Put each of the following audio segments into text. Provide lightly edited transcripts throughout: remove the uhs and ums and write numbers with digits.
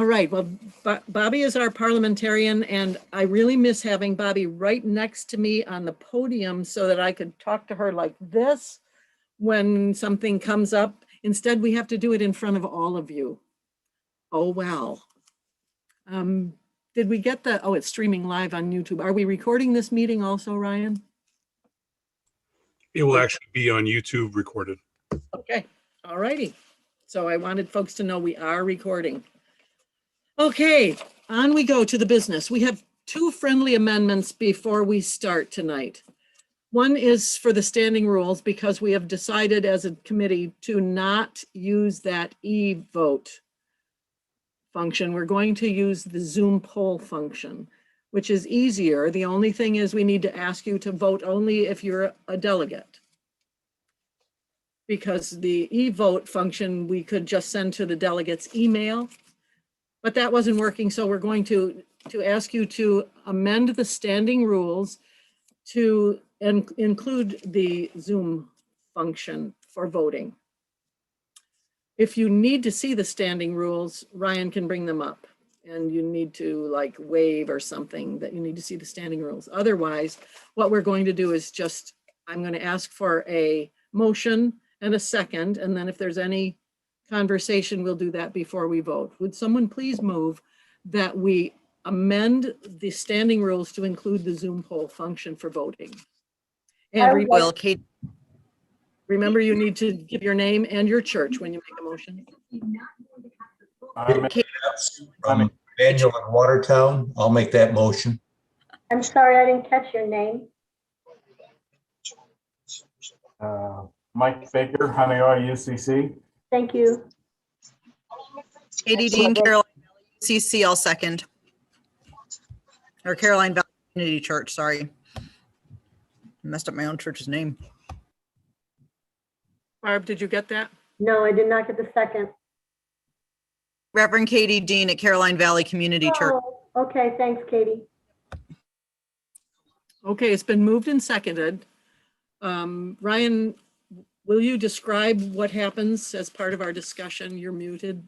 All right, well, Bobby is our parliamentarian, and I really miss having Bobby right next to me on the podium so that I could talk to her like this when something comes up. Instead, we have to do it in front of all of you. Oh, well. Did we get the, oh, it's streaming live on YouTube. Are we recording this meeting also, Ryan? It will actually be on YouTube recorded. Okay, all righty. So I wanted folks to know we are recording. Okay, on we go to the business. We have two friendly amendments before we start tonight. One is for the standing rules because we have decided as a committee to not use that e-vote function. We're going to use the Zoom poll function, which is easier. The only thing is we need to ask you to vote only if you're a delegate. Because the e-vote function, we could just send to the delegates email, but that wasn't working. So we're going to ask you to amend the standing rules to include the Zoom function for voting. If you need to see the standing rules, Ryan can bring them up and you need to like wave or something that you need to see the standing rules. Otherwise, what we're going to do is just, I'm going to ask for a motion and a second, and then if there's any conversation, we'll do that before we vote. Would someone please move that we amend the standing rules to include the Zoom poll function for voting? And Will, Kate. Remember, you need to give your name and your church when you make a motion. From Daniel in Watertown, I'll make that motion. I'm sorry, I didn't catch your name. Mike Baker, Honeoye, UCC. Thank you. Katie Dean, Caroline Valley, UCC, I'll second. Or Caroline Valley Community Church, sorry. Messed up my own church's name. Barb, did you get that? No, I did not get the second. Reverend Katie Dean at Caroline Valley Community Church. Oh, okay, thanks, Katie. Okay, it's been moved and seconded. Ryan, will you describe what happens as part of our discussion? You're muted.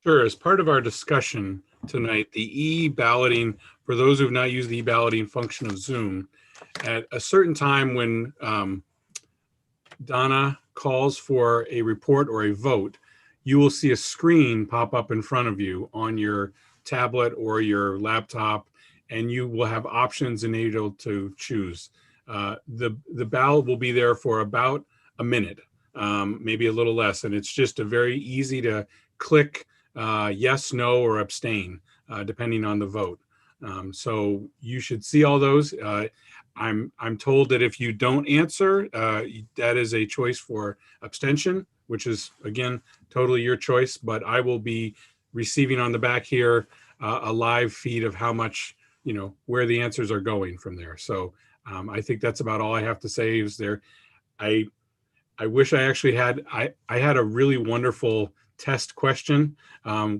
Sure. As part of our discussion tonight, the e-balloting, for those who have not used the e-balloting function of Zoom, at a certain time when Donna calls for a report or a vote, you will see a screen pop up in front of you on your tablet or your laptop, and you will have options enabled to choose. The ballot will be there for about a minute, maybe a little less, and it's just a very easy to click yes, no, or abstain, depending on the vote. So you should see all those. I'm told that if you don't answer, that is a choice for abstention, which is, again, totally your choice, but I will be receiving on the back here a live feed of how much, where the answers are going from there. So I think that's about all I have to say is there. I wish I actually had, I had a really wonderful test question.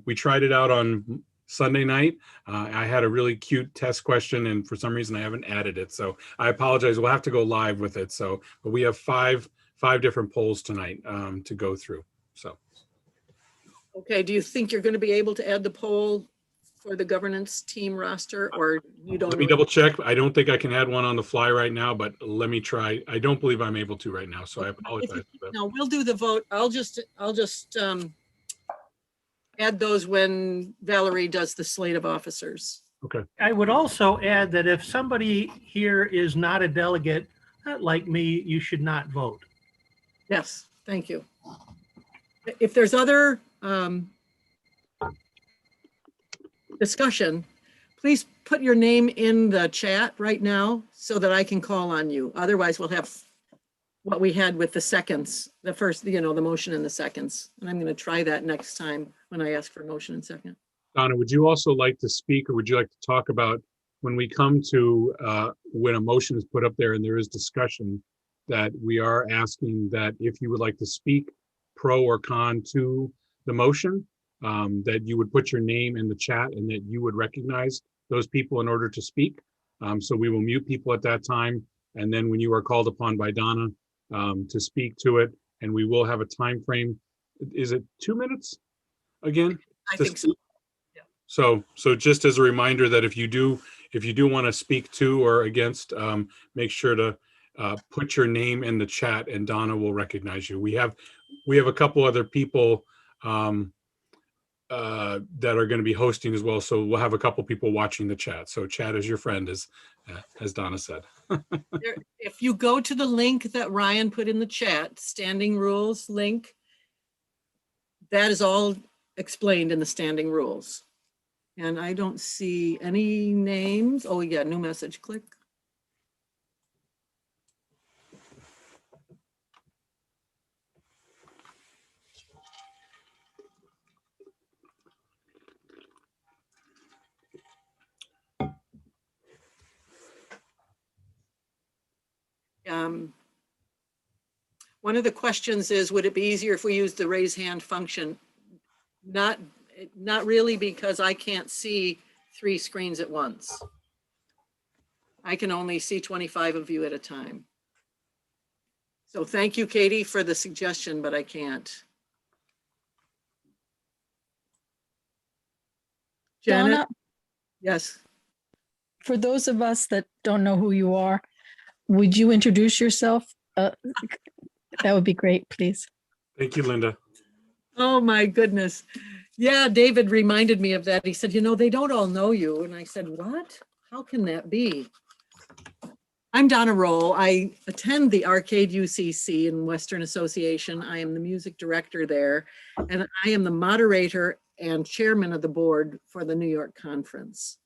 We tried it out on Sunday night. I had a really cute test question, and for some reason I haven't added it. So I apologize. We'll have to go live with it. So, but we have five different polls tonight to go through. So. Okay, do you think you're going to be able to add the poll for the governance team roster, or you don't? Let me double check. I don't think I can add one on the fly right now, but let me try. I don't believe I'm able to right now, so I apologize for that. No, we'll do the vote. I'll just add those when Valerie does the slate of officers. Okay. I would also add that if somebody here is not a delegate, not like me, you should not vote. Yes, thank you. If there's other discussion, please put your name in the chat right now so that I can call on you. Otherwise, we'll have what we had with the seconds, the first, the motion and the seconds. And I'm going to try that next time when I ask for motion and second. Donna, would you also like to speak, or would you like to talk about when we come to when a motion is put up there and there is discussion, that we are asking that if you would like to speak pro or con to the motion, that you would put your name in the chat and that you would recognize those people in order to speak. So we will mute people at that time. And then when you are called upon by Donna to speak to it, and we will have a time frame. Is it 2 minutes again? I think so. So just as a reminder that if you do want to speak to or against, make sure to put your name in the chat and Donna will recognize you. We have a couple other people that are going to be hosting as well. So we'll have a couple people watching the chat. So chat is your friend, as Donna said. If you go to the link that Ryan put in the chat, standing rules link, that is all explained in the standing rules. And I don't see any names. Oh yeah, new message, click. One of the questions is, would it be easier if we used the raise hand function? Not really, because I can't see 3 screens at once. I can only see 25 of you at a time. So thank you, Katie, for the suggestion, but I can't. Janet? Donna, Yes. for those of us that don't know who you are, would you introduce yourself? That would be great, please. Thank you, Linda. Oh my goodness. Yeah, David reminded me of that. He said, you know, they don't all know you. And I said, what? How can that be? I'm Donna Roll. I attend the Arcade UCC in Western Association. I am the music director there, and I am the moderator and chairman of the board for the New York conference.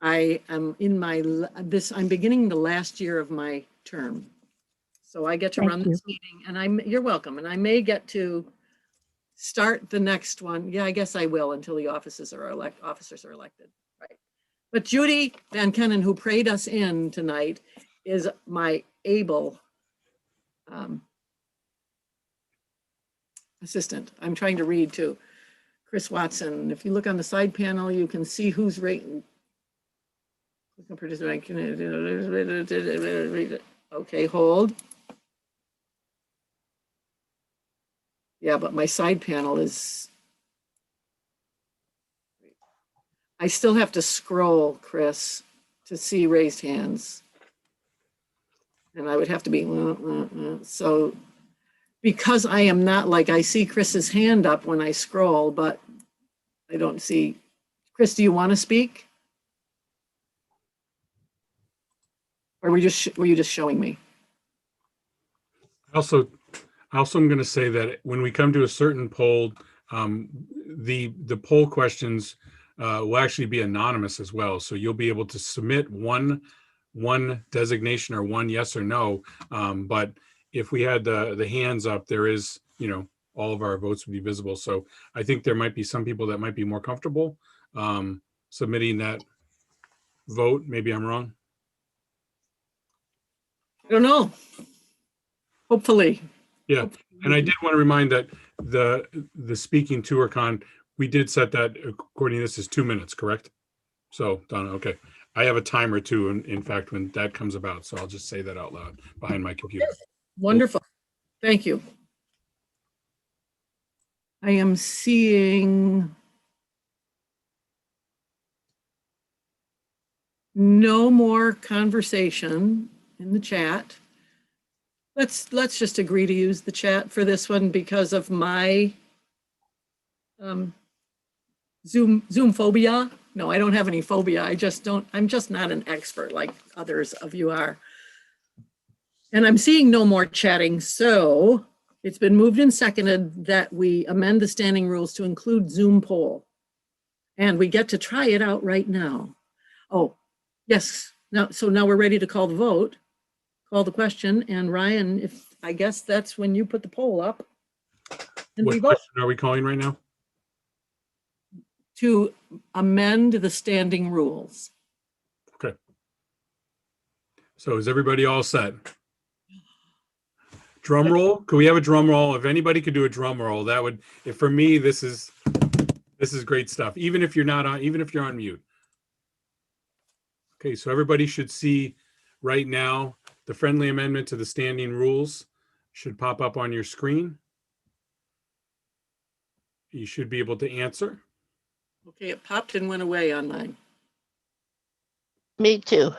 I am in I'm beginning the last year of my term. So I get to Thank run you. this meeting, and you're welcome. And I may get to start the next one. Yeah, I guess I will until the officers are elected. Right. But Judy Van Kennen, who prayed us in tonight, is my able assistant. I'm trying to read to Chris Watson. If you look on the side panel, you can see who's rating. Okay, hold. Yeah, but my side panel is, I still have to scroll, Chris, to see raised hands. And I would have to be, so because I am not like, I see Chris's hand up when I scroll, but I don't see. Chris, do you want to speak? Or were you just showing me? Also, I'm going to say that when we come to a certain poll, the poll questions will actually be anonymous as well. So you'll be able to submit one designation or one yes or no. But if we had the hands up, there is, all of our votes would be visible. So I think there might be some people that might be more comfortable submitting that vote. Maybe I'm wrong. I don't know. Hopefully. Yeah, and I did want to remind that the speaking tour con, we did set that according to this is 2 minutes, correct? So Donna, okay. I have a timer too, in fact, when that comes about. So I'll just say that out loud behind my computer. Wonderful. Thank you. I am seeing no more conversation in the chat. Let's just agree to use the chat for this one because of my Zoom phobia. No, I don't have any phobia. I'm just not an expert like others of you are. And I'm seeing no more chatting. So it's been moved and seconded that we amend the standing rules to include Zoom poll. And we get to try it out right now. Oh, yes. Now we're ready to call the vote. Call the question, and Ryan, I guess that's when you put the poll up. And we What vote question are we calling right now? to amend the standing rules. Okay. So is everybody all set? Drum roll? Could we have a drum roll? If anybody could do a drum roll, that would, for me, this is great stuff. Even if you're not on, even if you're on mute. Okay, so everybody should see right now the friendly amendment to the standing rules should pop up on your screen. You should be able to answer. Okay, it popped and went away on mine. Me too.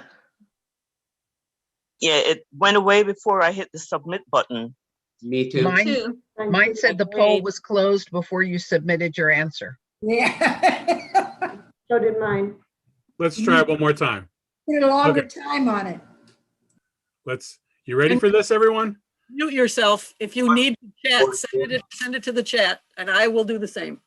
Yeah, it went away before I hit the submit button. Me too. Mine, Thank mine you. said the poll was closed before you submitted your answer. Yeah. So did mine. Let's try it one more time. Put a longer Okay. time on it. You ready for this, everyone? Mute yourself. If you need to chat, send it to the chat, and I will do the same.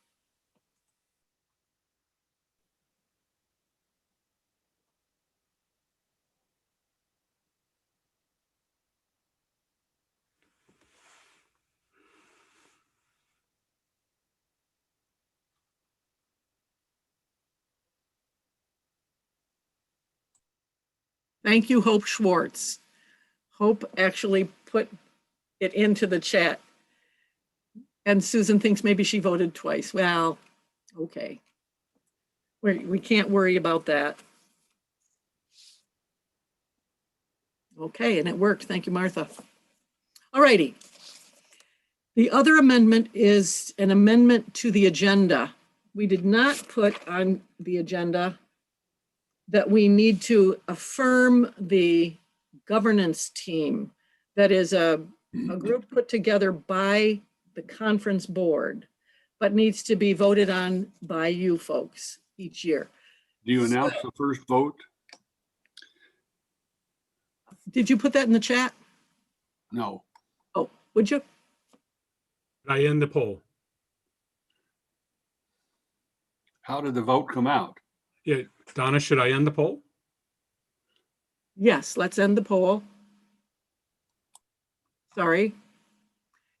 Thank you, Hope Schwartz. Hope actually put it into the chat. And Susan thinks maybe she voted twice. Well, okay. We can't worry about that. Okay, and it worked. Thank you, Martha. All righty. The other amendment is an amendment to the agenda. We did not put on the agenda that we need to affirm the governance team. That is a group put together by the conference board, but needs to be voted on by you folks each year. Do you announce the first vote? Did you put that in the chat? No. Oh, would you? I end the poll. How did the vote come out? Yeah, Donna, should I end the poll? Yes, let's end the poll. Sorry.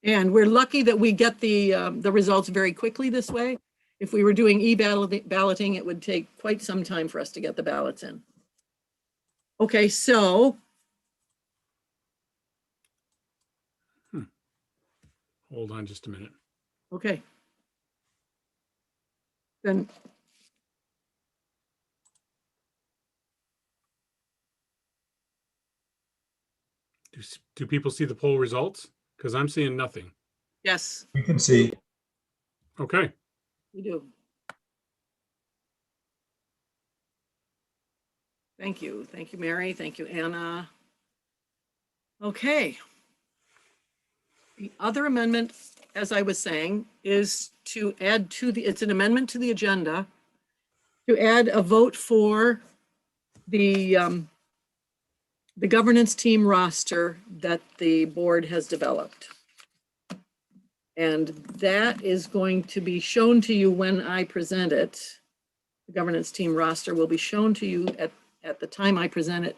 And we're lucky that we get the results very quickly this way. If we were doing e-balloting, it would take quite some time for us to get the ballots in. Okay, so. Hold on just a minute. Okay. Then. Do people see the poll results? Because I'm seeing nothing. Yes, You can see. Okay. we do. Thank you. Thank you, Mary. Thank you, Anna. Okay. The other amendment, as I was saying, is to add to the, it's an amendment to the agenda to add a vote for the governance team roster that the board has developed. And that is going to be shown to you when I present it. The governance team roster will be shown to you at the time I present it.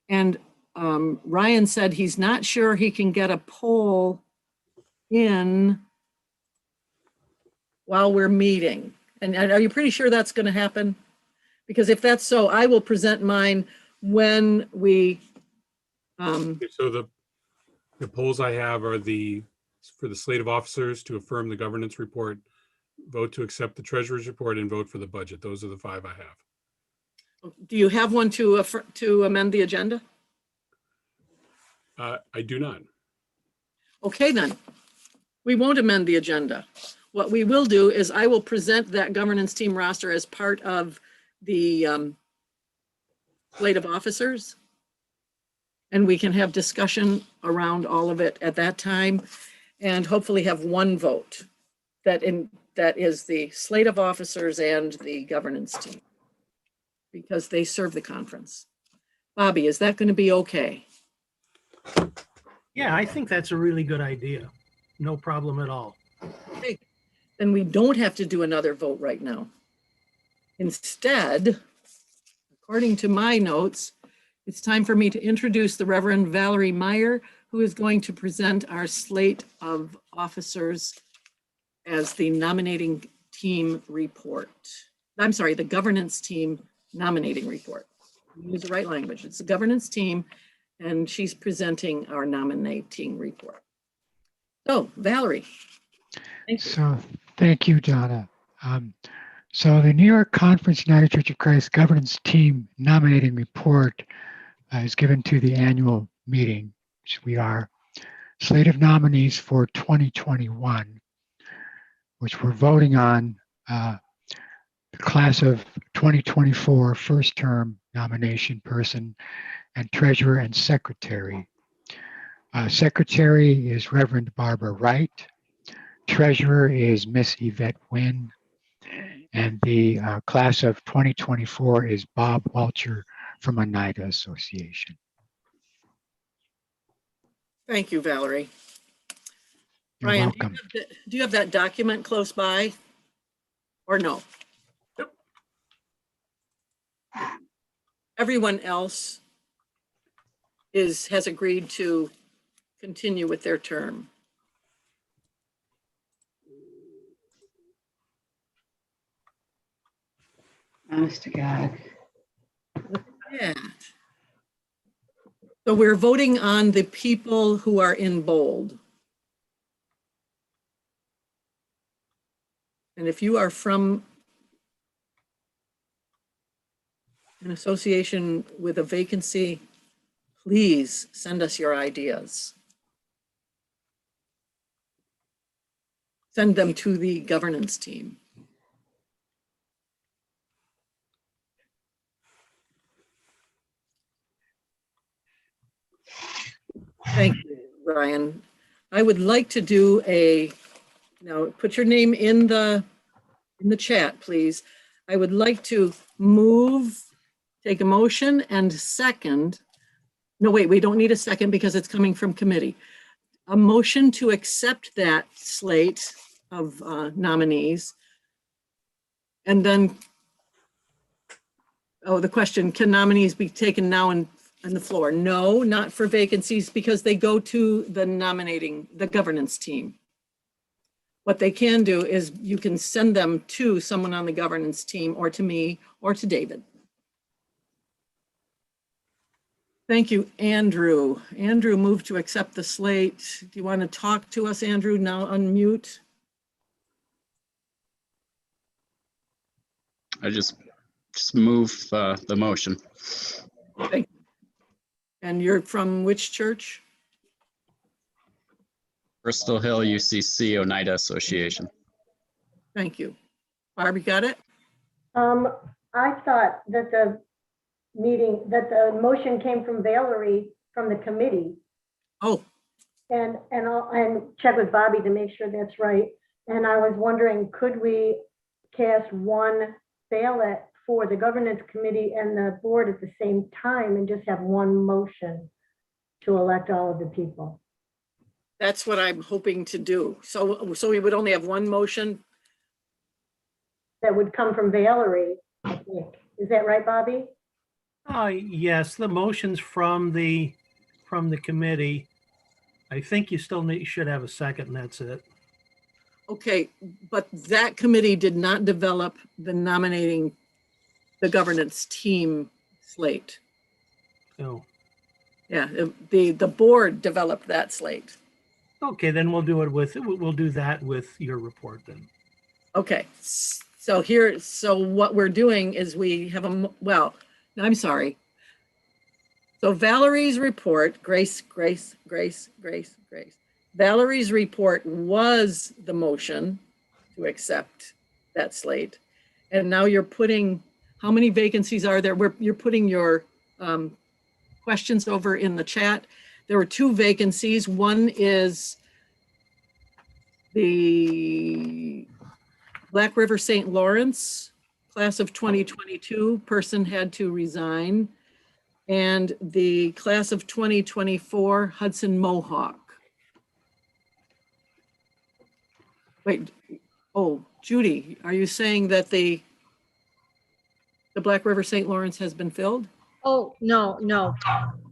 And Ryan said he's not sure he can get a poll in while we're meeting. And are you pretty sure that's going to happen? Because if that's so, I will present mine when we. So the polls I have are for the slate of officers to affirm the governance report, vote to accept the treasurer's report, and vote for the budget. Those are the 5 I have. Do you have one to amend the agenda? I do not. Okay, then. We won't amend the agenda. What we will do is I will present that governance team roster as part of the slate of officers. And we can have discussion around all of it at that time and hopefully have one vote that is the slate of officers and the governance team because they serve the conference. Bobby, is that going to be okay? Yeah, I think that's a really good idea. No problem at all. Okay. Then we don't have to do another vote right now. Instead, according to my notes, it's time for me to introduce the Reverend Valerie Meyer, who is going to present our slate of officers as the nominating team report. I'm sorry, the governance team nominating report. Use the right language. It's the governance team, and she's presenting our nominating report. So, Valerie. Thank you. So, thank you, Donna. So the New York Conference United Church of Christ Governance Team Nominating Report is given to the annual meeting, which we are. Slate of nominees for 2021. which we're voting on the class of 2024 first term nomination person and treasurer and secretary. Secretary is Reverend Barbara Wright. Treasurer is Miss Yvette Wynn. And the class of 2024 is Bob Walcher from Oneida Association. Thank you, Valerie. You're Ryan, welcome. do you have that document close by or no? Everyone else has agreed to continue with their term. Honest to God. Yeah. So we're voting on the people who are in bold. And if you are from an association with a vacancy, please send us your ideas. Send them to the governance team. Thank you, Ryan. I would like to do now put your name in the chat, please. I would like to take a motion and second. No, wait, we don't need a second because it's coming from committee. A motion to accept that slate of nominees. And then, the question, can nominees be taken now on the floor? No, not for vacancies because they go to the governance team. What they can do is you can send them to someone on the governance team or to me or to David. Thank you, Andrew. Andrew moved to accept the slate. Do you want to talk to us, Andrew? Now unmute. I just move the motion. Thank you. And you're from which church? Bristol Hill UCC Oneida Association. Thank you. Barb, you got it? I thought that the motion came from Valerie from the committee. Oh. And I'll check with Bobby to make sure that's right. And I was wondering, could we cast one ballot for the governance committee and the board at the same time and just have one motion to elect all of the people? That's what I'm hoping to do. So we would only have one motion? That would come from Valerie, I think. Is that right, Bobby? Yes, the motions from the committee. I think you should have a second and that's it. Okay, but that committee did not develop the governance team slate. No. Yeah, the board developed that slate. Okay, then we'll do that with your report then. Okay, so what we're doing is we have I'm sorry. So Valerie's report, Grace. Valerie's report was the motion to accept that slate. And now you're putting, how many vacancies are there? You're putting your questions over in the chat. There were 2 vacancies. One is the Black River St. Lawrence class of 2022 person had to resign. And the class of 2024 Hudson Mohawk. Wait, Judy, are you saying that the Black River St. Lawrence has been filled? Oh, no.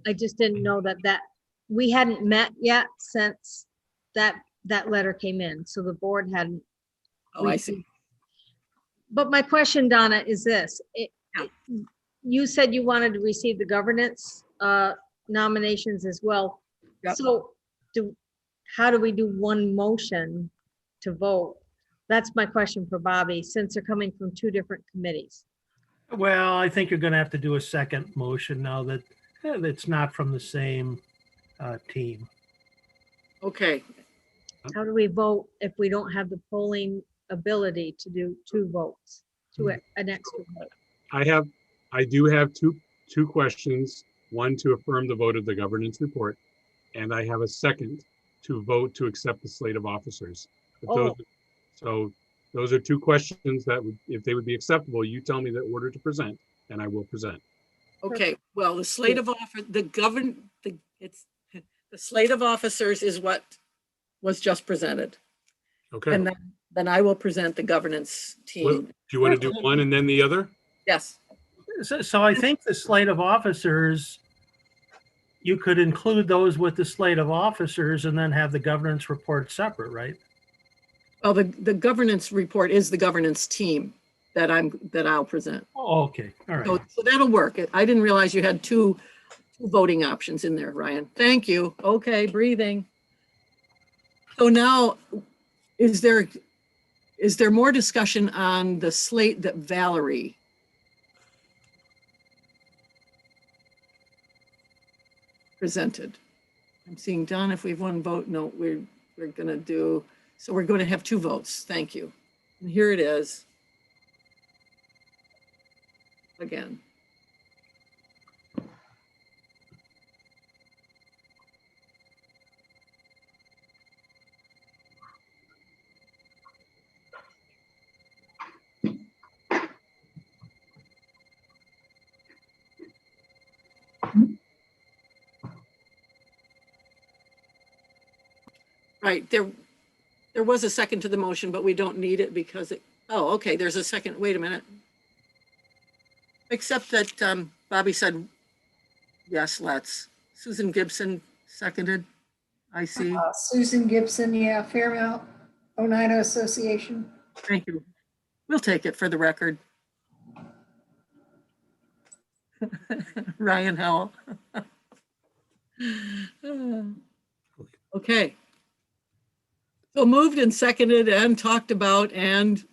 I just didn't know that we hadn't met yet since that letter came in. So the board hadn't. Oh, I see. But my question, Donna, is this. You said you wanted to receive the governance nominations as well. Yep. So how do we do one motion to vote? That's my question for Bobby, since they're coming from 2 different committees. Well, I think you're going to have to do a second motion now that it's not from the same team. Okay. How do we vote if we don't have the polling ability to do two votes, an extra vote. I do have two questions. One to affirm the vote of the governance report, and I have a second to vote to accept the slate of officers. If those, so those are two questions that would, if they would be acceptable, you tell me the order to present, and I will present. Okay, well, the slate of the slate of officers is what was just presented. Okay. And then I will present the governance Well, team. do you want to do one and then the other? Yes. So I think the slate of officers, you could include those with the slate of officers and then have the governance report separate, right? Well, the governance report is the governance team that I'll present. Oh, okay, all right. So that'll work. I didn't realize you had two voting options in there, Ryan. Thank you. Okay, breathing. So now, is there more discussion on the slate that Valerie presented? I'm seeing Don, if we have one vote, no, we're gonna do, so we're going to have two votes. Thank you. And here it is. Again. Right, there was a second to the motion, but we don't need it because oh, okay, there's a second. Wait a minute. Except that Bobby said, yes, let's. Susan Gibson seconded, I see. Susan Gibson, yeah, Fairmount Oneida Association. Thank you. We'll take it for the record. Ryan Howell. Okay. So moved and seconded and talked about, and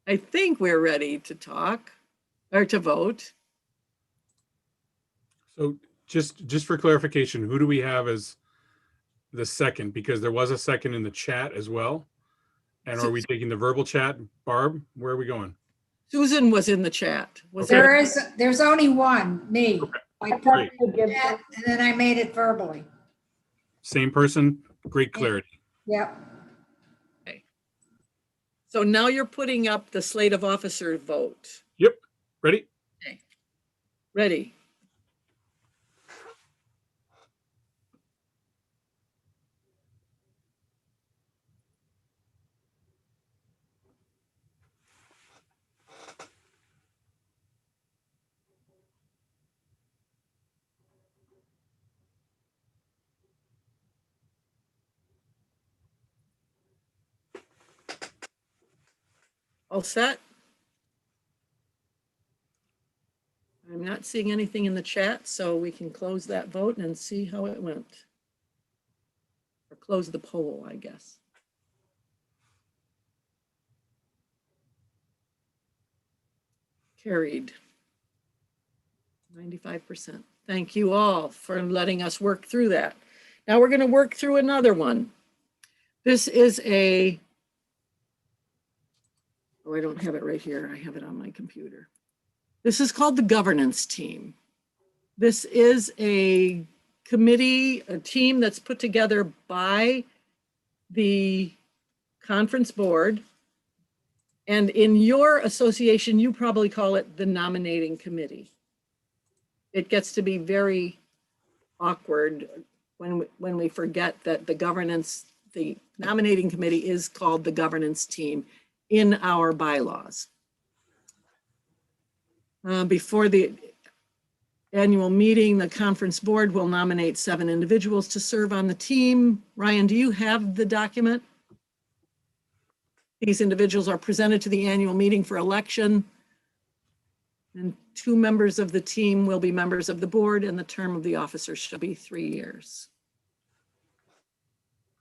I think we're ready to talk or to vote. So just for clarification, who do we have as the second? Because there was a second in the chat as well. And are we taking the verbal chat? Barb, where are we going? Susan was in the chat. There's only one, me. I put Great. that, and then I made it verbally. Same person, great clarity. Yep. Okay. So now you're putting up the slate of officer vote. Yep, ready? Okay. Ready. All set? I'm not seeing anything in the chat, so we can close that vote and see how it went. Or close the poll, I guess. Carried. 95%. Thank you all for letting us work through that. Now we're going to work through another one. This is oh, I don't have it right here. I have it on my computer. This is called the governance team. This is a committee, a team that's put together by the conference board. And in your association, you probably call it the nominating committee. It gets to be very awkward when we forget that the nominating committee is called the governance team in our bylaws. Before the annual meeting, the conference board will nominate 7 individuals to serve on the team. Ryan, do you have the document? These individuals are presented to the annual meeting for election. And 2 members of the team will be members of the board, and the term of the officer shall be 3 years.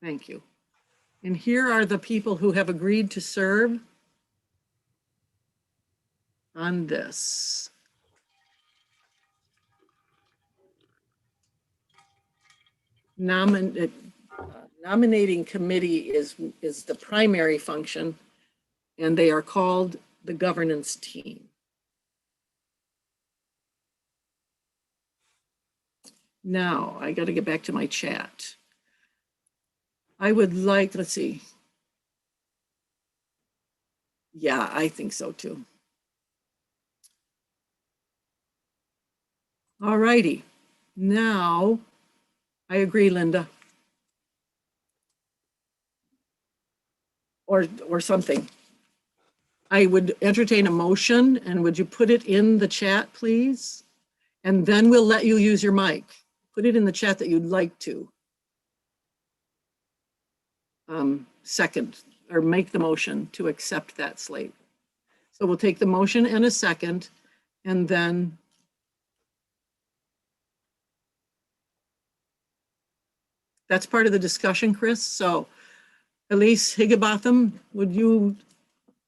Thank you. And here are the people who have agreed to serve on this. Nominating committee is the primary function. and they are called the governance team. Now, I got to get back to my chat. I would like, let's see. Yeah, I think so too. All righty. Now, I agree, Linda. Or something. I would entertain a motion, and would you put it in the chat, please? And then we'll let you use your mic. Put it in the chat that you'd like to. Second, or make the motion to accept that slate. So we'll take the motion and a second, and then that's part of the discussion, Chris. So Elise Higginbotham, would you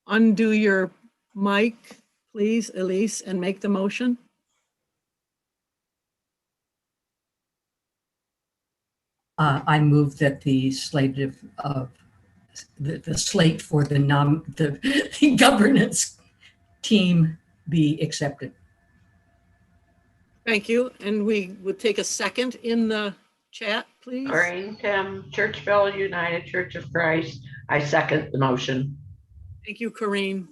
undo your mic, please, Elise, and make the motion? I move that the slate of the slate for the governance team be accepted. Thank you. And we would take a second in the chat, please. Lorraine Tim, Churchville United Church of Christ. I second the motion. Thank you, Corrine.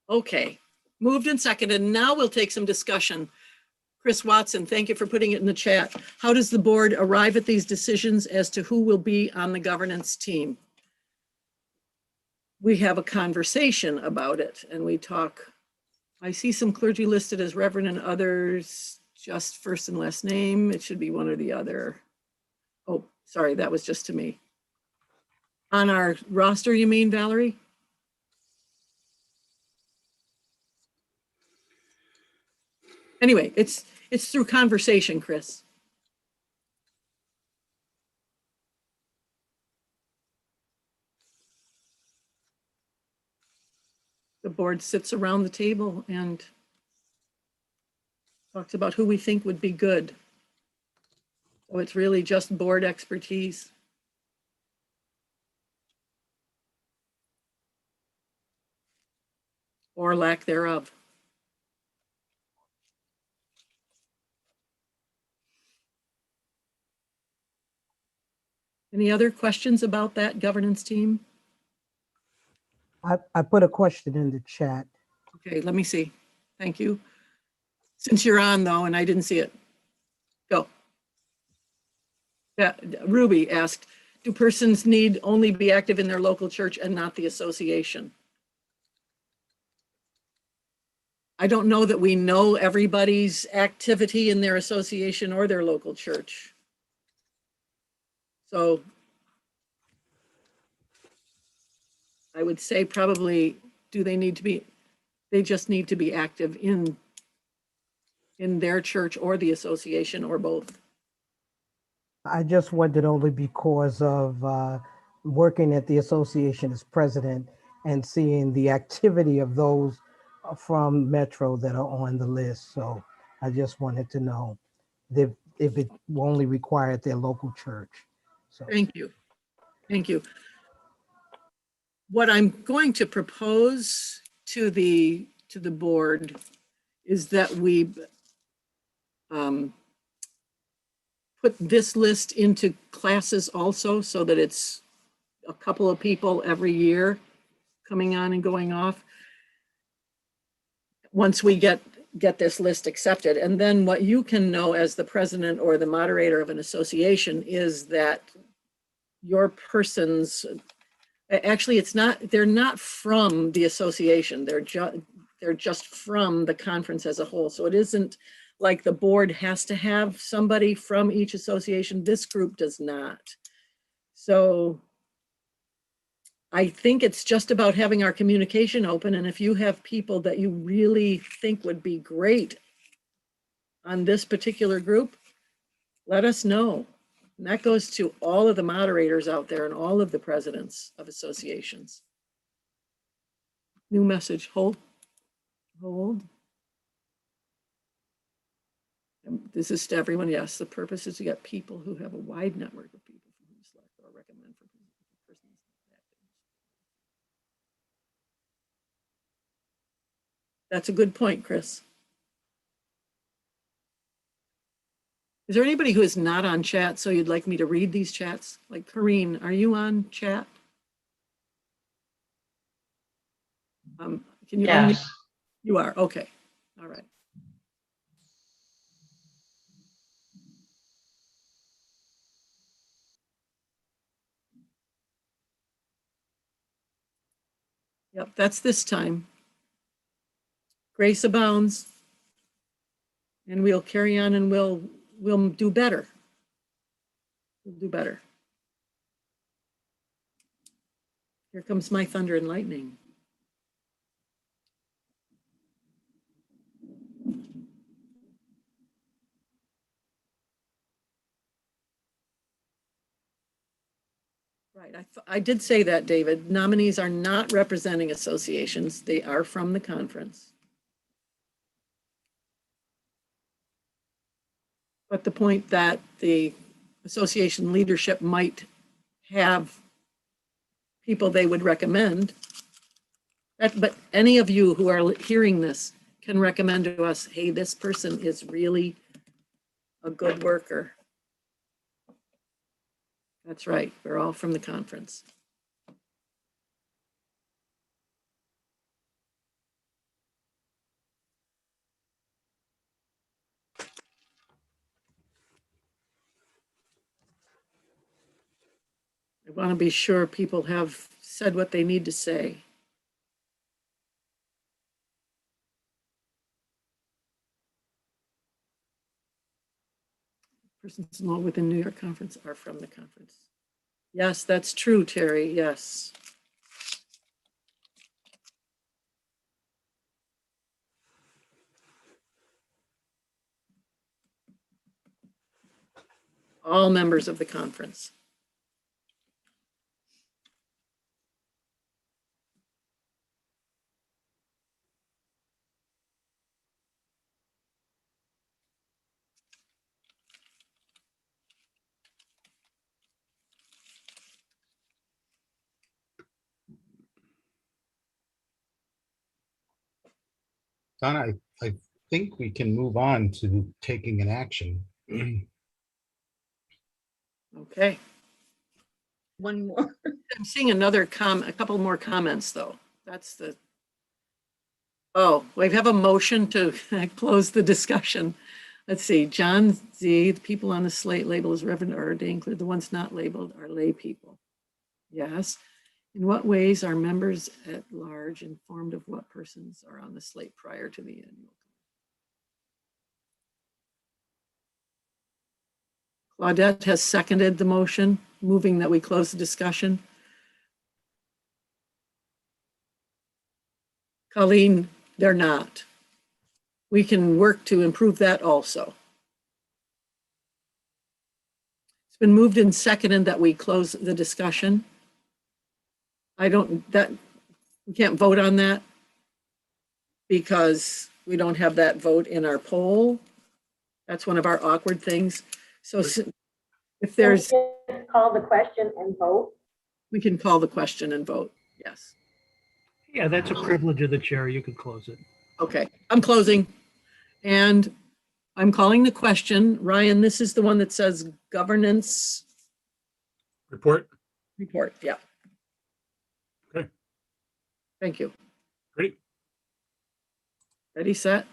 Okay, moved and seconded. Now we'll take some discussion. Chris Watson, thank you for putting it in the chat. How does the board arrive at these decisions as to who will be on the governance team? We have a conversation about it and we talk. I see some clergy listed as reverend and others just first and last name. It should be one or the other. Oh, sorry, that was just to me. On our roster, you mean, Valerie? Anyway, it's through conversation, Chris. The board sits around the table and talks about who we think would be good. So it's really just board expertise. Or lack thereof. Any other questions about that governance team? I put a question in the chat. Okay, let me see. Thank you. Since you're on though, and I didn't see it. Go. Yeah, Ruby asked, do persons need only be active in their local church and not the association? I don't know that we know everybody's activity in their association or their local church. So I would say probably, do they need to be, they just need to be active in their church or the association or both. I just wondered only because of working at the association as president and seeing the activity of those from Metro that are on the list. So I just wanted to know if it only required their local church. So. Thank you. Thank you. What I'm going to propose to the board is that we put this list into classes also, so that it's a couple of people every year coming on and going off. Once we get this list accepted, and then what you can know as the president or the moderator of an association is that your persons, actually it's not, they're not from the association, they're just from the conference as a whole. So it isn't like the board has to have somebody from each association. This group does not. So I think it's just about having our communication open. And if you have people that you really think would be great on this particular group, let us know. And that goes to all of the moderators out there and all of the presidents of associations. New message, hold. This is to everyone. Yes, the purpose is to get people who have a wide network of people from whom select or recommend for persons. That's a good point, Chris. Is there anybody who is not on chat, so you'd like me to read these chats? Like Corrine, are you on chat? Can you unmute? Yes. You are, okay, all right. Yep, that's this time. Grace abounds. And we'll carry on and we'll do better. We'll do better. Here comes my thunder and lightning. Right, I did say that, David. Nominees are not representing associations. They are from the conference. But the point that the association leadership might have people they would recommend, but any of you who are hearing this can recommend to us, hey, this person is really a good worker. That's right, we're all from the conference. I want to be sure people have said what they need to say. Persons enrolled within New York Conference are from the conference. Yes, that's true, Terry, yes. All members of the conference. Donna, I think we can move on to taking an action. Okay. One more. I'm seeing a couple more comments though. That's the, oh, we have a motion to close the discussion. Let's see, John Z, the people on the slate label as Reverend or ordained, the ones not labeled are lay people. Yes. In what ways are members at large informed of what persons are on the slate prior to the annual? Claudette has seconded the motion, moving that we close the discussion. Colleen, they're not. We can work to improve that also. It's been moved and seconded that we close the discussion. We can't vote on that because we don't have that vote in our poll. That's one of our awkward things. So if there's, Call the question and vote. we can call the question and vote, yes. Yeah, that's a privilege of the chair. You could close it. Okay, I'm closing. And I'm calling the question. Ryan, this is the one that says governance Report. report. Yeah. Okay. Thank you. Great. Ready, set?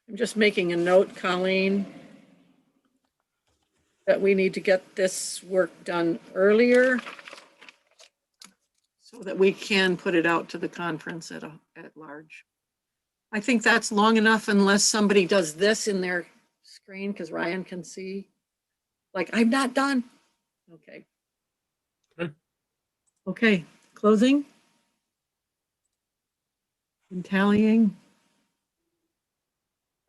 I'm just making a note, Colleen, that we need to get this work done earlier so that we can put it out to the conference at large. I think that's long enough unless somebody does this in their screen because Ryan can see. Like, I'm not done. Okay. Good. Okay, closing. And tallying.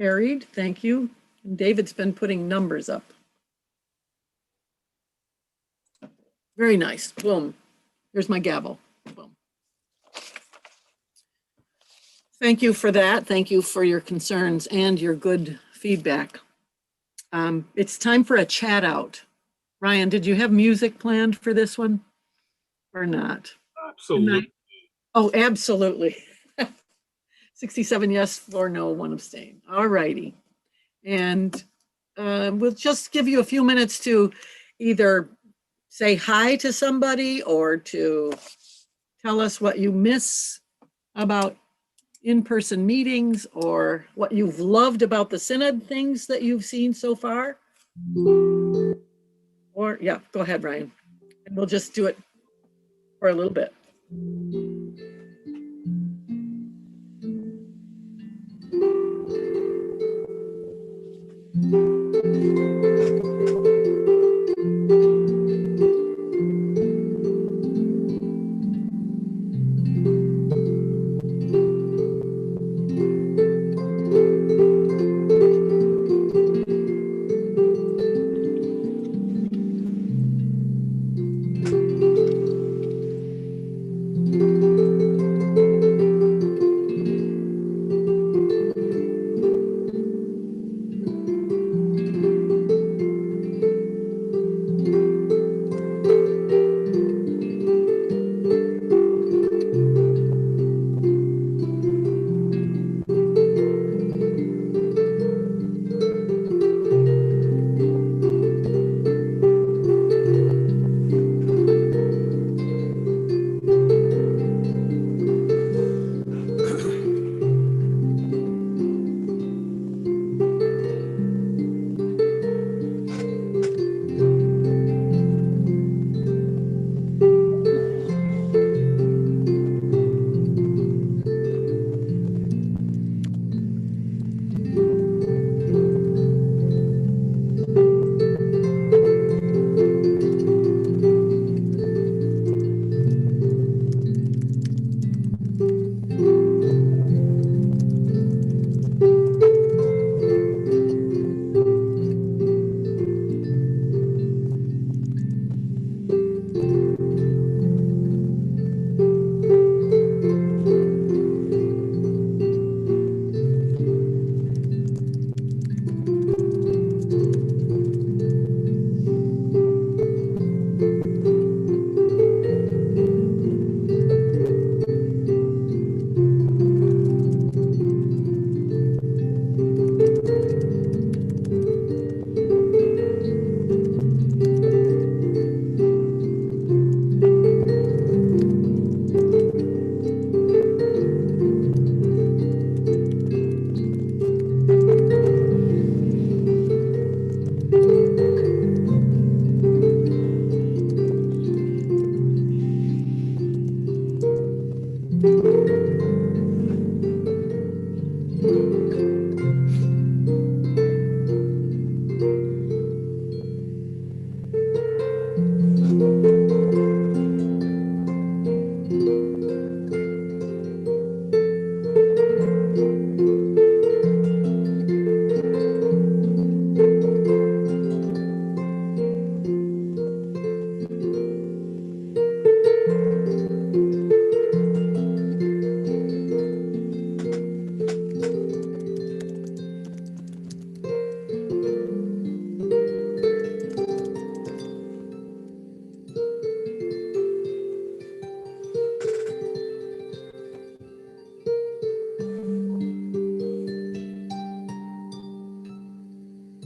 Carried, thank you. And David's been putting numbers up. Very nice, boom. Here's my gavel, boom. Thank you for that. Thank you for your concerns and your good feedback. It's time for a chat out. Ryan, did you have music planned for this one or not? Absolutely. Oh, absolutely. 67 yes, 4 no, 1 abstain. All righty. And we'll just give you a few minutes to either say hi to somebody or to tell us what you miss about in-person meetings or what you've loved about the synod things that you've seen so far. Or, yeah, go ahead, Ryan. And we'll just do it for a little bit.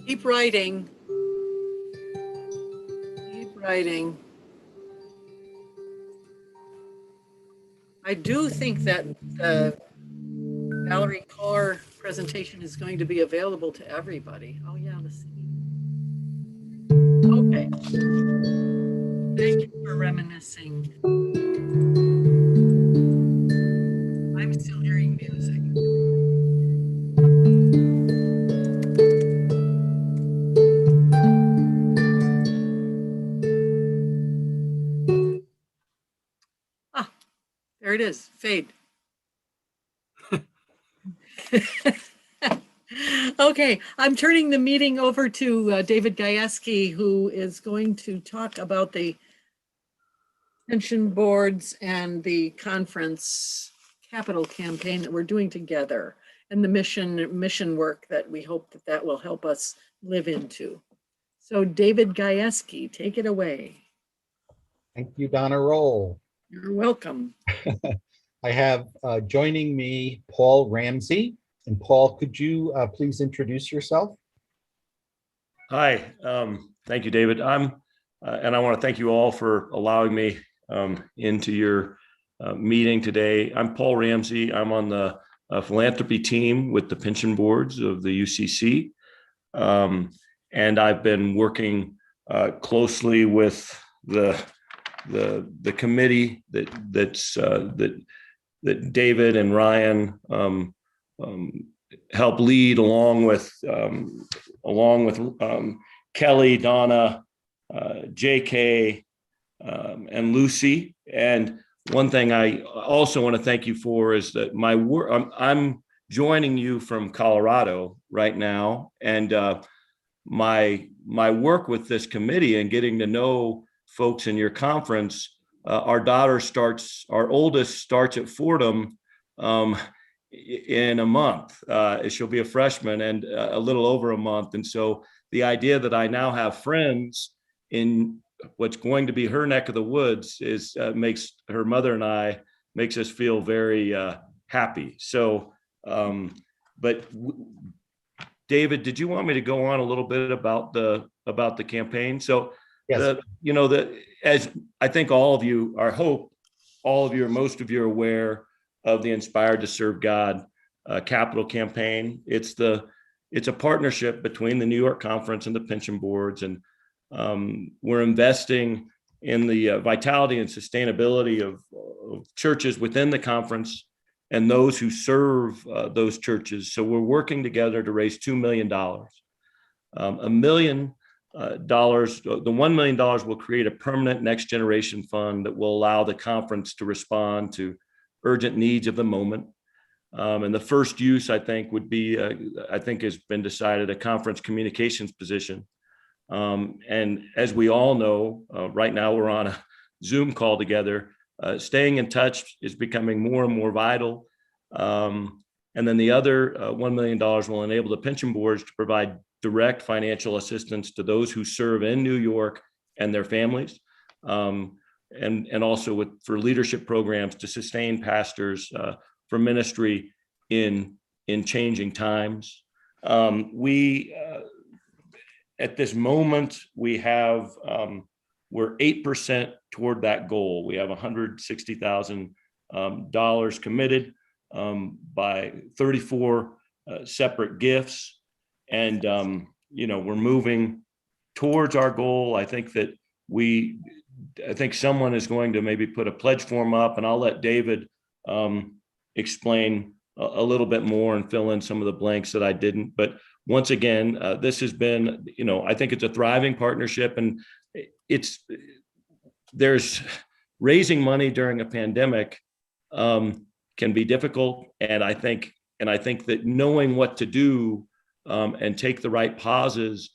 Keep writing. Keep writing. I do think that the Valerie Kaur presentation is going to be available to everybody. Oh yeah, let's see. Okay. Thank you for reminiscing. I'm still hearing music. There it is, fade. Okay, I'm turning the meeting over to David Gajewski, who is going to talk about the pension boards and the conference capital campaign that we're doing together, and the mission work that we hope that will help us live into. So David Gajewski, take it away. Thank you, Donna Roll. You're welcome. I have joining me Paul Ramsey. And Paul, could you please introduce yourself? Hi, thank you, David. And I want to thank you all for allowing me into your meeting today. I'm Paul Ramsey. I'm on the philanthropy team with the pension boards of the UCC. And I've been working closely with the committee that David and Ryan help lead, along with Kelly, Donna, JK, and Lucy. And one thing I also want to thank you for is that my work, I'm joining you from Colorado right now, and my work with this committee and getting to know folks in your conference. Our oldest starts at Fordham in a month. She'll be a freshman and a little over a month. And so the idea that I now have friends in what's going to be her neck of the woods is makes her mother and I makes us feel very happy. So, David, did you want me to go on a little bit about the campaign? So, yes. As I think all of you, I hope all of you or most of you are aware of the Inspired to Serve God capital campaign. It's a partnership between the New York Conference and the pension boards, and we're investing in the vitality and sustainability of churches within the conference and those who serve those churches. So we're working together to raise $2 million. $1 million, the $1 million will create a permanent next generation fund that will allow the conference to respond to urgent needs of the moment. And the first use, I think, would be, I think has been decided, a conference communications position. And as we all know, right now we're on a Zoom call together. Staying in touch is becoming more and more vital. And then the other $1 million will enable the pension boards to provide direct financial assistance to those who serve in New York and their families, and also for leadership programs to sustain pastors for ministry in changing times. At this moment, we're 8% toward that goal. We have $160,000 committed by 34 separate gifts. And, we're moving towards our goal. I think someone is going to maybe put a pledge form up, and I'll let David explain a little bit more and fill in some of the blanks that I didn't. But once again, this has been, I think it's a thriving partnership, and there's raising money during a pandemic can be difficult. And I think that knowing what to do and take the right pauses,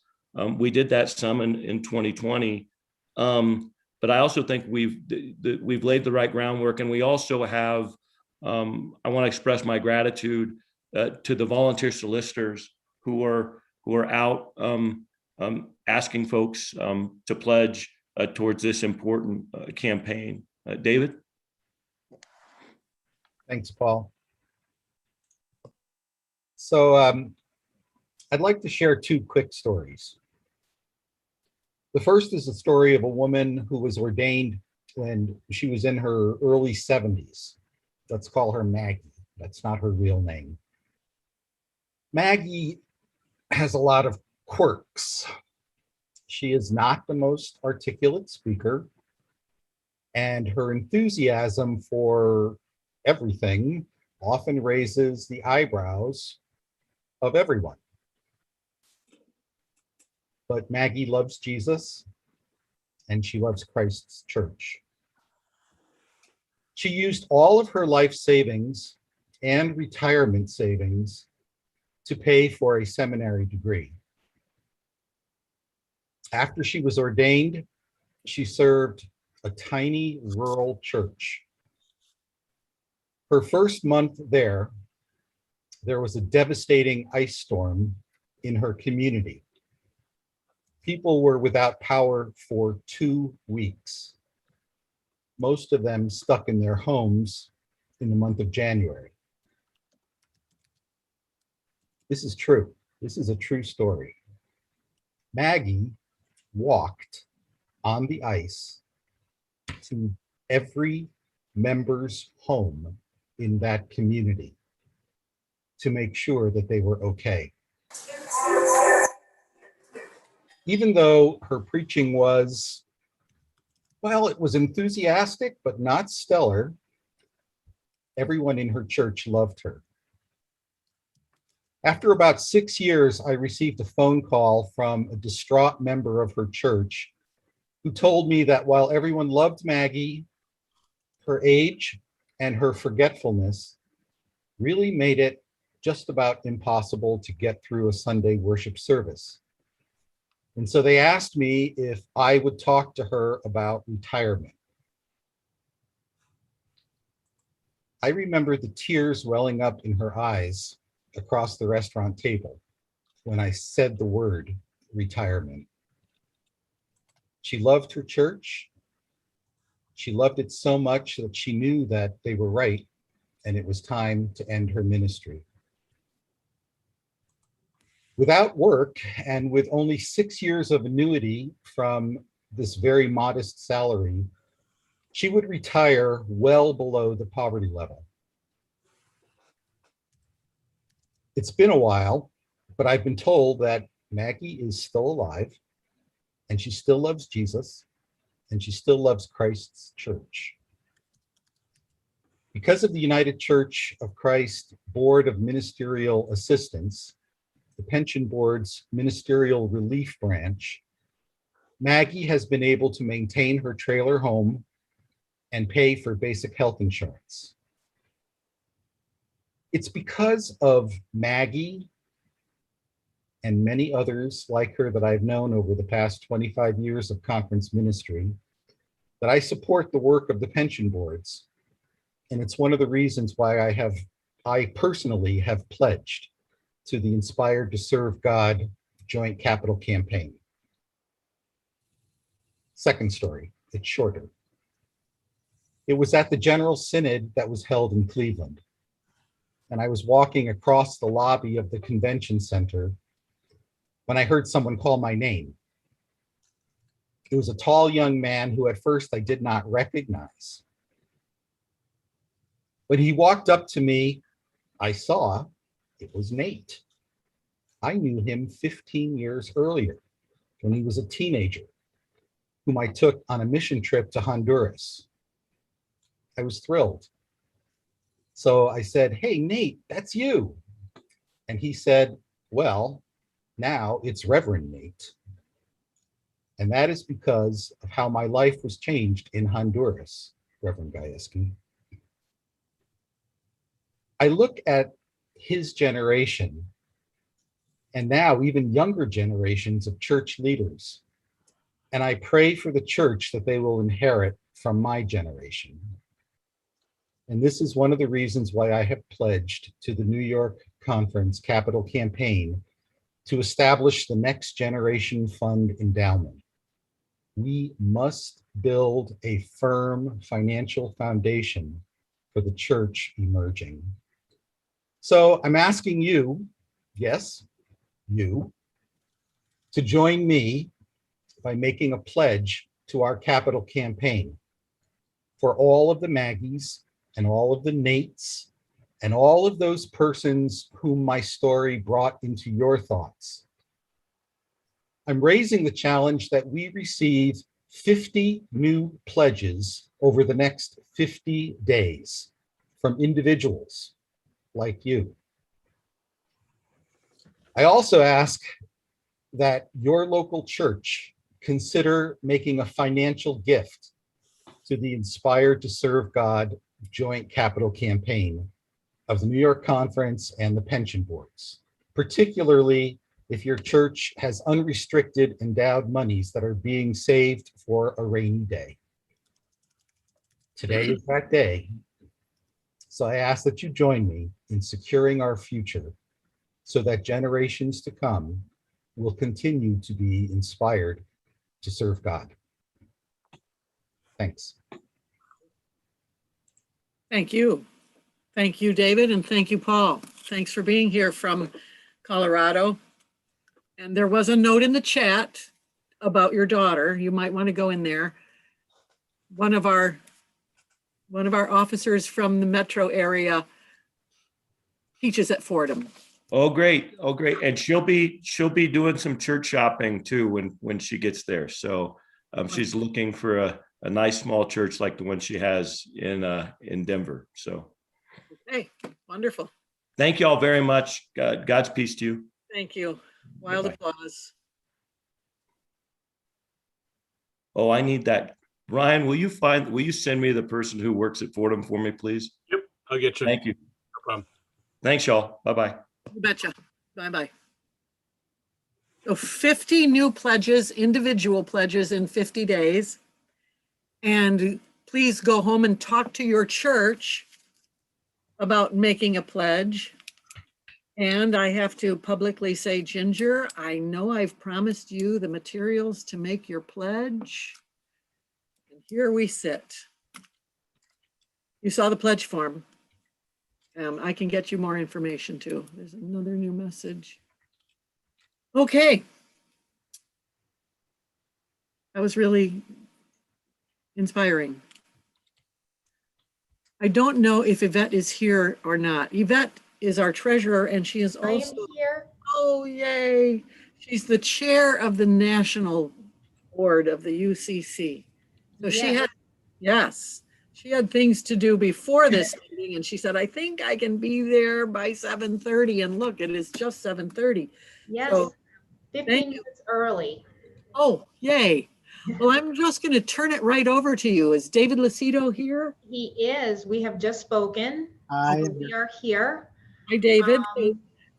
we did that some in 2020. But I also think we've laid the right groundwork, and we also have, I want to express my gratitude to the volunteer solicitors who are out asking folks to pledge towards this important campaign. David? Thanks, Paul. So I'd like to share two quick stories. The first is the story of a woman who was ordained when she was in her early 70s. Let's call her Maggie. That's not her real name. Maggie has a lot of quirks. She is not the most articulate speaker, and her enthusiasm for everything often raises the eyebrows of everyone. But Maggie loves Jesus, and she loves Christ's church. She used all of her life savings and retirement savings to pay for a seminary degree. After she was ordained, she served a tiny rural church. Her first month there was a devastating ice storm in her community. People were without power for 2 weeks. Most of them stuck in their homes in the month of January. This is true. This is a true story. Maggie walked on the ice to every member's home in that community to make sure that they were okay. Even though her preaching was, well, it was enthusiastic, but not stellar, everyone in her church loved her. After about 6 years, I received a phone call from a distraught member of her church who told me that while everyone loved Maggie, her age and her forgetfulness really made it just about impossible to get through a Sunday worship service. And so they asked me if I would talk to her about retirement. I remember the tears welling up in her eyes across the restaurant table when I said the word retirement. She loved her church. She loved it so much that she knew that they were right and it was time to end her ministry. Without work and with only 6 years of annuity from this very modest salary, she would retire well below the poverty level. It's been a while, but I've been told that Maggie is still alive and she still loves Jesus and she still loves Christ's church. Because of the United Church of Christ Board of Ministerial Assistants, the pension board's ministerial relief branch, Maggie has been able to maintain her trailer home and pay for basic health insurance. It's because of Maggie and many others like her that I've known over the past 25 years of conference ministry that I support the work of the pension boards. And it's one of the reasons why I personally have pledged to the Inspired to Serve God Joint Capital Campaign. Second story, it's shorter. It was at the General Synod that was held in Cleveland. And I was walking across the lobby of the convention center when I heard someone call my name. It was a tall young man who at first I did not recognize. When he walked up to me, I saw it was Nate. I knew him 15 years earlier when he was a teenager, whom I took on a mission trip to Honduras. I was thrilled. So I said, "Hey, Nate, that's you." And he said, "Well, now it's Reverend Nate." And that is because of how my life was changed in Honduras, Reverend Gajewski. I look at his generation and now even younger generations of church leaders, and I pray for the church that they will inherit from my generation. And this is one of the reasons why I have pledged to the New York Conference Capital Campaign to establish the Next Generation Fund Endowment. We must build a firm financial foundation for the church emerging. So I'm asking you, yes, you, to join me by making a pledge to our capital campaign for all of the Maggies and all of the Nates and all of those persons whom my story brought into your thoughts. I'm raising the challenge that we receive 50 new pledges over the next 50 days from individuals like you. I also ask that your local church consider making a financial gift to the Inspired to Serve God joint capital campaign of the New York Conference and the pension boards, particularly if your church has unrestricted endowed monies that are being saved for a rainy day. Today is that day. So I ask that you join me in securing our future so that generations to come will continue to be inspired to serve God. Thanks. Thank you. Thank you, David, and thank you, Paul. Thanks for being here from Colorado. And there was a note in the chat about your daughter. You might want to go in there. One of our officers from the metro area teaches at Fordham. Oh, great. Oh, great. And she'll be doing some church shopping too when she gets there. So she's looking for a nice small church like the one she has in Denver. So. Okay, wonderful. Thank you all very much. God's peace to you. Thank you. Wild Bye-bye. applause. Oh, I need that. Ryan, will you send me the person who works at Fordham for me, please? Yep, I'll get you. Thank you. No problem. Thanks, y'all. Bye-bye. You betcha. Bye-bye. So 50 new pledges, individual pledges in 50 days. And please go home and talk to your church about making a pledge. And I have to publicly say, Ginger, I know I've promised you the materials to make your pledge. And here we sit. You saw the pledge form. I can get you more information too. There's another new message. Okay. That was really inspiring. I don't know if Yvette is here or not. Yvette is our treasurer, and she is also here. Oh, yay. She's the chair of the national board of the UCC. So she had, yes, she had things to do before this meeting, and she said, I think I can be there by 7:30. And look, it is just 7:30. Yes, So, 15 minutes early. Oh, yay. Well, I'm just going to turn it right over to you. Is David Lucido here? He is. We have just spoken. So we are here. Hi, David.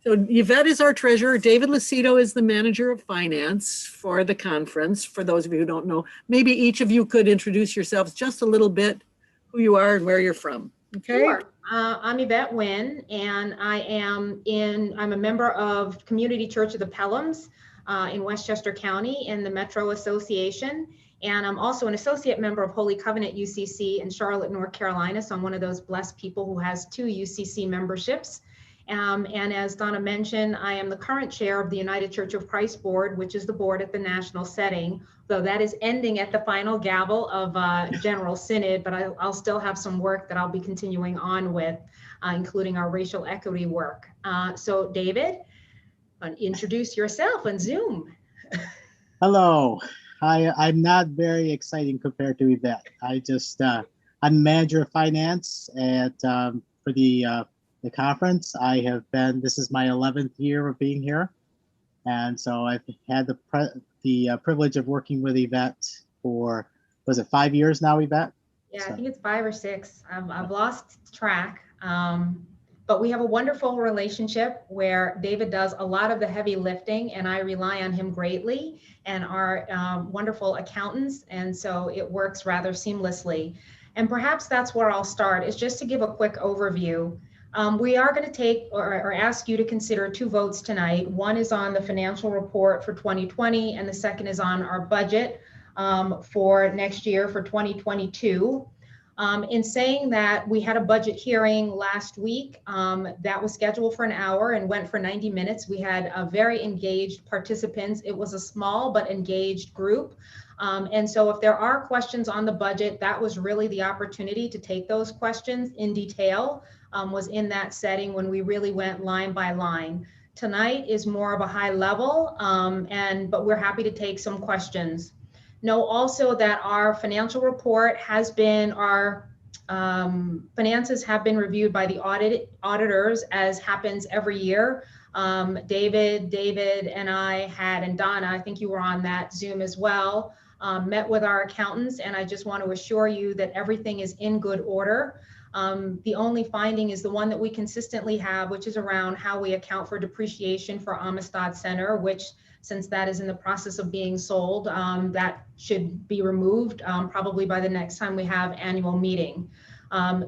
So Yvette is our treasurer. David Lucido is the manager of finance for the conference. For those of you who don't know, maybe each of you could introduce yourselves just a little bit, who you are and where you're from. Okay. Sure. I'm Yvette Wynn, and I'm a member of Community Church of the Pelhams in Westchester County in the Metro Association. And I'm also an associate member of Holy Covenant UCC in Charlotte, North Carolina. So I'm one of those blessed people who has 2 UCC memberships. And as Donna mentioned, I am the current chair of the United Church of Christ Board, which is the board at the national setting, though that is ending at the final gavel of General Synod, but I'll still have some work that I'll be continuing on with, including our racial equity work. So David, introduce yourself on Zoom. Hello. I'm not very exciting compared to Yvette. I'm manager of finance for the conference. This is my 11th year of being here. And so I've had the privilege of working with Yvette for, was it 5 years now, Yvette? Yeah, I think it's 5 or 6. I've lost track. But we have a wonderful relationship where David does a lot of the heavy lifting and I rely on him greatly and our wonderful accountants. And so it works rather seamlessly. And perhaps that's where I'll start, is just to give a quick overview. We are going to take or ask you to consider 2 votes tonight. One is on the financial report for 2020, and the second is on our budget for next year for 2022. In saying that, we had a budget hearing last week that was scheduled for an hour and went for 90 minutes. We had very engaged participants. It was a small but engaged group. And so if there are questions on the budget, that was really the opportunity to take those questions in detail, was in that setting when we really went line by line. Tonight is more of a high level, but we're happy to take some questions. Know also that our financial report has been, our finances have been reviewed by the auditors, as happens every year. David and I had, and Donna, I think you were on that Zoom as well, met with our accountants, and I just want to assure you that everything is in good order. The only finding is the one that we consistently have, which is around how we account for depreciation for Amistad Center, which, since that is in the process of being sold, that should be removed probably by the next time we have annual meeting.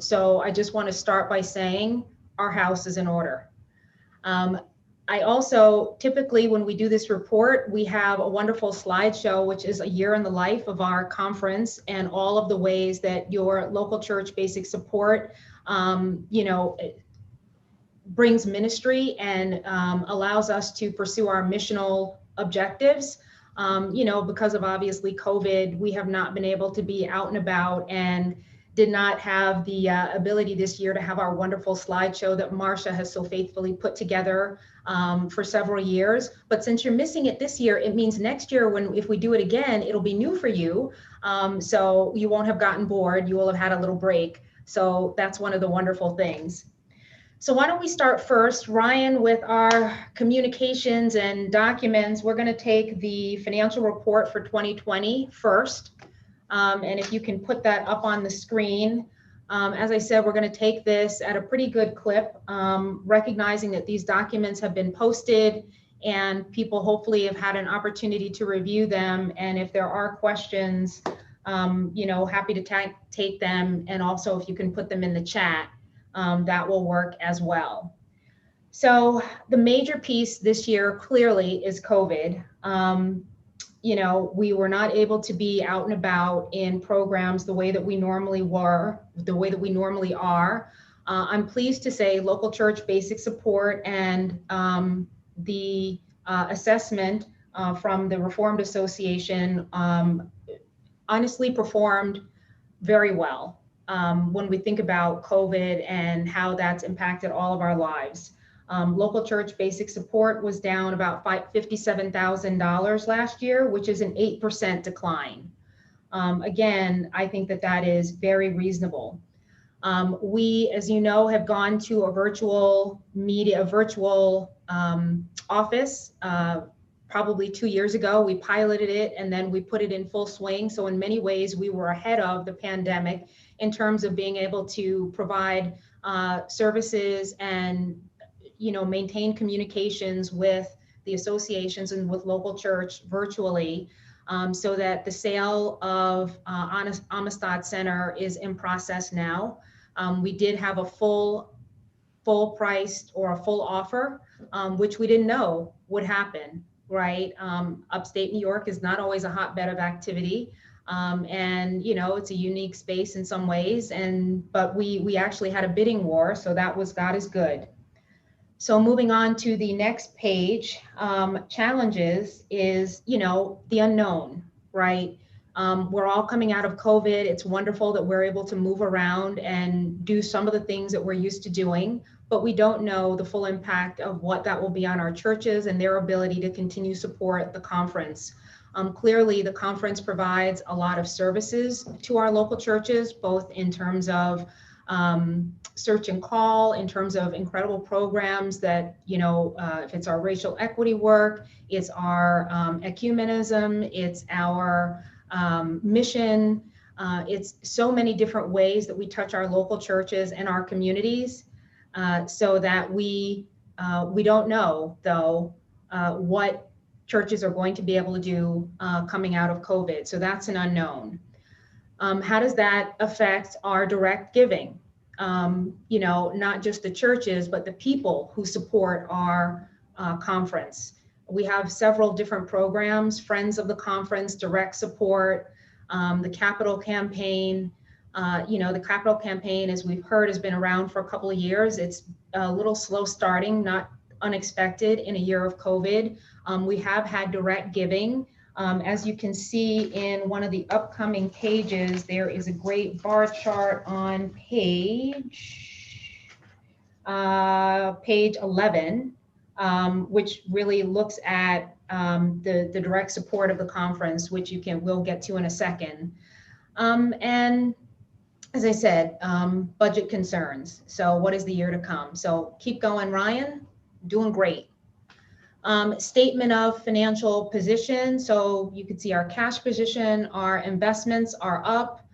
So I just want to start by saying our house is in order. I also, typically when we do this report, we have a wonderful slideshow, which is a year in the life of our conference and all of the ways that your local church basic support, brings ministry and allows us to pursue our missional objectives. Because of obviously COVID, we have not been able to be out and about and did not have the ability this year to have our wonderful slideshow that Marcia has so faithfully put together for several years. But since you're missing it this year, it means next year, if we do it again, it'll be new for you. So you won't have gotten bored. You will have had a little break. So that's one of the wonderful things. So why don't we start first, Ryan, with our communications and documents. We're going to take the financial report for 2020 first. And if you can put that up on the screen. As I said, we're going to take this at a pretty good clip, recognizing that these documents have been posted and people hopefully have had an opportunity to review them. And if there are questions, happy to take them. And also if you can put them in the chat, that will work as well. So the major piece this year clearly is COVID. We were not able to be out and about in programs the way that we normally were, the way that we normally are. I'm pleased to say local church basic support and the assessment from the Reformed Association honestly performed very well when we think about COVID and how that's impacted all of our lives. Local church basic support was down about $57,000 last year, which is an 8% decline. Again, I think that is very reasonable. We, as you know, have gone to a virtual office. Probably 2 years ago, we piloted it and then we put it in full swing. So in many ways, we were ahead of the pandemic in terms of being able to provide services and maintain communications with the associations and with local church virtually, so that the sale of Amistad Center is in process now. We did have a full priced or a full offer, which we didn't know would happen, right? Upstate New York is not always a hotbed of activity. And it's a unique space in some ways, but we actually had a bidding war, so God is good. So moving on to the next page, challenges is, the unknown, right? We're all coming out of COVID. It's wonderful that we're able to move around and do some of the things that we're used to doing, but we don't know the full impact of what that will be on our churches and their ability to continue support the conference. Clearly, the conference provides a lot of services to our local churches, both in terms of search and call, in terms of incredible programs that, if it's our racial equity work, it's our ecumenism, it's our mission, it's so many different ways that we touch our local churches and our communities, so that we don't know, though, what churches are going to be able to do coming out of COVID. So that's an unknown. How does that affect our direct giving? Not just the churches, but the people who support our conference. We have several different programs, Friends of the Conference, direct support, the Capital Campaign. The Capital Campaign, as we've heard, has been around for a couple of years. It's a little slow starting, not unexpected in a year of COVID. We have had direct giving. As you can see in one of the upcoming pages, there is a great bar chart on page 11, which really looks at the direct support of the conference, which we'll get to in a second. And as I said, budget concerns. So what is the year to come? So keep going, Ryan, doing great. Statement of financial position. So you can see our cash position, our investments are up.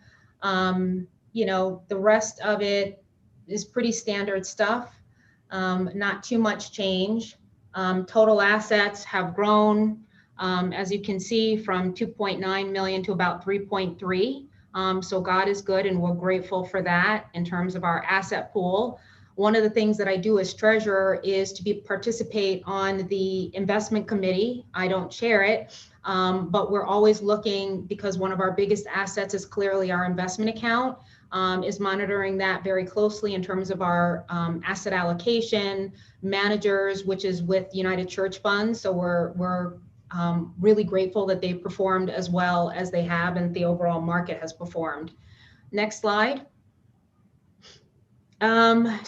You know, the rest of it is pretty standard stuff. Not too much change. Total assets have grown, as you can see, from 2.9 million to about 3.3. So God is good, and we're grateful for that in terms of our asset pool. One of the things that I do as treasurer is to participate on the investment committee. I don't chair it, but we're always looking, because one of our biggest assets is clearly our investment account, is monitoring that very closely in terms of our asset allocation, managers, which is with United Church Funds. So we're really grateful that they've performed as well as they have, and the overall market has performed. Next slide. The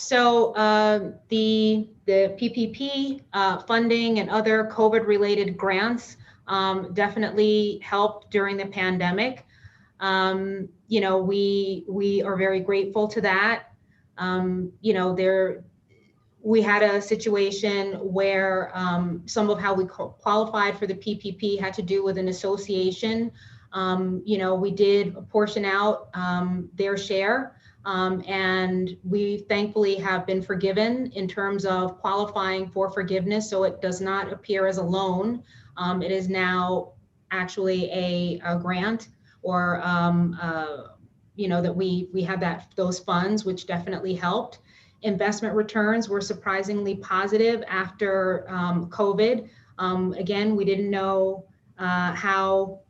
PPP funding and other COVID-related grants definitely helped during the pandemic. You know, we are very grateful to that. You know, we had a situation where some of how we qualified for the PPP had to do with an association. You know, we did portion out their share. And we thankfully have been forgiven in terms of qualifying for forgiveness. So it does not appear as a loan. It is now actually a grant, or, you know, that we have those funds, which definitely helped. Investment returns were surprisingly positive after COVID. Again, we didn't know how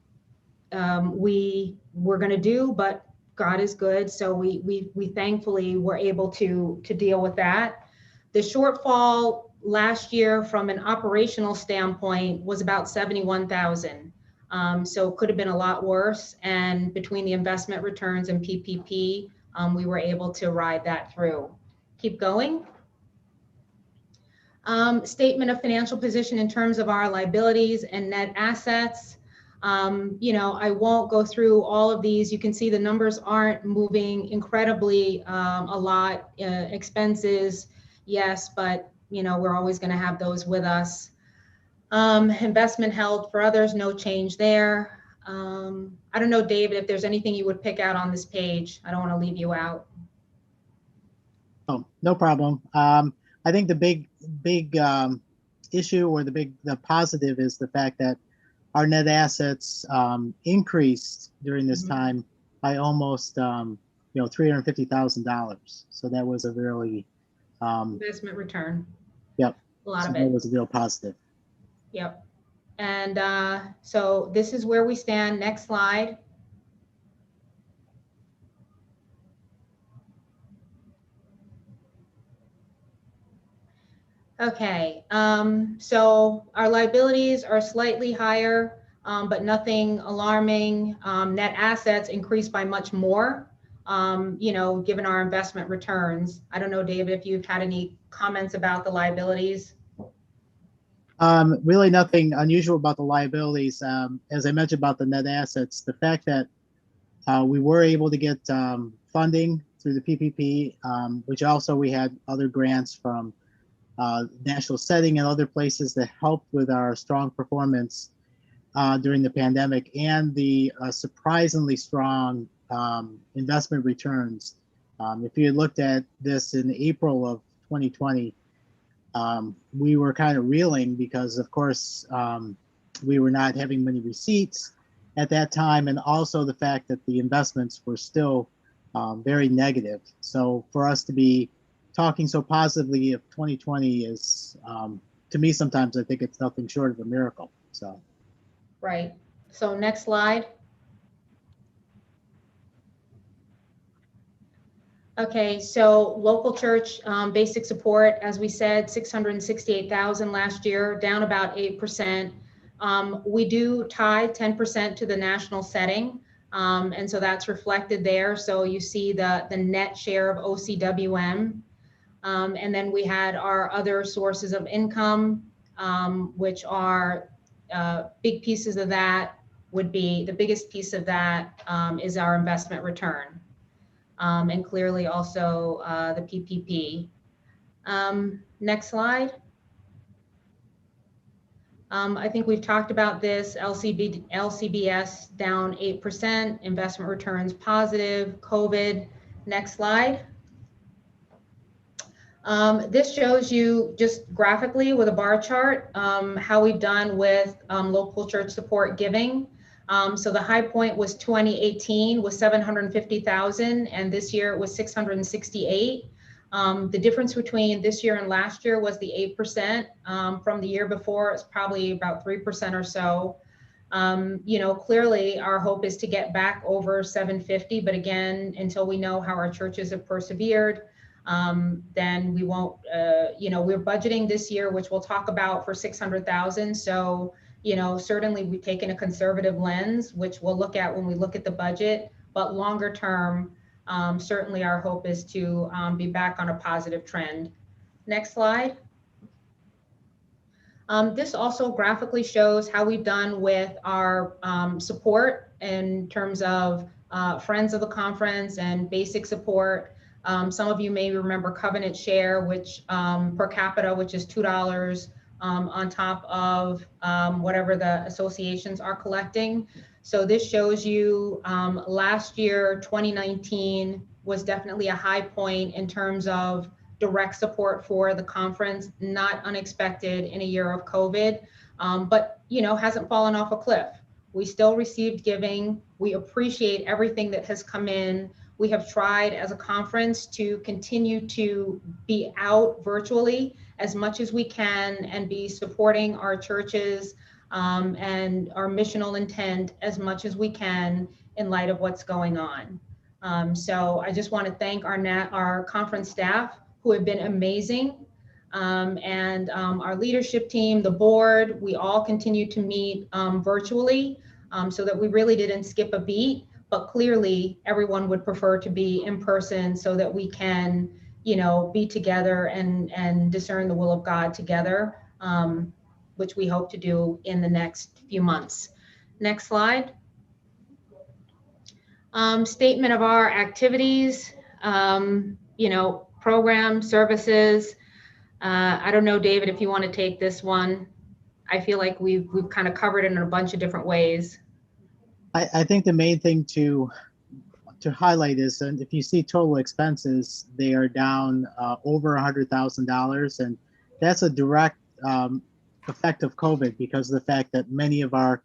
we were going to do, but God is good. So we thankfully were able to deal with that. The shortfall last year from an operational standpoint was about 71,000. So it could have been a lot worse. And between the investment returns and PPP, we were able to ride that through. Keep going. Statement of financial position in terms of our liabilities and net assets. You know, I won't go through all of these. You can see the numbers aren't moving incredibly a lot. Expenses, yes, but you know, we're always going to have those with us. Investment held for others, no change there. I don't know, David, if there's anything you would pick out on this page. I don't want to leave you out. Oh, no problem. I think the big issue, or the positive, is the fact that our net assets increased during this time by almost $350,000. So that was a really Investment return. Yep. A lot so of that it. was a real positive. Yep. And so this is where we stand. Next slide. Okay, so our liabilities are slightly higher, but nothing alarming. Net assets increased by much more, you know, given our investment returns. I don't know, David, if you've had any comments about the liabilities. Really nothing unusual about the liabilities. As I mentioned about the net assets, the fact that we were able to get funding through the PPP, which also we had other grants from national setting and other places that helped with our strong performance during the pandemic, and the surprisingly strong investment returns. If you had looked at this in April of 2020, we were kind of reeling because, of course, we were not having many receipts at that time, and also the fact that the investments were still very negative. So for us to be talking so positively of 2020 is, to me, sometimes I think it's nothing short of a miracle. So. Right. So next slide. Okay, so local church basic support, as we said, 668,000 last year, down about 8%. We do tie 10% to the national setting, and so that's reflected there. So you see the net share of OCWM. And then we had our other sources of income, which are big pieces of that would be, the biggest piece of that is our investment return. And clearly also the PPP. Next slide. I think we've talked about this. LCBS down 8%, investment returns positive, COVID Next slide. This shows you just graphically with a bar chart how we've done with local church support giving. So the high point was 2018 was 750,000, and this year it was 668. The difference between this year and last year was the 8%. From the year before, it's probably about 3% or so. Clearly our hope is to get back over 750, but again, until we know how our churches have persevered, then we won't, we're budgeting this year, which we'll talk about, for 600,000. So, certainly we've taken a conservative lens, which we'll look at when we look at the budget, but longer term, certainly our hope is to be back on a positive trend. Next slide. This also graphically shows how we've done with our support in terms of friends of the conference and basic support. Some of you may remember Covenant Share, which per capita, which is $2 on top of whatever the associations are collecting. So this shows you last year, 2019, was definitely a high point in terms of direct support for the conference, not unexpected in a year of COVID, but hasn't fallen off a cliff. We still received giving. We appreciate everything that has come in. We have tried as a conference to continue to be out virtually as much as we can and be supporting our churches and our missional intent as much as we can in light of what's going on. So I just want to thank our conference staff, who have been amazing, and our leadership team, the board. We all continue to meet virtually so that we really didn't skip a beat, but clearly everyone would prefer to be in person so that we can, be together and discern the will of God together, which we hope to do in the next few months. Next slide. Statement of our activities, program services. I don't know, David, if you want to take this one. I feel like we've kind of covered it in a bunch of different ways. I think the main thing to highlight is, and if you see total expenses, they are down over $100,000, and that's a direct effect of COVID, because of the fact that many of our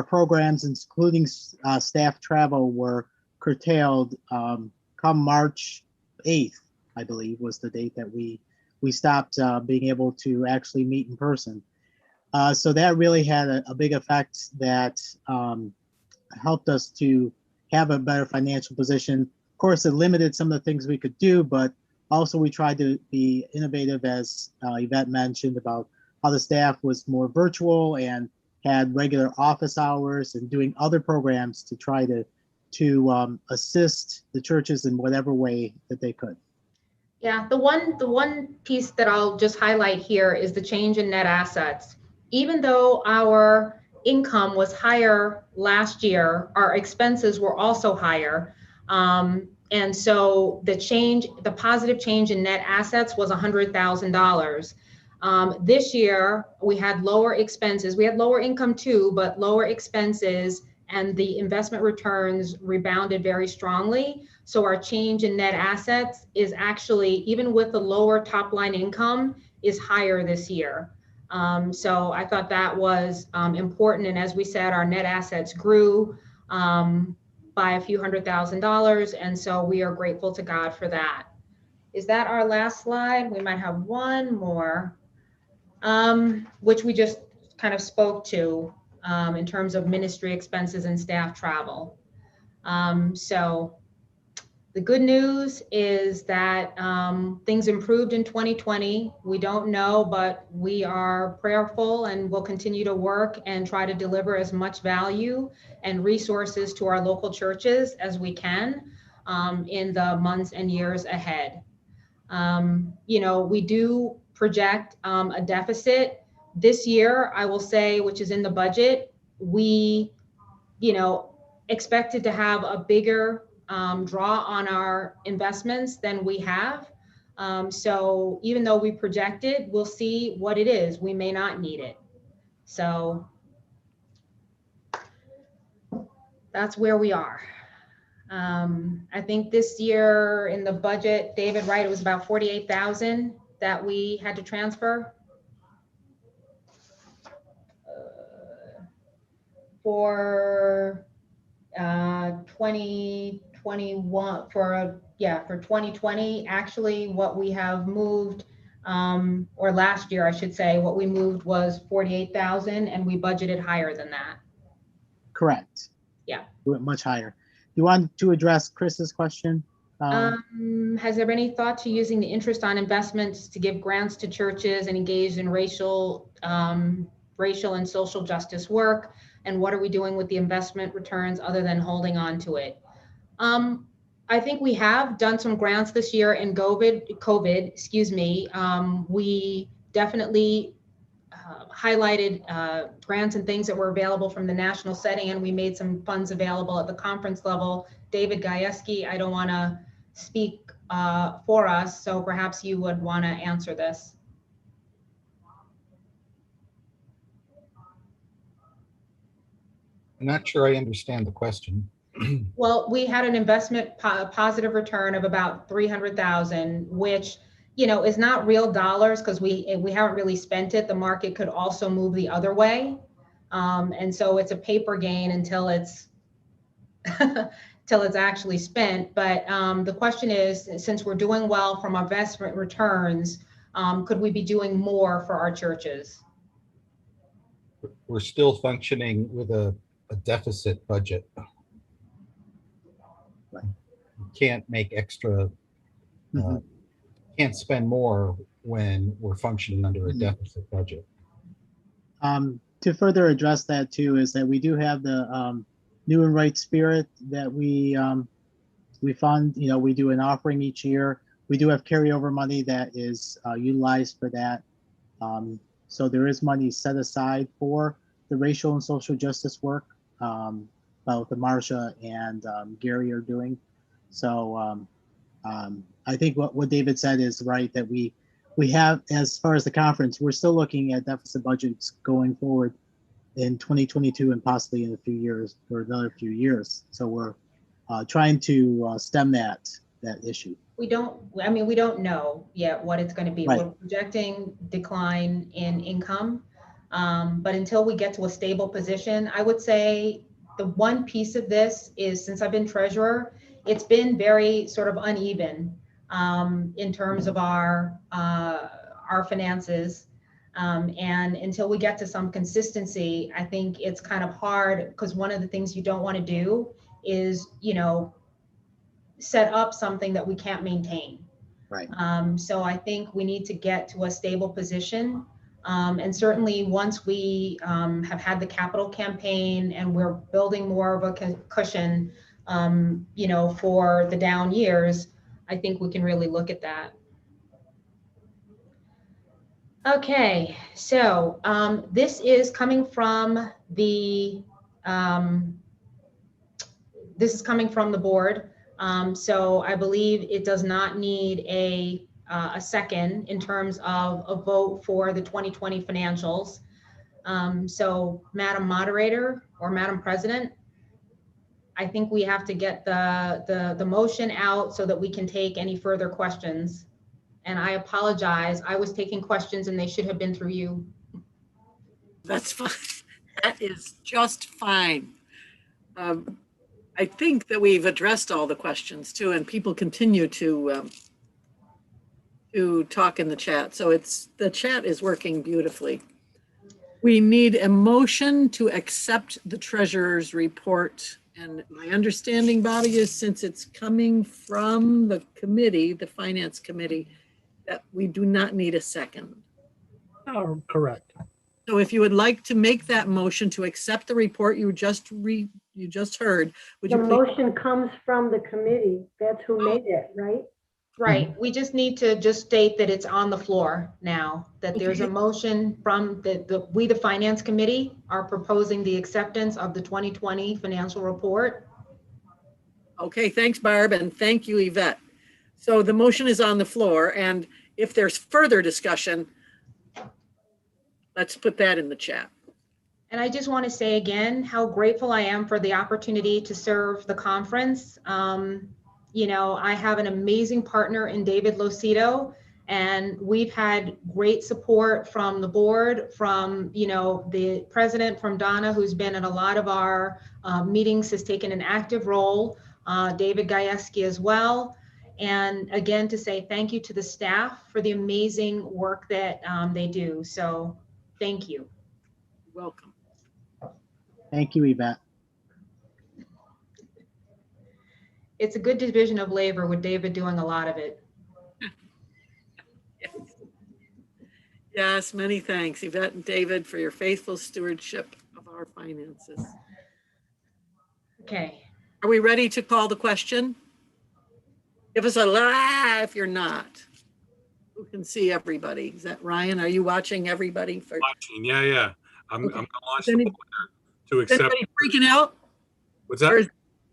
programs, including staff travel, were curtailed come March 8th, I believe, was the date that we stopped being able to actually meet in person. So that really had a big effect that helped us to have a better financial position. Of course, it limited some of the things we could do, but also we tried to be innovative, as Yvette mentioned, about how the staff was more virtual and had regular office hours and doing other programs to try to assist the churches in whatever way that they could. Yeah, the one piece that I'll just highlight here is the change in net assets. Even though our income was higher last year, our expenses were also higher. And so the positive change in net assets was $100,000. This year, we had lower expenses. We had lower income too, but lower expenses, and the investment returns rebounded very strongly. So our change in net assets is actually, even with the lower top line income, is higher this year. So I thought that was important. And as we said, our net assets grew by a few $100,000. And so we are grateful to God for that. Is that our last slide? We might have one more, which we just kind of spoke to in terms of ministry expenses and staff travel. So the good news is that things improved in 2020. We don't know, but we are prayerful and will continue to work and try to deliver as much value and resources to our local churches as we can in the months and years ahead. We do project a deficit this year, I will say, which is in the budget. We, expected to have a bigger draw on our investments than we have. So even though we projected, we'll see what it is. We may not need it. So that's where we are. I think this year in the budget, David, right, it was about 48,000 that we had to transfer. For 2021, for 2020, actually what we have moved, or last year I should say, what we moved was 48,000 and we budgeted higher than that. Correct. Yeah. We went much higher. You want to address Chris's question? Has there been any thought to using the interest on investments to give grants to churches and engage in racial and social justice work? And what are we doing with the investment returns other than holding on to it? I think we have done some grants this year in COVID, excuse me. We definitely highlighted grants and things that were available from the national setting, and we made some funds available at the conference level. David Gajewski, I don't want to speak for us, so perhaps you would want to answer this. I'm not sure I understand the question. Well, we had an investment positive return of about 300,000, which, you know, is not real dollars because we haven't really spent it. The market could also move the other way. And so it's a paper gain until it's till it's actually spent. But the question is, since we're doing well from our investment returns, could we be doing more for our churches? We're still functioning with a deficit budget. You can't make extra, can't spend more when we're functioning under a deficit budget. To further address that too, is that we do have the New and Right Spirit that we fund. You know, we do an offering each year. We do have carryover money that is utilized for that. So there is money set aside for the racial and social justice work, both Marsha and Gary are doing. So I think what David said is right, that we have, as far as the conference, we're still looking at deficit budgets going forward in 2022 and possibly in a few years or another few years. So we're trying to stem that issue. We don't know yet what it's going to be. Right. We're projecting decline in income, but until we get to a stable position, I would say the one piece of this is, since I've been treasurer, it's been very sort of uneven in terms of our finances. And until we get to some consistency, I think it's kind of hard, because one of the things you don't want to do is, you know, set up something that we can't maintain. Right. So I think we need to get to a stable position. And certainly once we have had the capital campaign and we're building more of a cushion, you know, for the down years, I think we can really look at that. Okay, so this is coming from the board. So I believe it does not need a second in terms of a vote for the 2020 financials. So Madam Moderator or Madam President, I think we have to get the motion out so that we can take any further questions. And I apologize, I was taking questions and they should have been through you. That's fine. That is just fine. I think that we've addressed all the questions too, and people continue to talk in the chat. So the chat is working beautifully. We need a motion to accept the treasurer's report. And my understanding, Bobby, is since it's coming from the committee, the finance committee, that we do not need a second. Oh, correct. So if you would like to make that motion to accept the report you just heard, would The you please? motion comes from the committee. That's who made it, right? Right, we just need to just state that it's on the floor now, that there's a motion from we, the finance committee, are proposing the acceptance of the 2020 financial report. Okay, thanks, Barb, and thank you, Yvette. So the motion is on the floor, and if there's further discussion, let's put that in the chat. And I just want to say again, how grateful I am for the opportunity to serve the conference. You know, I have an amazing partner in David Losito, and we've had great support from the board, from, you know, the president, from Donna, who's been at a lot of our meetings, has taken an active role, David Gajewski as well. And again, to say thank you to the staff for the amazing work that they do. So thank you. Welcome. Thank you, Yvette. It's a good division of labor with David doing a lot of it. Yes, many thanks, Yvette and David, for your faithful stewardship of our finances. Okay. Are we ready to call the question? Give us a laugh if you're not. Who can see everybody? Is that Ryan? Are you watching everybody? Watching, yeah. I'm Okay. gonna launch Is the poll there to Is accept. anybody freaking out? What's that? Or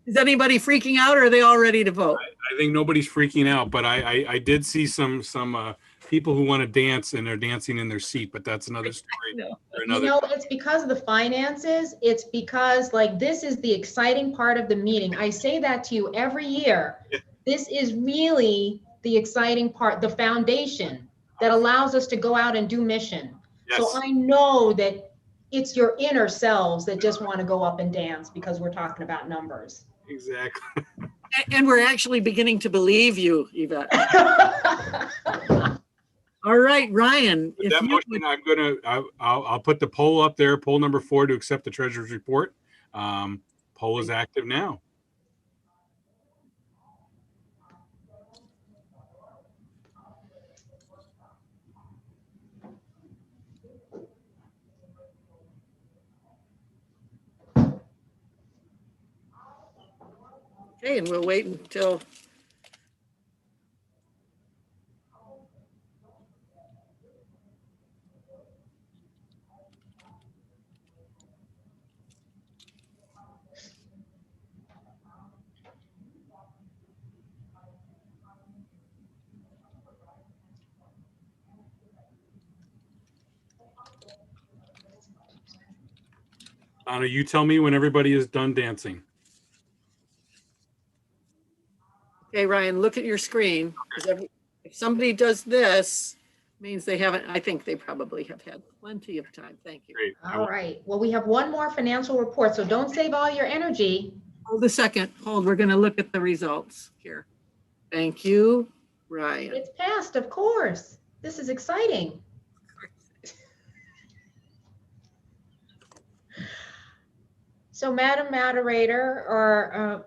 is anybody freaking out, or are they all ready to vote? I think nobody's freaking out, but I did see some people who want to dance and they're dancing in their seat, but that's another story. For another. You know, it's because of the finances. It's because, like, this is the exciting part of the meeting. I say that to you every year. Yeah. This is really the exciting part, the foundation that allows us to go out and do mission. Yes. So I know that it's your inner selves that just want to go up and dance because we're talking about numbers. Exactly. And we're actually beginning to believe you, Yvette. All right, Ryan. With that motion, I'll put the poll up there, poll number 4, to accept the treasurer's report. Poll is active now. Okay, and we'll wait until. Donna, you tell me when everybody is done dancing. Okay, Ryan, look at your screen. If somebody does this, means they haven't, I think they probably have had plenty of time. Thank you. Great. All right. Well, we have one more financial report, so don't save all your energy. Hold a second. Hold, we're going to look at the results here. Thank you, Ryan. It's passed, of course. This is exciting. So, Madam Moderator, or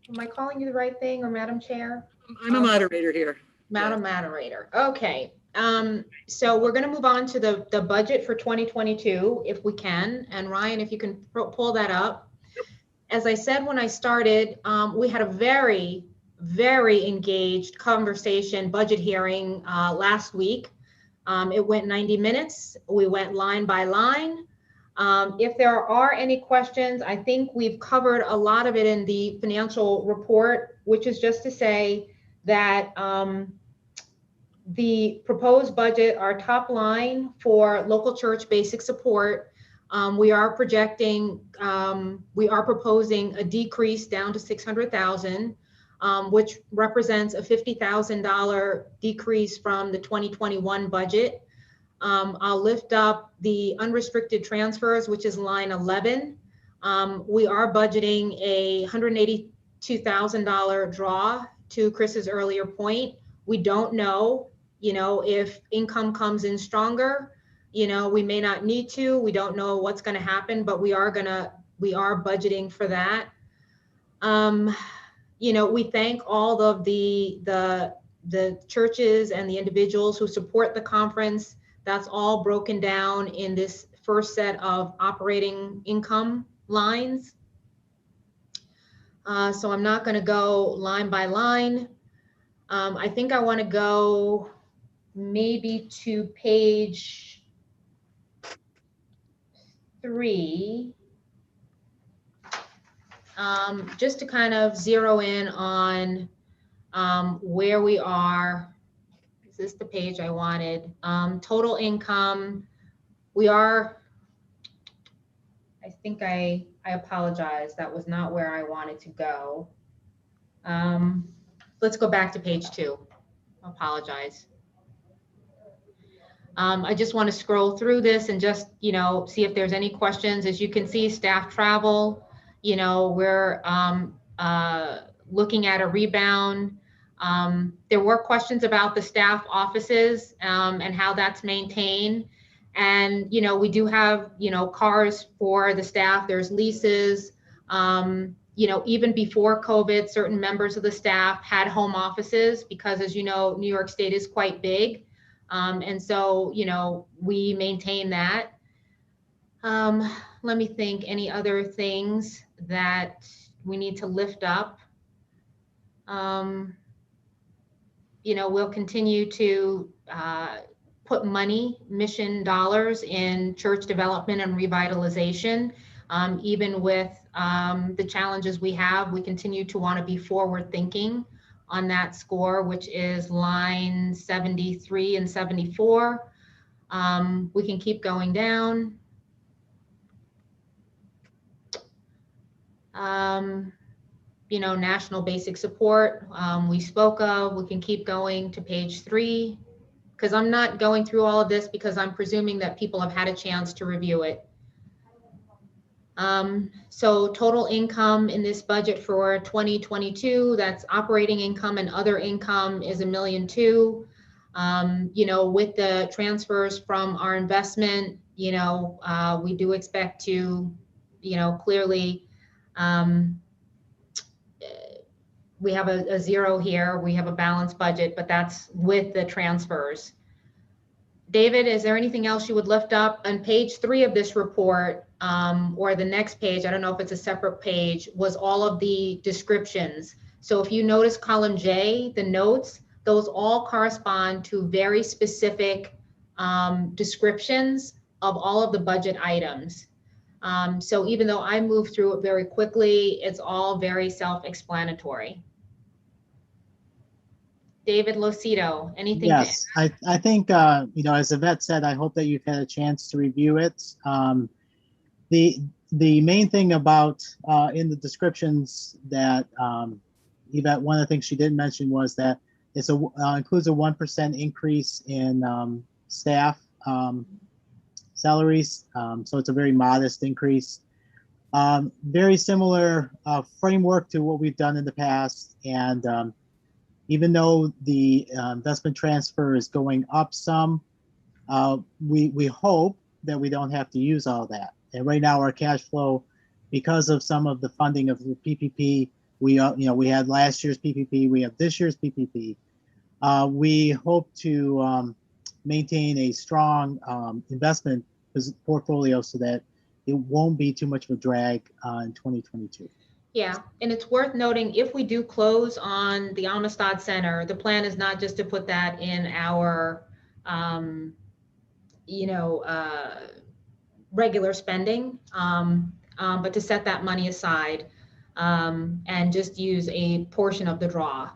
am I calling you the right thing, or Madam Chair? I'm a moderator here. Madam Moderator. Okay. So we're going to move on to the budget for 2022, if we can. And Ryan, if you can pull that up. As I said when I started, we had a very, very engaged conversation, budget hearing last week. It went 90 minutes. We went line by line. If there are any questions, I think we've covered a lot of it in the financial report, which is just to say that the proposed budget, our top line for local church basic support, we are proposing a decrease down to 600,000, which represents a $50,000 decrease from the 2021 budget. I'll lift up the unrestricted transfers, which is line 11. We are budgeting a $182,000 draw, to Chris's earlier point. We don't know, if income comes in stronger, we may not need to. We don't know what's going to happen, but we are budgeting for that. We thank all of the churches and the individuals who support the conference. That's all broken down in this first set of operating income lines. So I'm not going to go line by line. I think I want to go maybe to page 3, just to kind of zero in on where we are. Is this the page I wanted? Total income. We are think I apologize. That was not where I wanted to go. Let's go back to page 2. Apologize. I just want to scroll through this and just, see if there's any questions. As you can see, staff travel, we're looking at a rebound. There were questions about the staff offices and how that's maintained. And, we do have, cars for the staff. There's leases. Even before COVID, certain members of the staff had home offices because, as you know, New York State is quite big. And so, we maintain that. Let me think, any other things that we need to lift up? We'll continue to put money, mission dollars in church development and revitalization. Even with the challenges we have, we continue to want to be forward thinking on that score, which is line 73 and 74. We can keep going down. National basic support, we spoke of. We can keep going to page 3, because I'm not going through all of this because I'm presuming that people have had a chance to review it. So total income in this budget for 2022, that's operating income and other income, is $1.2 million. With the transfers from our investment, we do expect to, clearly, we have a 0 here. We have a balanced budget, but that's with the transfers. David, is there anything else you would lift up? On page 3 of this report, or the next page, I don't know if it's a separate page, was all of the descriptions. So if you notice column J, the notes, those all correspond to very specific descriptions of all of the budget items. So even though I moved through it very quickly, it's all very self-explanatory. David Lucido, anything? Yes, I think, as Yvette said, I hope that you've had a chance to review it. The main thing about in the descriptions that Yvette, one of the things she didn't mention was that it's includes a 1% increase in staff salaries. So it's a very modest increase. Very similar framework to what we've done in the past. And even though the investment transfer is going up some, we hope that we don't have to use all that. And right now our cash flow, because of some of the funding of the PPP, we had last year's PPP, we have this year's PPP. We hope to maintain a strong investment portfolio so that it won't be too much of a drag in 2022. Yeah, and it's worth noting, if we do close on the Amistad Center, the plan is not just to put that in our, regular spending, but to set that money aside and just use a portion of the draw,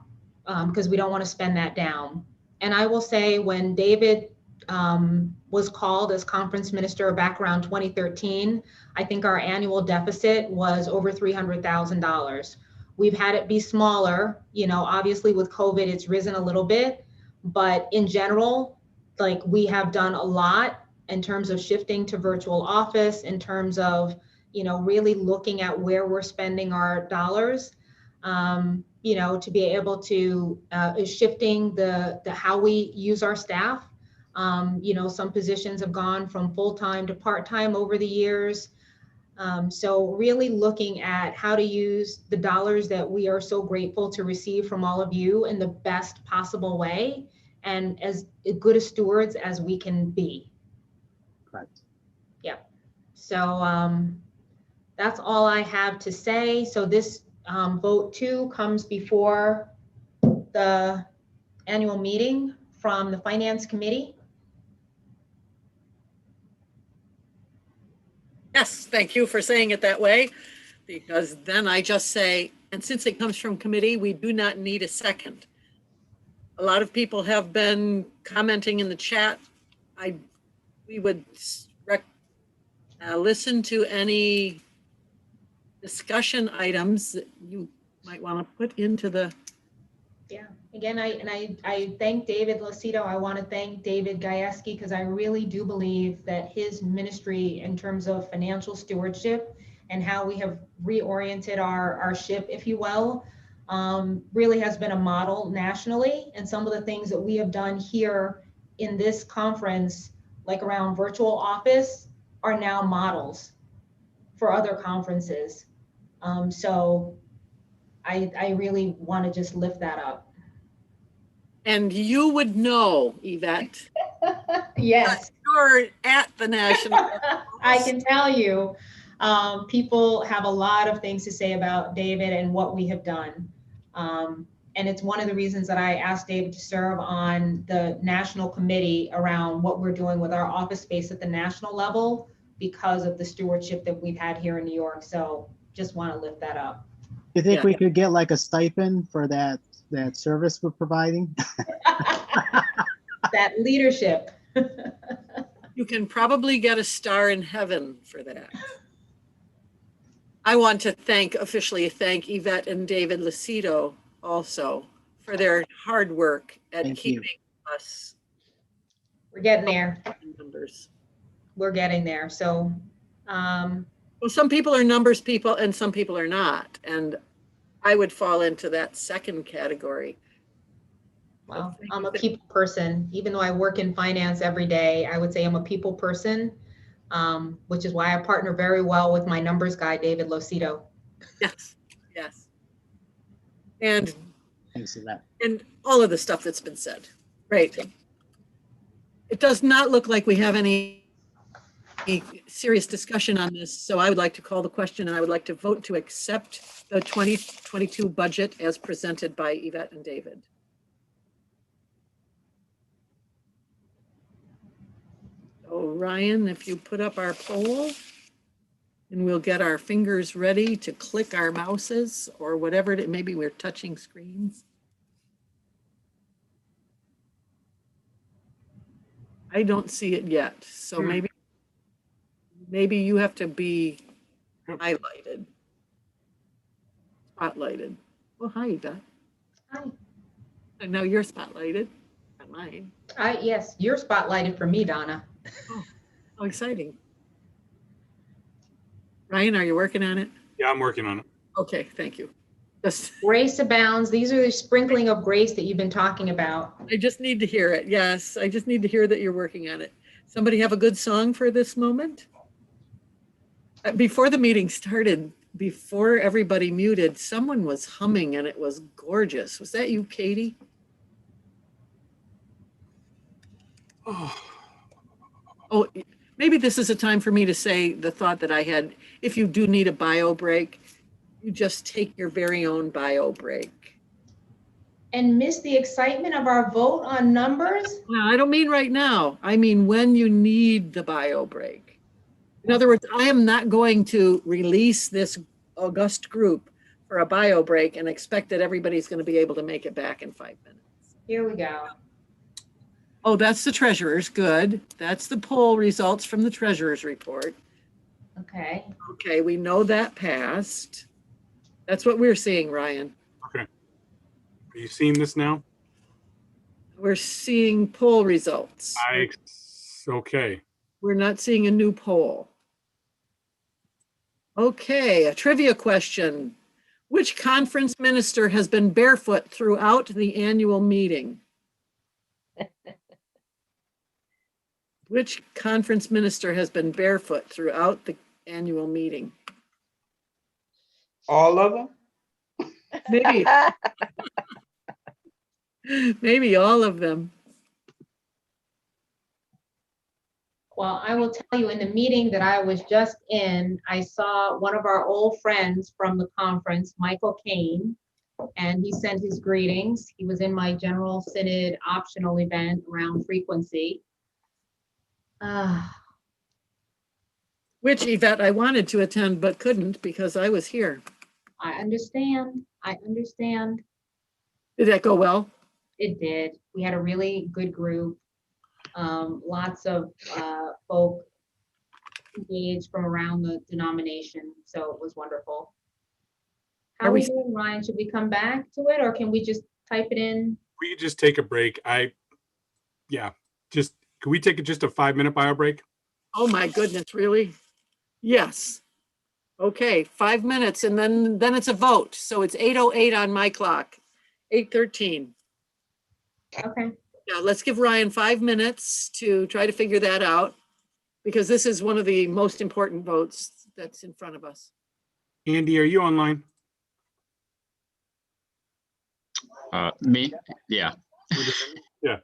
because we don't want to spend that down. And I will say, when David was called as conference minister back around 2013, I think our annual deficit was over $300,000. We've had it be smaller, obviously with COVID, it's risen a little bit, but in general, we have done a lot in terms of shifting to virtual office, in terms of, really looking at where we're spending our dollars, to be able to shifting the how we use our staff. Some positions have gone from full-time to part-time over the years. So really looking at how to use the dollars that we are so grateful to receive from all of you in the best possible way, and as good a stewards as we can be. Correct. Yeah. So that's all I have to say. So this vote 2 comes before the annual meeting from the Finance Committee. Yes, thank you for saying it that way, because then I just say, and since it comes from committee, we do not need a second. A lot of people have been commenting in the chat. We would listen to any discussion items that you might want to put into the, Yeah, again, I thank David Lucido. I want to thank David Gajewski because I really do believe that his ministry in terms of financial stewardship and how we have reoriented our ship, if you will, really has been a model nationally. And some of the things that we have done here in this conference, like around virtual office, are now models for other conferences. So I really want to just lift that up. and you would know, Yvette. Yes. You're at the national. I can tell you, people have a lot of things to say about David and what we have done. And it's one of the reasons that I asked David to serve on the national committee around what we're doing with our office space at the national level because of the stewardship that we've had here in New York. So just want to lift that up. You think Yeah. we could get like a stipend for that service we're providing? That leadership. You can probably get a star in heaven for that. I want to officially thank Yvette and David Lucido also for their hard work at Thank you. keeping us We're getting there. numbers. We're getting there. So, Well, some people are numbers people and some people are not. And I would fall into that second category. well, I'm a people person. Even though I work in finance every day, I would say I'm a people person, which is why I partner very well with my numbers guy, David Lucido. Yes, yes. And Thanks for that. and all of the stuff that's been said. Right. It does not look like we have any serious discussion on this, so I would like to call the question and I would like to vote to accept the 2022 budget as presented by Yvette and David. So Ryan, if you put up our poll, and we'll get our fingers ready to click our mouses or whatever, maybe we're touching screens. I don't see it yet, so maybe you have to be highlighted, spotlighted. Well, hi, Yvette. Hi. And now you're spotlighted, not mine. Yes, you're spotlighted for me, Donna. Oh, how exciting. Ryan, are you working on it? Yeah, I'm working on it. Okay, thank you. Just, Grace abounds. These are the sprinkling of grace that you've been talking about. I just need to hear it. Yes, I just need to hear that you're working on it. Somebody have a good song for this moment? Before the meeting started, before everybody muted, someone was humming and it was gorgeous. Was that you, Katie? Oh, maybe this is a time for me to say the thought that I had. If you do need a bio break, you just take your very own bio break. And miss the excitement of our vote on numbers? No, I don't mean right now. I mean when you need the bio break. In other words, I am not going to release this august group for a bio break and expect that everybody's going to be able to make it back in 5 minutes. Here we go. Oh, that's the treasurer's. Good. That's the poll results from the treasurer's report. Okay. Okay, we know that passed. That's what we're seeing, Ryan. Okay. Are you seeing this now? We're seeing poll results. Okay. We're not seeing a new poll. Okay, a trivia question. Which conference minister has been barefoot throughout the annual meeting? Which conference minister has been barefoot throughout the annual meeting? All of them? Maybe. Maybe all of them. Well, I will tell you, in the meeting that I was just in, I saw one of our old friends from the conference, Michael Kane, and he sent his greetings. He was in my General Synod optional event around frequency. Which, Yvette, I wanted to attend but couldn't because I was here. I understand. I understand. Did that go well? It did. We had a really good group. Lots of folk engaged from around the denomination, so it was wonderful. How Are are we- we doing, Ryan? Should we come back to it, or can we just type it in? We could just take a break. Just, can we take just a 5-minute bio break? Oh, my goodness, really? Yes. Okay, 5 minutes and then it's a vote. So it's 8:08 on my clock, 8:13. Okay. Yeah, let's give Ryan 5 minutes to try to figure that out because this is one of the most important votes that's in front of us. Andy, are you online? Me? Yeah. Yeah.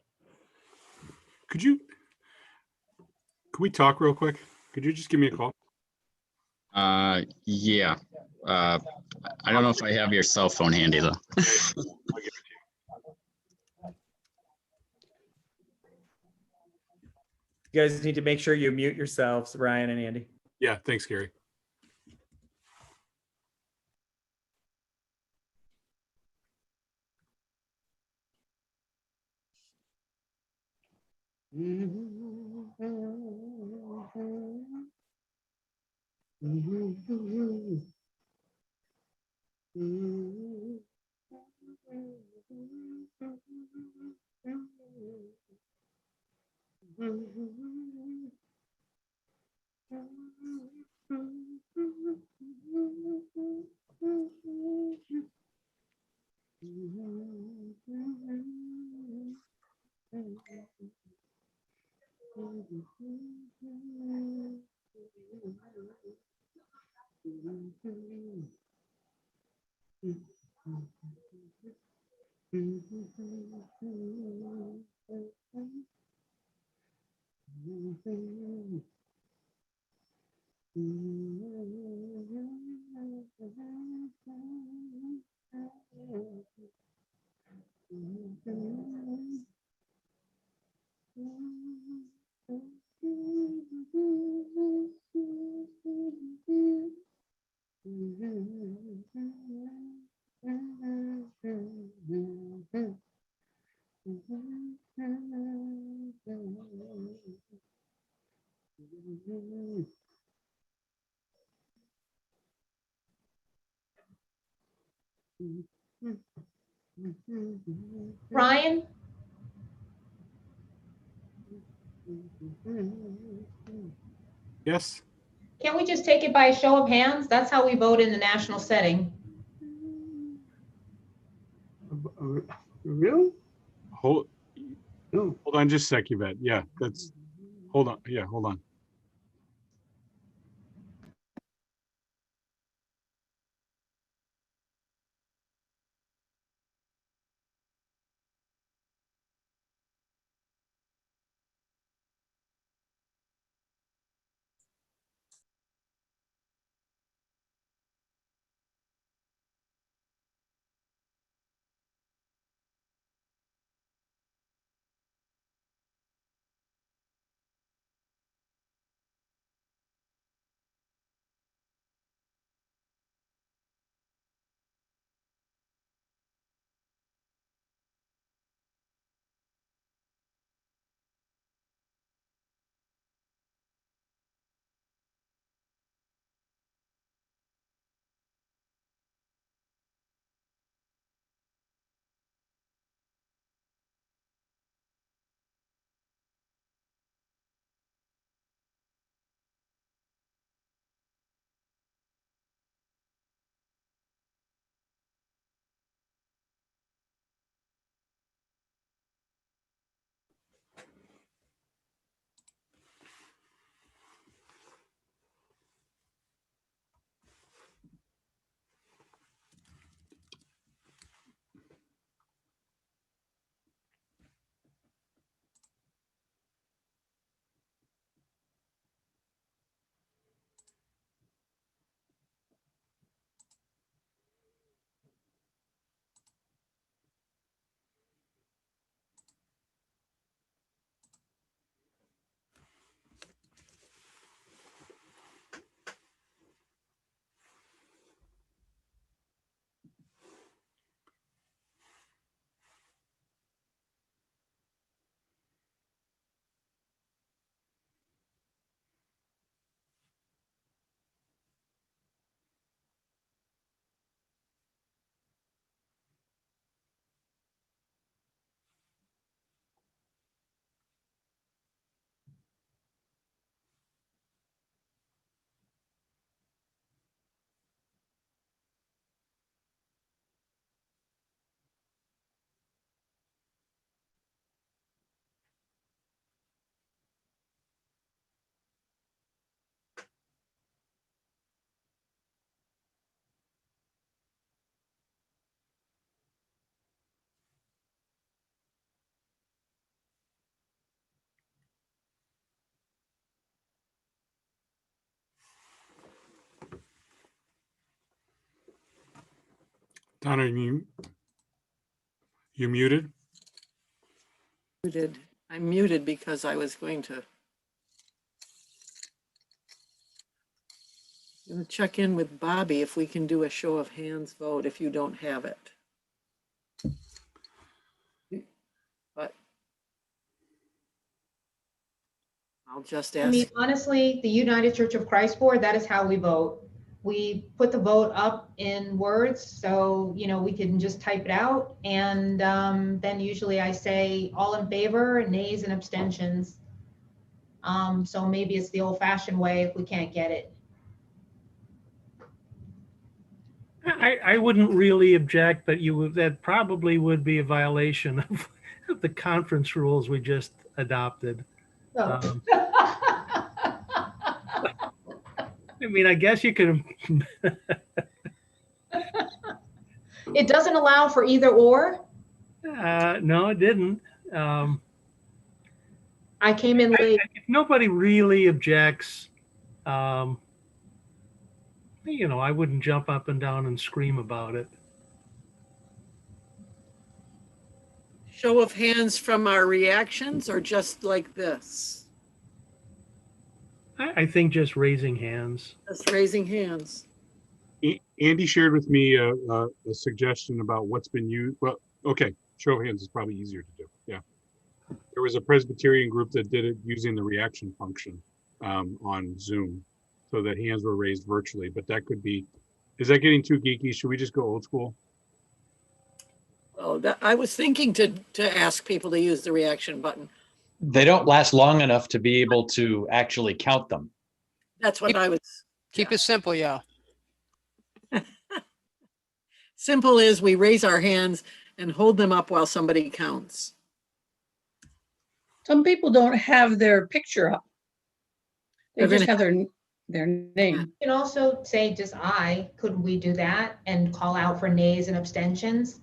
Could we talk real quick? Could you just give me a call? Yeah. I don't know if I have your cell phone handy though. I'll give it to you. You guys need to make sure you mute yourselves, Ryan and Andy. Yeah, thanks, Gary. Ryan? Yes. Can we just take it by a show of hands? That's how we vote in the national setting. Really? Hold on just a sec, Yvette. Yeah, hold on. Yeah, hold on. Donna, you muted? Muted. I'm muted because I was going to check in with Bobby if we can do a show of hands vote if you don't have it. But I'll just I mean, ask. honestly, the United Church of Christ Board, that is how we vote. We put the vote up in words, so, you know, we can just type it out. And then usually I say all in favor, nays and abstentions. So maybe it's the old fashioned way if we can't get it. I wouldn't really object, but that probably would be a violation of the conference rules we just adopted. Oh. I mean, I guess you could. It doesn't allow for either or? No, it didn't. I came in late. If nobody really objects, you know, I wouldn't jump up and down and scream about it. Show of hands from our reactions or just like this? I think just raising hands. Just raising hands. Andy shared with me a suggestion about what's been used. Well, okay, show of hands is probably easier to do. Yeah. There was a Presbyterian group that did it using the reaction function on Zoom, so that hands were raised virtually, but that could be, is that getting too geeky? Should we just go old school? Oh, I was thinking to ask people to use the reaction button. They don't last long enough to be able to actually count them. That's what I was. Keep it simple, yeah. Simple is we raise our hands and hold them up while somebody counts. Some people don't have their picture up. They They're just gonna- have their name. You can also say just aye. Could we do that and call out for nays and abstentions?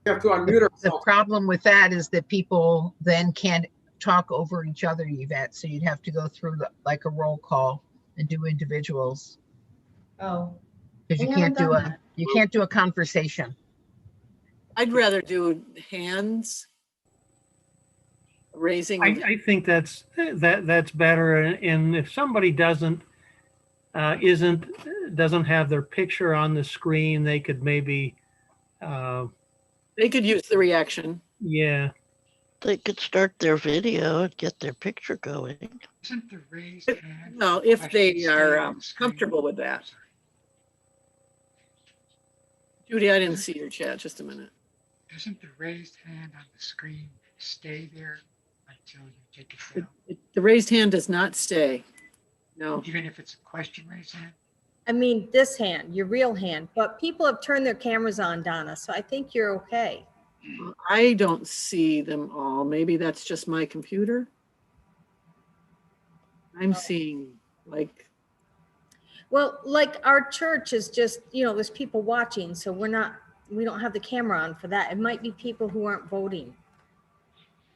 We have to unmute The ourselves. problem with that is that people then can't talk over each other, Yvette. So you'd have to go through like a roll call and do individuals. Oh. Because you We can't haven't do done you can't do a conversation. I'd rather do hands. Raising. I think that's better. And if somebody doesn't have their picture on the screen, they could maybe They could use the reaction. yeah. They could start their video and get their picture going. Isn't the raised hand? Well, if they are comfortable with that. Judy, I didn't see your chat. Just a minute. Doesn't the raised hand on the screen stay there until you take it down? The raised hand does not stay. No. Even if it's a question raised hand? I mean, this hand, your real hand, but people have turned their cameras on, Donna, so I think you're okay. I don't see them all. Maybe that's just my computer. I'm seeing like. Well, like our church is just, you know, there's people watching, so we don't have the camera on for that. It might be people who aren't voting.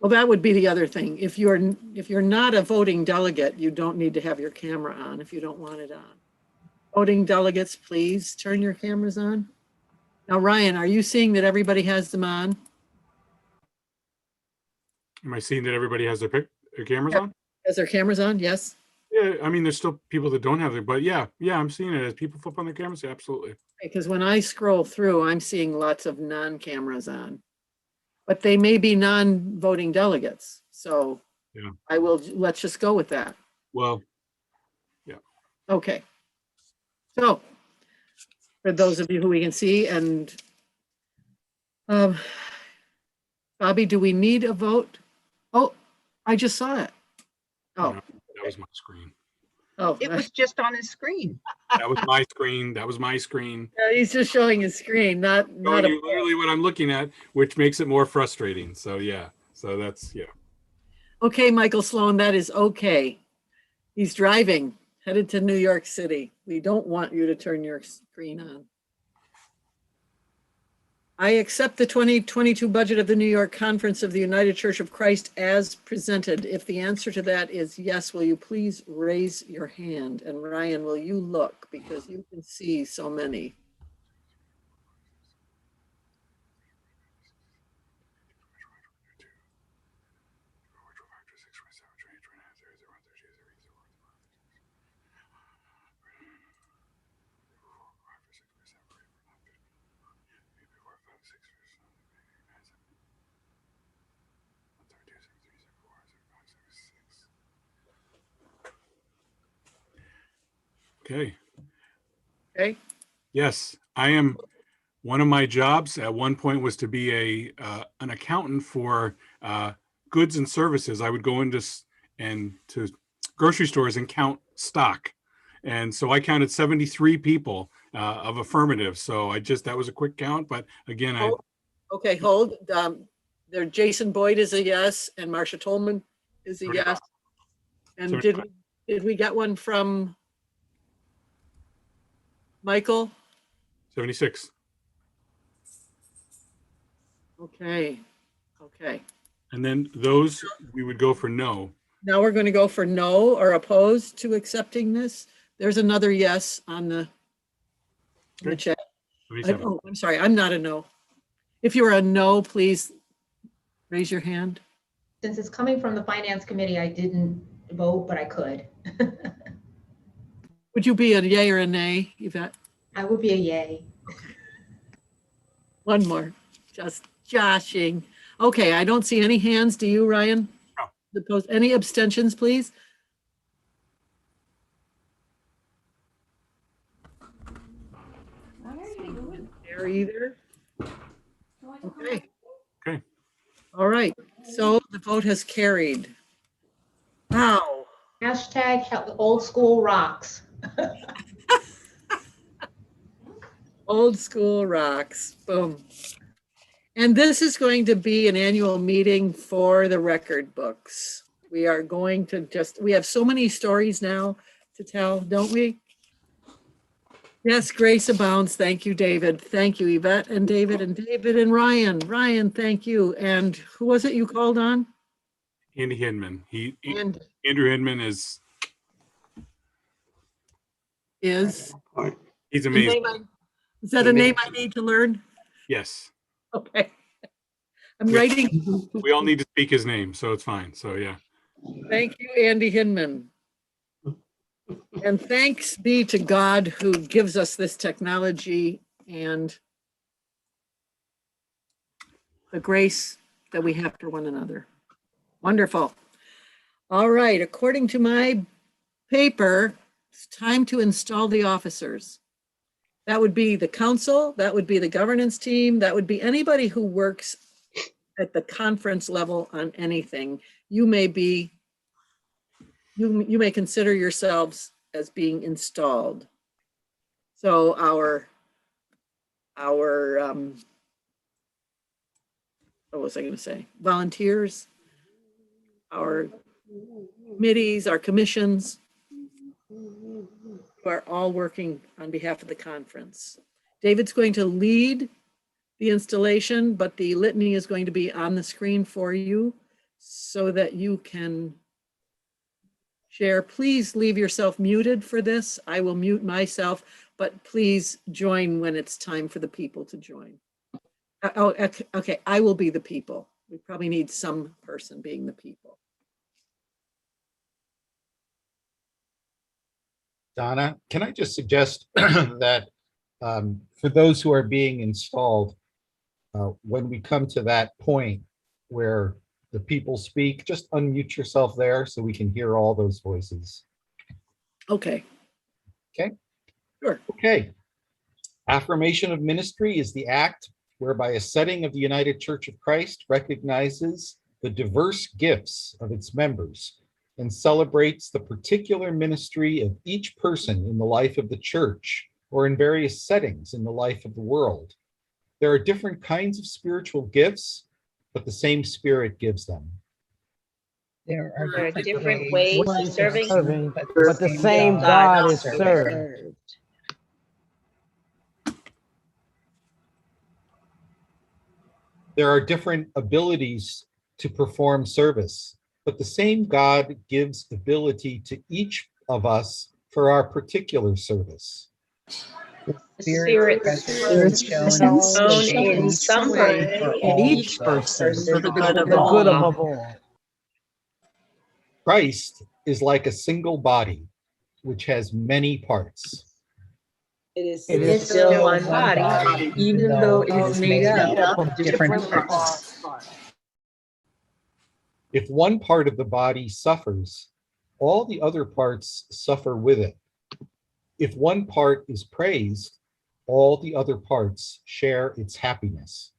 Well, that would be the other thing. If you're not a voting delegate, you don't need to have your camera on if you don't want it on. Voting delegates, please turn your cameras on. Now, Ryan, are you seeing that everybody has them on? Am I seeing that everybody has their cameras on? Has their cameras on? Yes. Yeah, I mean, there's still people that don't have it, but yeah, I'm seeing it as people flip on their cameras. Yeah, absolutely. Because when I scroll through, I'm seeing lots of non-cameras on, but they may be non-voting delegates. So yeah, let's just go with that. Well, yeah. Okay. So for those of you who we can see, and Bobby, do we need a vote? Oh, I just saw it. Oh, that was my screen. Oh, It was just on his screen. That was my screen. That was my screen. yeah, he's just showing his screen, not Showing you literally what I'm looking at, which makes it more frustrating. So yeah, so that's yeah. Okay, Michael Sloan, that is okay. He's driving, headed to New York City. We don't want you to turn your screen on. I accept the 2022 budget of the New York Conference of the United Church of Christ as presented. If the answer to that is yes, will you please raise your hand? And Ryan, will you look, because you can see so many. Okay. Okay. Yes, I am. One of my jobs at one point was to be an accountant for goods and services. I would go into and to grocery stores and count stock, and so I counted 73 people of affirmative. So that was a quick count, but again, Okay, hold. There, Jason Boyd is a yes, and Marcia Tolman is a yes. And did we get one from Michael? 76. Okay. Okay. And then those we would go for no. Now we're going to go for no or opposed to accepting this. There's another yes on the chat. Oh, I'm sorry. I'm not a no. If you're a no, please raise your hand. Since it's coming from the finance committee, I didn't vote, but I could. Would you be a yay or a nay, Yvette? I would be a yay. One more, just joshing. Okay, I don't see any hands. Do you, Ryan? No. Any abstentions, please? There either. Okay. Okay. All right. So the vote has carried. Wow. Hashtag old school rocks. Old school rocks. Boom. And this is going to be an annual meeting for the record books. We are going to we have so many stories now to tell, don't we? Yes, grace abounds. Thank you, David. Thank you, Yvette and David and Ryan. Ryan, thank you. And who was it you called on? Andy Hindman. Andrew Hindman is he's amazing. Is that a name I need to learn? Yes. Okay. I'm writing. We all need to speak his name, so it's fine. So yeah. Thank you, Andy Hinman. And thanks be to God who gives us this technology and the grace that we have for one another. Wonderful. All right, according to my paper, it's time to install the officers. That would be the council, that would be the governance team, that would be anybody who works at the conference level on anything. You may consider yourselves as being installed. So our what was I going to say? Volunteers, our committees, our commissions, who are all working on behalf of the conference. David's going to lead the installation, but the litany is going to be on the screen for you so that you can share. Please leave yourself muted for this. I will mute myself, but please join when it's time for the people to join. Oh, okay, I will be the people. We probably need some person being the people. Donna, can I just suggest that for those who are being installed, when we come to that point where the people speak, just unmute yourself there so we can hear all those voices. Okay. Okay. Sure. Okay. Affirmation of ministry is the act whereby a setting of the United Church of Christ recognizes the diverse gifts of its members and celebrates the particular ministry of each person in the life of the church or in various settings in the life of the world. There are different kinds of spiritual gifts, but the same Spirit gives them. There are different ways of serving, but the same God is served. There are different abilities to perform service, but the same God gives ability to each of us for our particular service. The Spirit's presence shown in some way for Each all person for the good of the good all. of all. Christ is like a single body, which has many parts. It is still one body, even though it is made up of different parts. If one part of the body suffers, all the other parts suffer with it. If one part is praised, all the other parts share its happiness.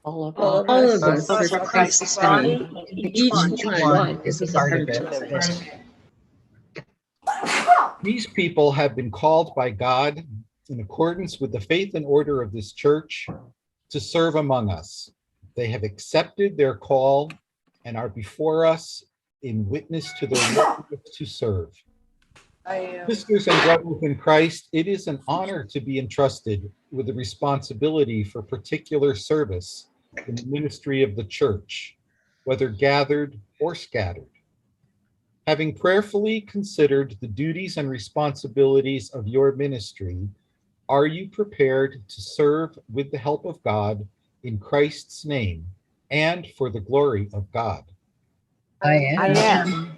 All of us are Christ's body. Each one is a part of it. These people have been called by God in accordance with the faith and order of this church to serve among us. They have accepted their call and are before us in witness to their willingness to serve. Sisters and brothers in Christ, it is an honor to be entrusted with the responsibility for particular service in the ministry of the church, whether gathered or scattered. Having prayerfully considered the duties and responsibilities of your ministry, are you prepared to serve with the help of God in Christ's name and for the glory of God? I am.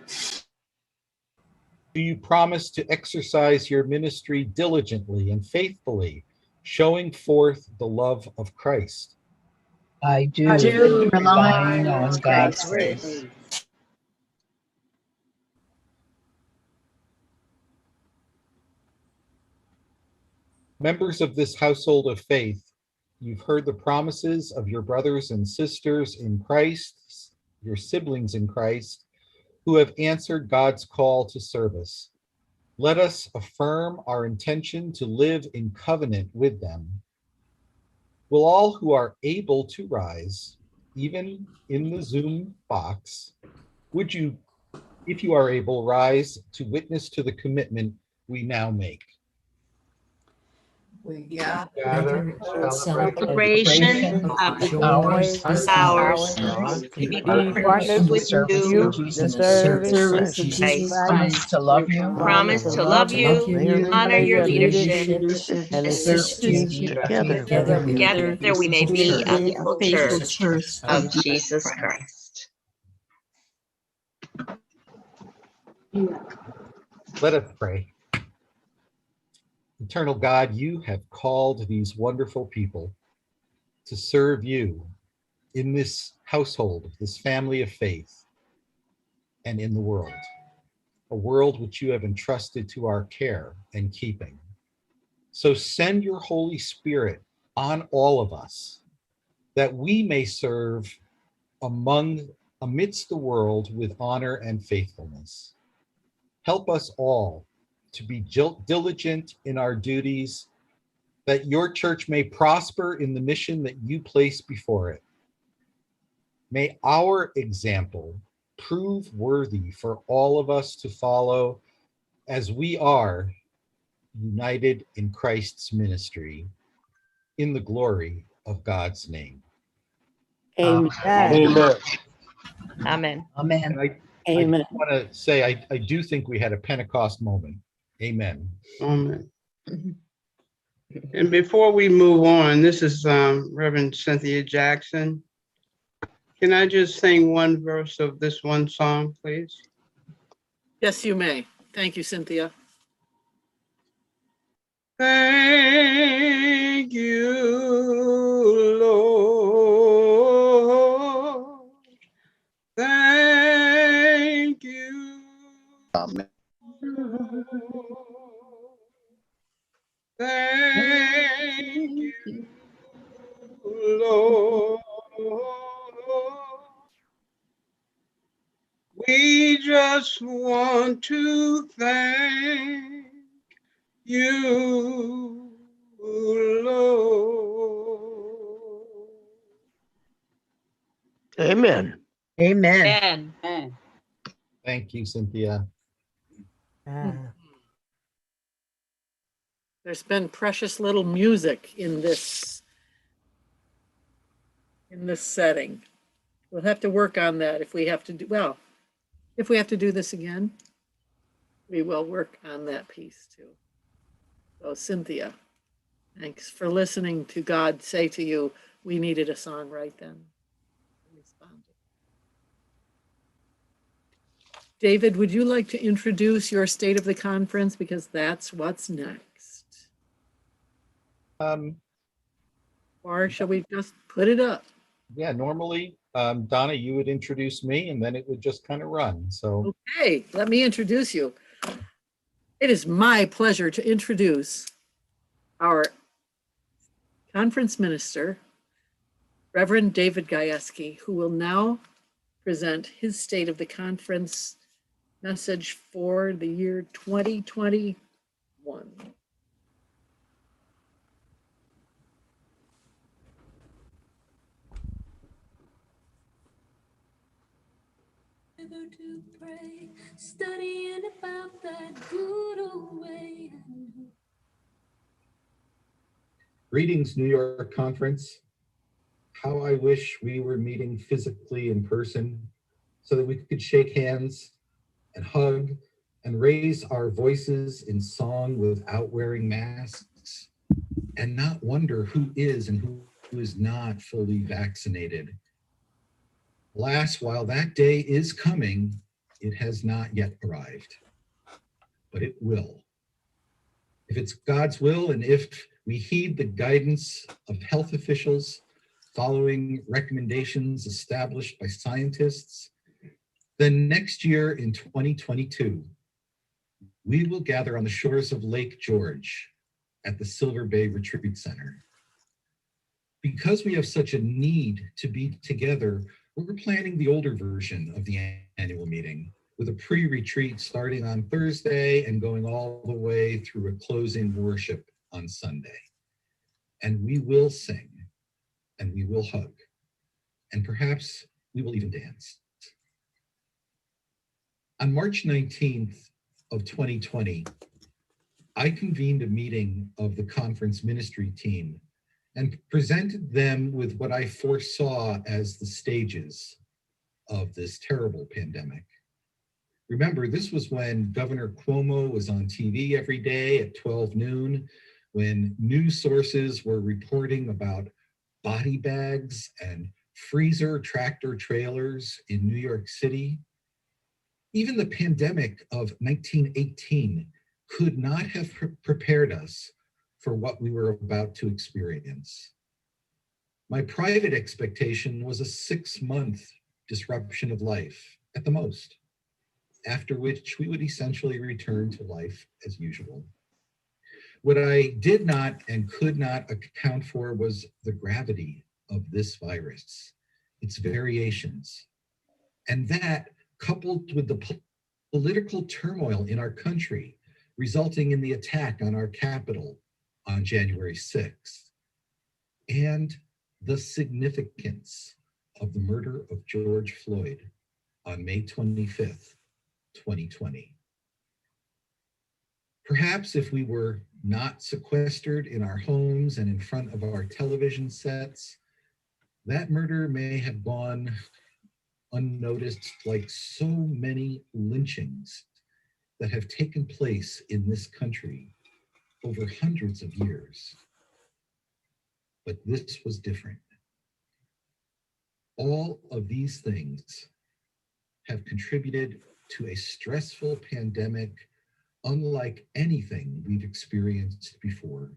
Do you promise to exercise your ministry diligently and faithfully, showing forth the love of Christ? I do, relying on God's grace. Members of this household of faith, you've heard the promises of your brothers and sisters in Christ, your siblings in Christ, who have answered God's call to service. Let us affirm our intention to live in covenant with them. Will all who are able to rise, even in the Zoom box, would you, if you are able, rise to witness to the commitment we now make? We gather Celebration of the ours, ours, to be partners with you, Jesus the service of Jesus Christ, to love you, promise to love you, honor your leadership, and assist you together. together we may be a faithful church of Jesus Christ. Let us pray. Eternal God, you have called these wonderful people to serve you in this household, this family of faith, and in the world, a world which you have entrusted to our care and keeping. So send your Holy Spirit on all of us, that we may serve amidst the world with honor and faithfulness. Help us all to be diligent in our duties, that your church may prosper in the mission that you place before it. May our example prove worthy for all of us to follow as we are united in Christ's ministry, in the glory of God's name. Amen. Amen. Amen. Amen. And I just want to say, I do think we had a Pentecost moment. Amen. Amen. And before we move on, this is Reverend Cynthia Jackson. Can I just sing one verse of this one song, please? Yes, you may. Thank you, Cynthia. Thank you, Lord. Thank you. Amen. Thank you, Lord. We just want to thank you, Lord. Amen. Amen. Amen. Thank you, Cynthia. There's been precious little music in this in this setting. We'll have to work on that if we have to do, well, if we have to do this again, we will work on that piece too. So Cynthia, thanks for listening to God say to you, we needed a song right then. Responded. David, would you like to introduce your state of the conference? Because that's what's next. Or shall we just put it up? Yeah, normally, Donna, you would introduce me and then it would just kind of run. So Okay, let me introduce you. It is my pleasure to introduce our conference minister, Reverend David Gajewski, who will now present his State of the Conference message for the year 2021. To pray, studying about that good old way. greetings, New York Conference. How I wish we were meeting physically in person so that we could shake hands and hug and raise our voices in song without wearing masks and not wonder who is and who is not fully vaccinated. Alas, while that day is coming, it has not yet arrived, but it will. If it's God's will and if we heed the guidance of health officials following recommendations established by scientists, then next year in 2022, we will gather on the shores of Lake George at the Silver Bay Retreat Center. Because we have such a need to be together, we're planning the older version of the annual meeting with a pre-retreat starting on Thursday and going all the way through a closing worship on Sunday. And we will sing and we will hug and perhaps we will even dance. On March 19th of 2020, I convened a meeting of the conference ministry team and presented them with what I foresaw as the stages of this terrible pandemic. Remember, this was when Governor Cuomo was on TV every day at 12 noon, when news sources were reporting about body bags and freezer tractor trailers in New York City. Even the pandemic of 1918 could not have prepared us for what we were about to experience. My private expectation was a 6-month disruption of life at the most, after which we would essentially return to life as usual. What I did not and could not account for was the gravity of this virus, its variations, and that coupled with the political turmoil in our country, resulting in the attack on our Capitol on January 6th, and the significance of the murder of George Floyd on May 25th, 2020. Perhaps if we were not sequestered in our homes and in front of our television sets, that murder may have gone unnoticed like so many lynchings that have taken place in this country over hundreds of years. But this was different. All of these things have contributed to a stressful pandemic unlike anything we've experienced before.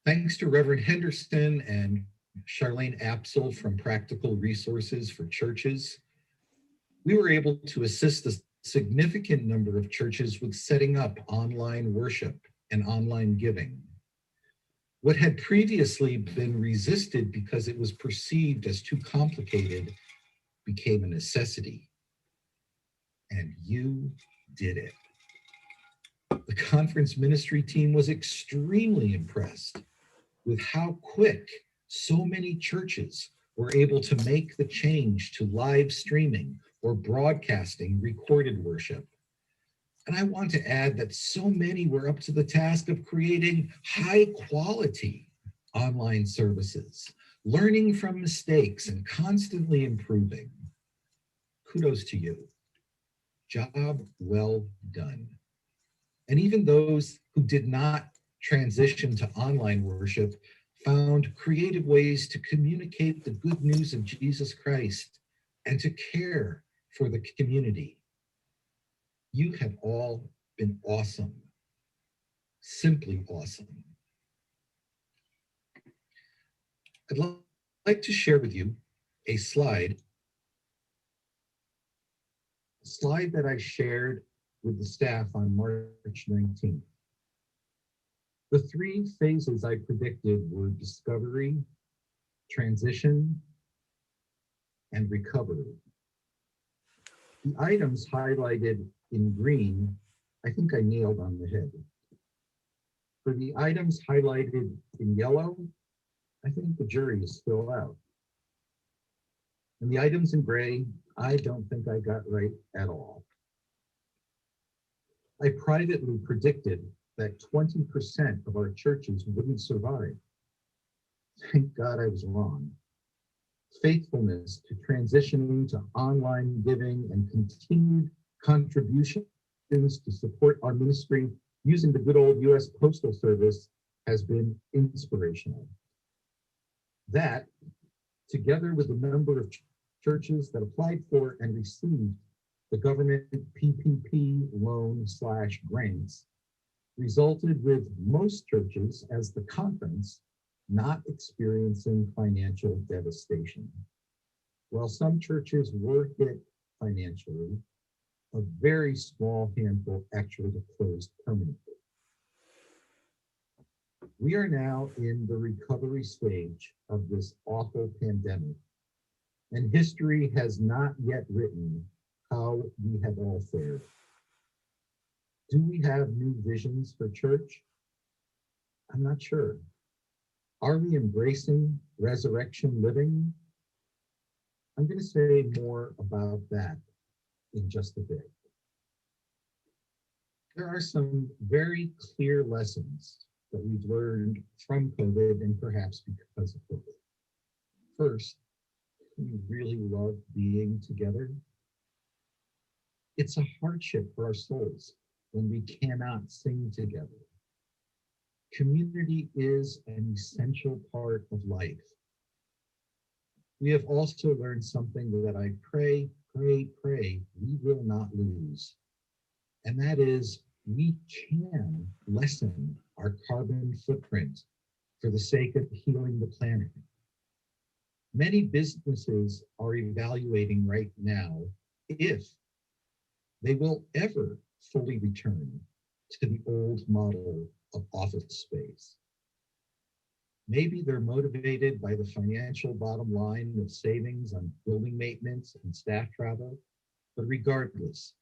Thanks to Reverend Henderson and Charlene Apsel from Practical Resources for Churches, we were able to assist a significant number of churches with setting up online worship and online giving. What had previously been resisted because it was perceived as too complicated became a necessity. And you did it. The conference ministry team was extremely impressed with how quick so many churches were able to make the change to live streaming or broadcasting recorded worship. And I want to add that so many were up to the task of creating high quality online services learning from mistakes and constantly improving. Kudos to you. Job well done. And even those who did not transition to online worship found creative ways to communicate the good news of Jesus Christ and to care for the community. You have all been awesome, simply awesome. I'd like to share with you a slide that I shared with the staff on March 19th. The 3 phases I predicted were discovery, transition, and recovery. The items highlighted in green, I think I nailed on the head. For the items highlighted in yellow, I think the jury is still out. And the items in gray, I don't think I got right at all. I privately predicted that 20% of our churches wouldn't survive. Thank God I was wrong. Faithfulness to transitioning to online giving and continued contributions to support our ministry using the good old US Postal Service has been inspirational. That, together with the number of churches that applied for and received the government PPP loan/grants, resulted with most churches as the conference not experiencing financial devastation. While some churches were hit financially, a very small handful actually closed permanently. We are now in the recovery stage of this awful pandemic, and history has not yet written how we have all fared. Do we have new visions for church? I'm not sure. Are we embracing resurrection living? I'm going to say more about that in just a bit. There are some very clear lessons that we've learned from COVID and perhaps because of COVID. First, we really love being together. It's a hardship for our souls when we cannot sing together. Community is an essential part of life. We have also learned something that I pray we will not lose. And that is, we can lessen our carbon footprint for the sake of healing the planet. Many businesses are evaluating right now if they will ever fully return to the old model of office space. Maybe they're motivated by the financial bottom line of savings on building maintenance and staff travel, but regardless,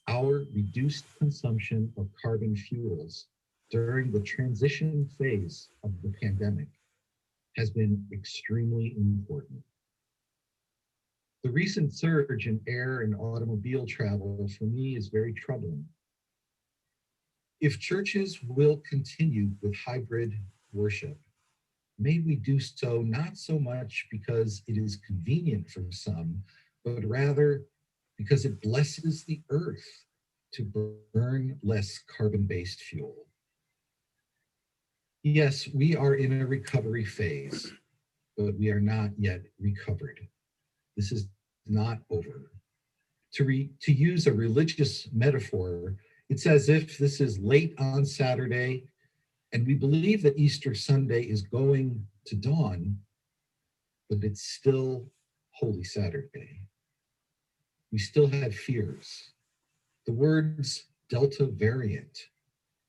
our reduced consumption of carbon fuels during the transition phase of the pandemic has been extremely important. The recent surge in air and automobile travel for me is very troubling. If churches will continue with hybrid worship, may we do so not so much because it is convenient for some, but rather because it blesses the earth to burn less carbon-based fuel. Yes, we are in a recovery phase, but we are not yet recovered. This is not over. To use a religious metaphor, it's as if this is late on Saturday and we believe that Easter Sunday is going to dawn, but it's still Holy Saturday. We still have fears. The words Delta variant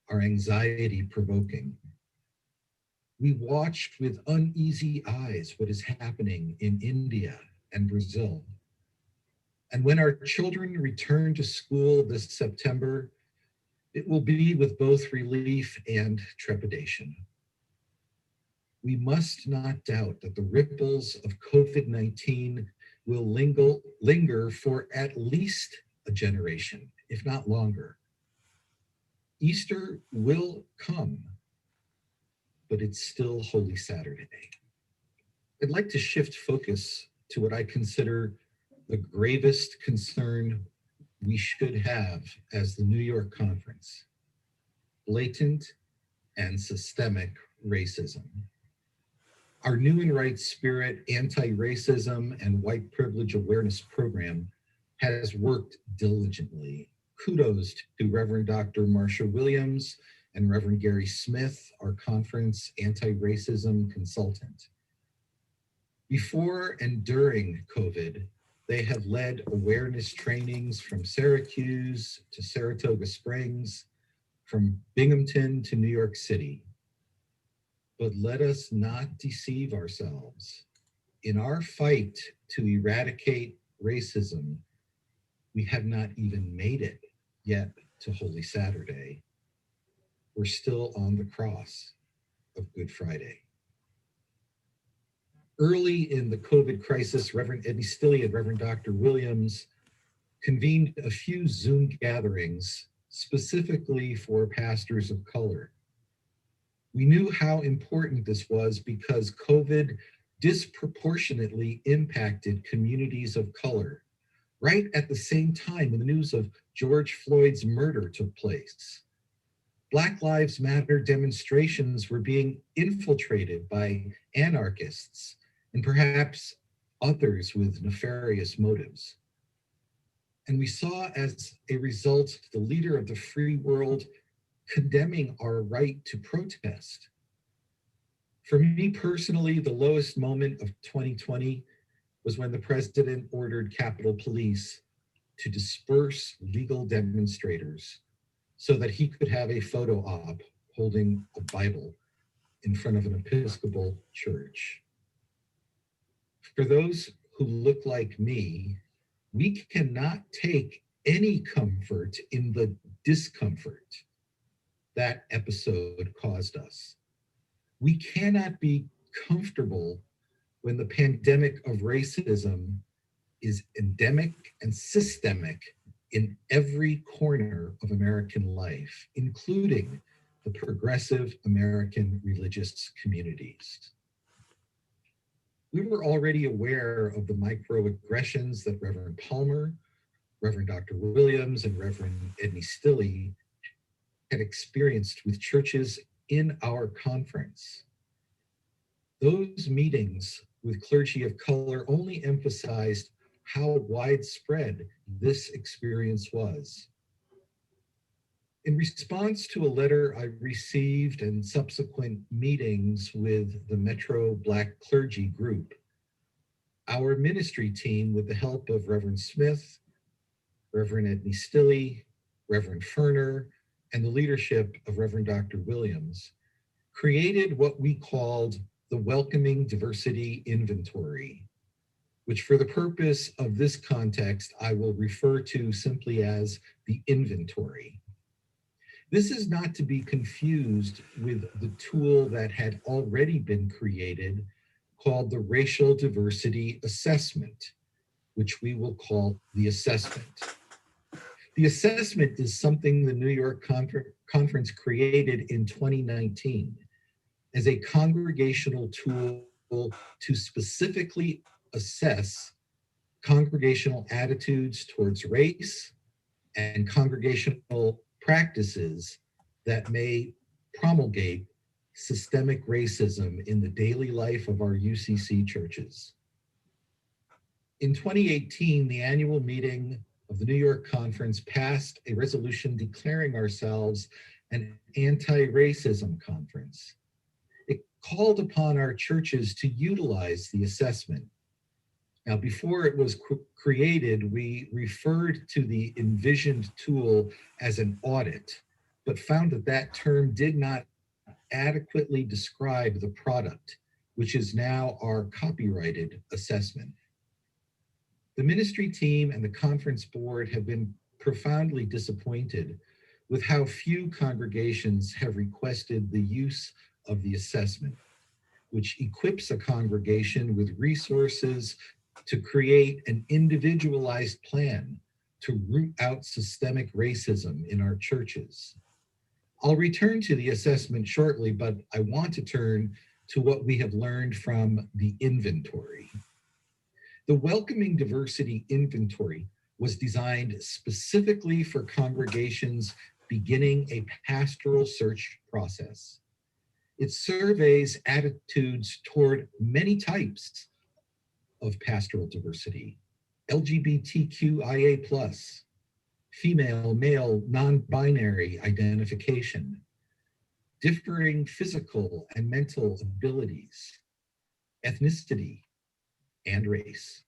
are anxiety provoking. We watched with uneasy eyes what is happening in India and Brazil. And when our children return to school this September, it will be with both relief and trepidation. We must not doubt that the ripples of COVID-19 will linger for at least a generation, if not longer. Easter will come, but it's still Holy Saturday. I'd like to shift focus to what I consider the gravest concern we should have as the New York Conference: blatant and systemic racism. Our New and Right Spirit anti-racism and white privilege awareness program has worked diligently. Kudos to Reverend Dr. Marsha Williams and Reverend Gary Smith, our conference anti-racism consultant. Before and during COVID, they have led awareness trainings from Syracuse to Saratoga Springs, from Binghamton to New York City. But let us not deceive ourselves. In our fight to eradicate racism, we have not even made it yet to Holy Saturday. We're still on the cross of Good Friday. Early in the COVID crisis, Reverend Edney Stilley and Reverend Dr. Williams convened a few Zoom gatherings specifically for pastors of color. We knew how important this was because COVID disproportionately impacted communities of color, right at the same time when the news of George Floyd's murder took place. Black Lives Matter demonstrations were being infiltrated by anarchists and perhaps others with nefarious motives. And we saw as a result the leader of the free world condemning our right to protest. For me personally, the lowest moment of 2020 was when the president ordered Capitol Police to disperse legal demonstrators so that he could have a photo op holding a Bible in front of an Episcopal church. For those who look like me, we cannot take any comfort in the discomfort that episode caused us. We cannot be comfortable when the pandemic of racism is endemic and systemic in every corner of American life, including the progressive American religious communities. We were already aware of the microaggressions that Reverend Palmer, Reverend Dr. Williams, and Reverend Edney Stilley had experienced with churches in our conference. Those meetings with clergy of color only emphasized how widespread this experience was. In response to a letter I received and subsequent meetings with the Metro Black Clergy Group, our ministry team, with the help of Reverend Smith, Reverend Edney Stilley, Reverend Ferner, and the leadership of Reverend Dr. Williams, created what we called the Welcoming Diversity Inventory, which for the purpose of this context, I will refer to simply as the inventory. This is not to be confused with the tool that had already been created called the Racial Diversity Assessment, which we will call the assessment. The assessment is something the New York Conference created in 2019 as a congregational tool to specifically assess congregational attitudes towards race and congregational practices that may promulgate systemic racism in the daily life of our UCC churches. In 2018, the annual meeting of the New York Conference passed a resolution declaring ourselves an anti-racism conference. It called upon our churches to utilize the assessment. Now, before it was created, we referred to the envisioned tool as an audit, but found that that term did not adequately describe the product, which is now our copyrighted assessment. The ministry team and the conference board have been profoundly disappointed with how few congregations have requested the use of the assessment, which equips a congregation with resources to create an individualized plan to root out systemic racism in our churches. I'll return to the assessment shortly, but I want to turn to what we have learned from the inventory. The Welcoming Diversity Inventory was designed specifically for congregations beginning a pastoral search process. It surveys attitudes toward many types of pastoral diversity: LGBTQIA+, female, male, non-binary identification, differing physical and mental abilities, ethnicity, and race.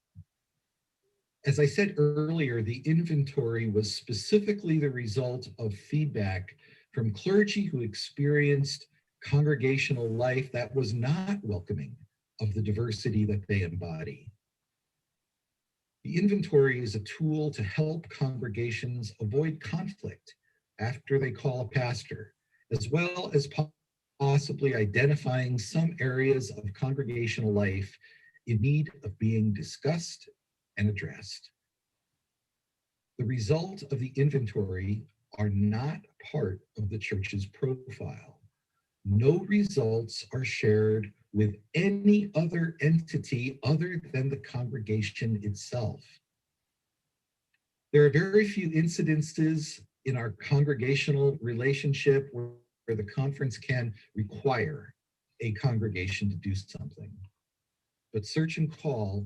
As I said earlier, the inventory was specifically the result of feedback from clergy who experienced congregational life that was not welcoming of the diversity that they embody. The inventory is a tool to help congregations avoid conflict after they call a pastor, as well as possibly identifying some areas of congregational life in need of being discussed and addressed. The results of the inventory are not part of the church's profile. No results are shared with any other entity other than the congregation itself. There are very few incidences in our congregational relationship where the conference can require a congregation to do something. But search and call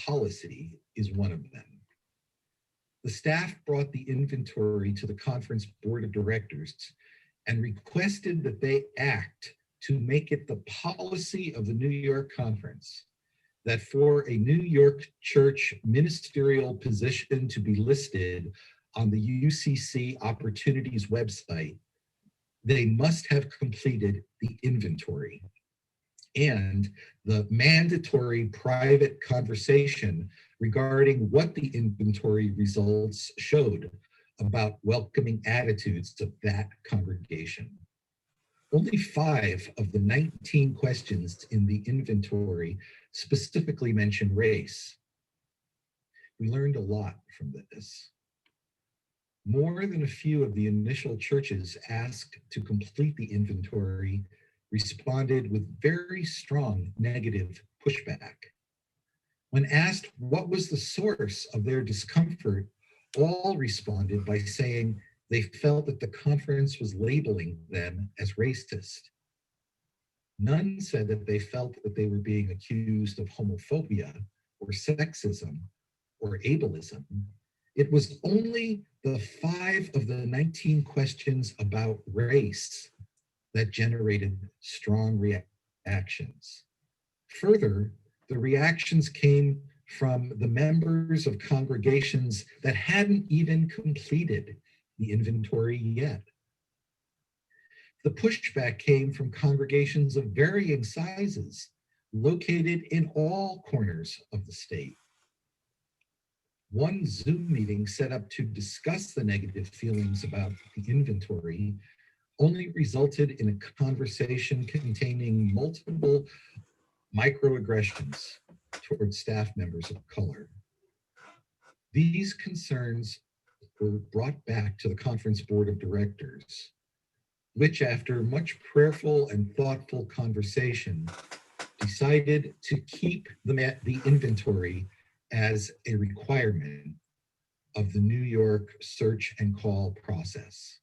policy is one of them. The staff brought the inventory to the conference board of directors and requested that they act to make it the policy of the New York Conference that for a New York church ministerial position to be listed on the UCC Opportunities website, they must have completed the inventory and the mandatory private conversation regarding what the inventory results showed about welcoming attitudes of that congregation. Only 5 of the 19 questions in the inventory specifically mention race. We learned a lot from this. More than a few of the initial churches asked to complete the inventory responded with very strong negative pushback. When asked what was the source of their discomfort, all responded by saying they felt that the conference was labeling them as racist. None said that they felt that they were being accused of homophobia or sexism or ableism. It was only the 5 of the 19 questions about race that generated strong reactions. Further, the reactions came from the members of congregations that hadn't even completed the inventory yet. The pushback came from congregations of varying sizes, located in all corners of the state. One Zoom meeting set up to discuss the negative feelings about the inventory only resulted in a conversation containing multiple microaggressions toward staff members of color. These concerns were brought back to the conference board of directors, which after much prayerful and thoughtful conversation, decided to keep the inventory as a requirement of the New York search and call process.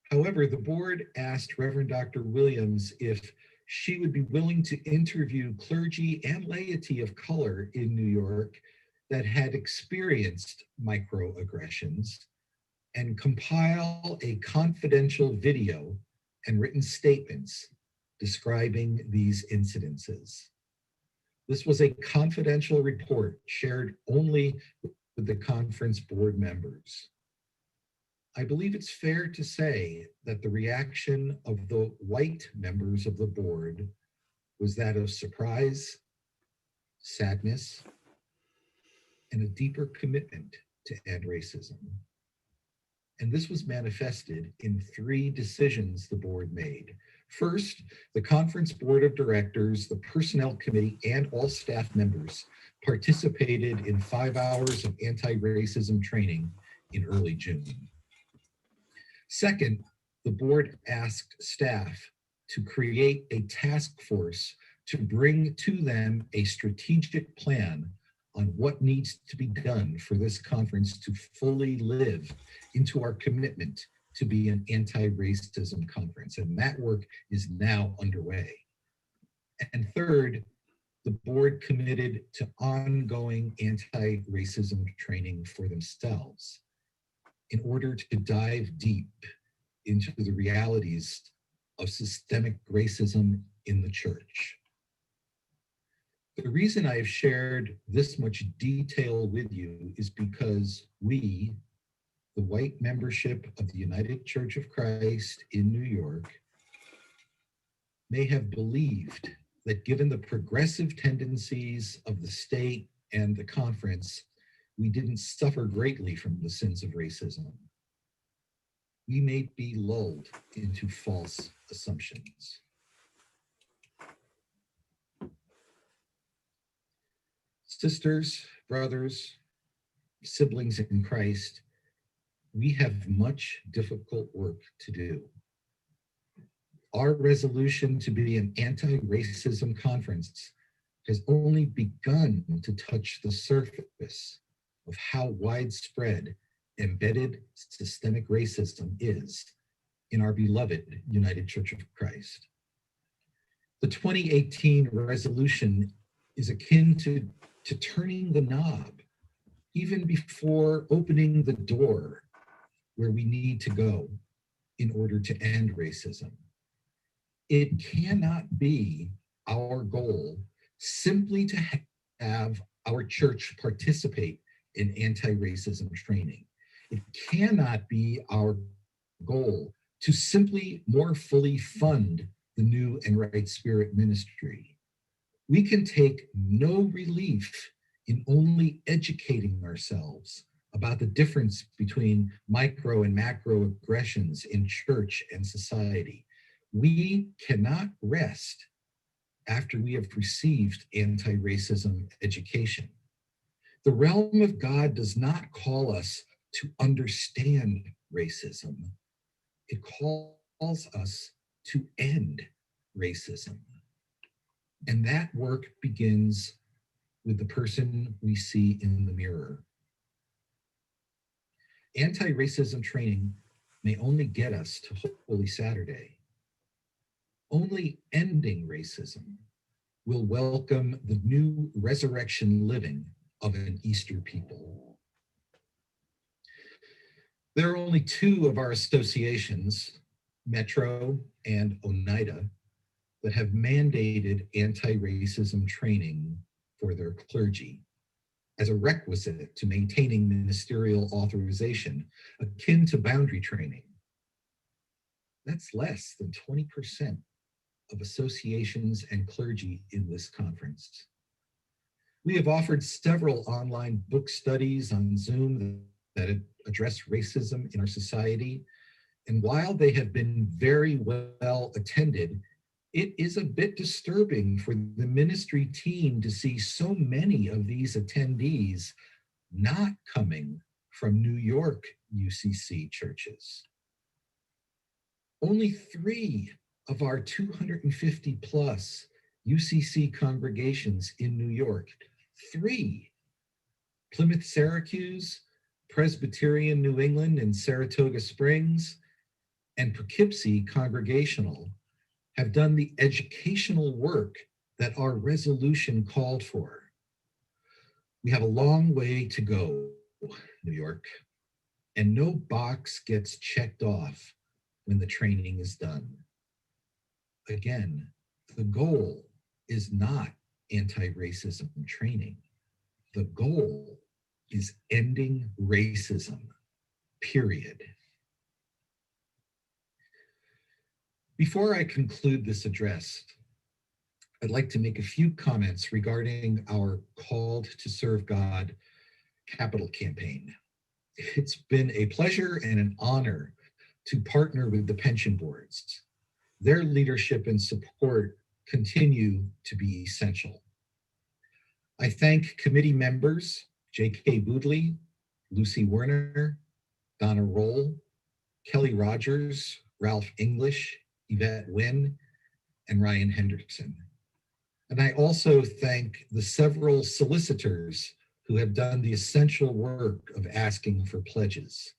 However, the board asked Reverend Dr. Williams if she would be willing to interview clergy and laity of color in New York that had experienced microaggressions and compile a confidential video and written statements describing these incidences. This was a confidential report shared only with the conference board members. I believe it's fair to say that the reaction of the white members of the board was that of surprise, sadness, and a deeper commitment to end racism. And this was manifested in 3 decisions the board made. First, the conference board of directors, the personnel committee, and all staff members participated in 5 hours of anti-racism training in early June. Second, the board asked staff to create a task force to bring to them a strategic plan on what needs to be done for this conference to fully live into our commitment to be an anti-racism conference. And that work is now underway. And third, the board committed to ongoing anti-racism training for themselves in order to dive deep into the realities of systemic racism in the church. The reason I have shared this much detail with you is because we, the white membership of the United Church of Christ in New York, may have believed that given the progressive tendencies of the state and the conference, we didn't suffer greatly from the sins of racism. We may be lulled into false assumptions. Sisters, brothers, siblings in Christ, we have much difficult work to do. Our resolution to be an anti-racism conference has only begun to touch the surface of how widespread embedded systemic racism is in our beloved United Church of Christ. The 2018 resolution is akin to turning the knob even before opening the door where we need to go in order to end racism. It cannot be our goal simply to have our church participate in anti-racism training. It cannot be our goal to simply more fully fund the New and Right Spirit ministry. We can take no relief in only educating ourselves about the difference between micro and macro aggressions in church and society. We cannot rest after we have received anti-racism education. The realm of God does not call us to understand racism. It calls us to end racism. And that work begins with the person we see in the mirror. Anti-racism training may only get us to Holy Saturday. Only ending racism will welcome the new resurrection living of an Easter people. There are only two of our associations, Metro and Oneida, that have mandated anti-racism training for their clergy as a requisite to maintaining ministerial authorization akin to boundary training. That's less than 20% of associations and clergy in this conference. We have offered several online book studies on Zoom that address racism in our society. And while they have been very well attended, it is a bit disturbing for the ministry team to see so many of these attendees not coming from New York UCC churches. Only 3 of our 250 plus UCC congregations in New York, 3, Plymouth Syracuse, Presbyterian New England and Saratoga Springs, and Poughkeepsie Congregational, have done the educational work that our resolution called for. We have a long way to go, New York, and no box gets checked off when the training is done. Again, the goal is not anti-racism training. The goal is ending racism, period. Before I conclude this address, I'd like to make a few comments regarding our Called to Serve God capital campaign. It's been a pleasure and an honor to partner with the pension boards. Their leadership and support continue to be essential. I thank committee members, J.K. Boodley, Lucy Werner, Donna Roll, Kelly Rogers, Ralph English, Yvette Wynn, and Ryan Henderson. And I also thank the several solicitors who have done the essential work of asking for pledges.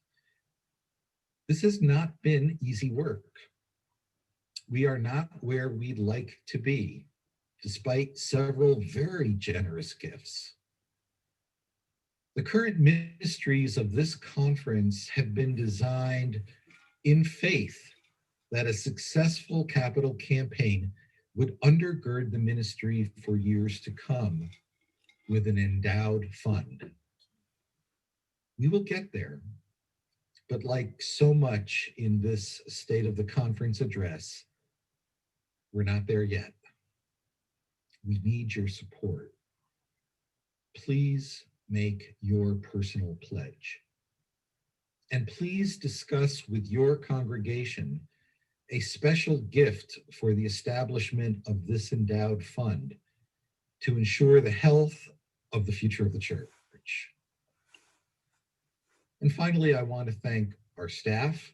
This has not been easy work. We are not where we'd like to be, despite several very generous gifts. The current ministries of this conference have been designed in faith that a successful capital campaign would undergird the ministry for years to come with an endowed fund. We will get there, but like so much in this State of the Conference address, we're not there yet. We need your support. Please make your personal pledge. And please discuss with your congregation a special gift for the establishment of this endowed fund to ensure the health of the future of the church. And finally, I want to thank our staff.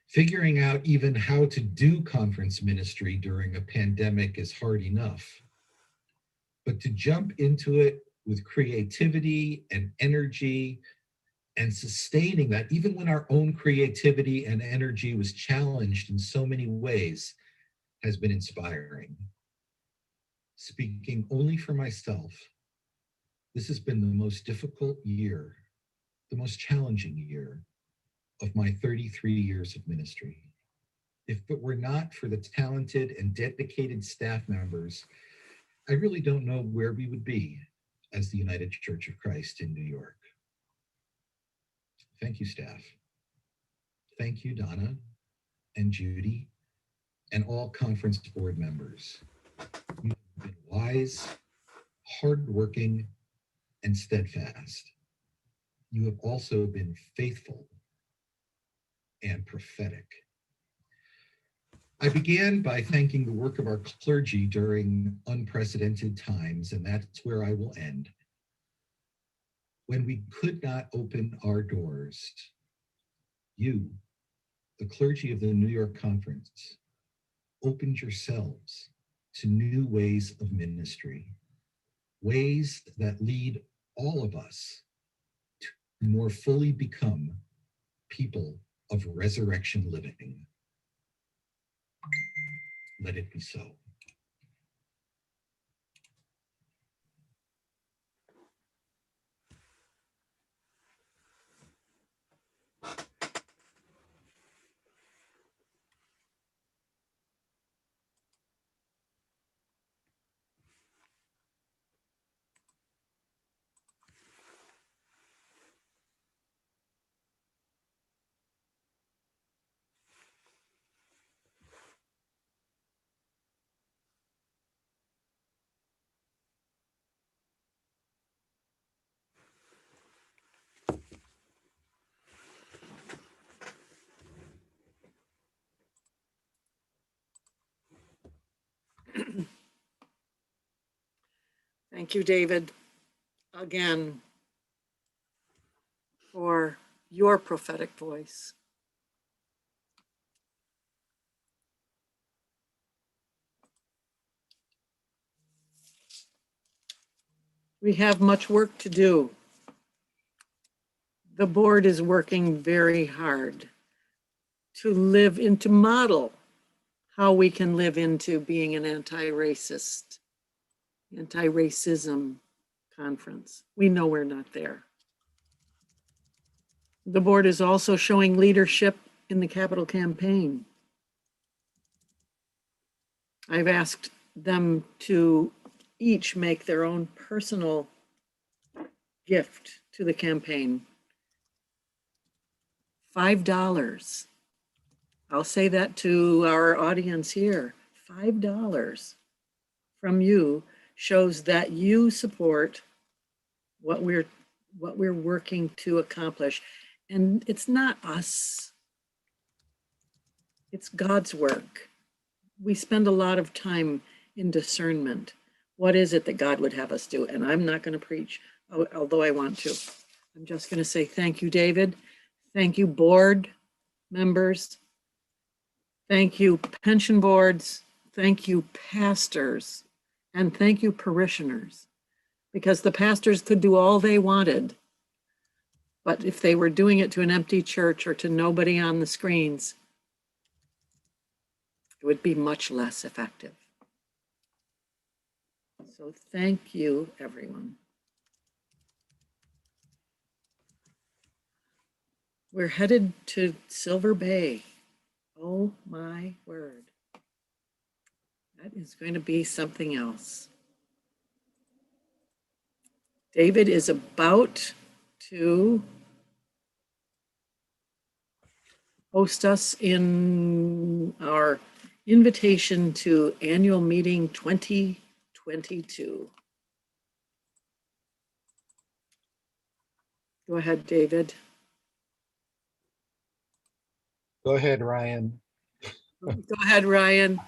Figuring out even how to do conference ministry during a pandemic is hard enough, but to jump into it with creativity and energy and sustaining that, even when our own creativity and energy was challenged in so many ways, has been inspiring. Speaking only for myself, this has been the most difficult year, the most challenging year of my 33 years of ministry. If it were not for the talented and dedicated staff members, I really don't know where we would be as the United Church of Christ in New York. Thank you, staff. Thank you, Donna and Judy and all conference board members. You've been wise, hardworking, and steadfast. You have also been faithful and prophetic. I began by thanking the work of our clergy during unprecedented times, and that's where I will end. When we could not open our doors, you, the clergy of the New York Conference, opened yourselves to new ways of ministry, ways that lead all of us to more fully become people of resurrection living. Let it be so. Thank you, David, again, for your prophetic voice. We have much work to do. The board is working very hard to model how we can live into being an anti-racist, anti-racism conference. We know we're not there. The board is also showing leadership in the capital campaign. I've asked them to each make their own personal gift to the campaign. $5. I'll say that to our audience here. $5 from you shows that you support what we're working to accomplish. And it's not us. It's God's work. We spend a lot of time in discernment. What is it that God would have us do? And I'm not going to preach, although I want to. I'm just going to say thank you, David. Thank you, board members. Thank you, pension boards. Thank you, pastors. And thank you, parishioners. Because the pastors could do all they wanted. But if they were doing it to an empty church or to nobody on the screens, it would be much less effective. So thank you, everyone. We're headed to Silver Bay. Oh my word. That is going to be something else. David is about to host us in our invitation to annual meeting 2022. Go ahead, David. Go ahead, Ryan. Go ahead, Ryan.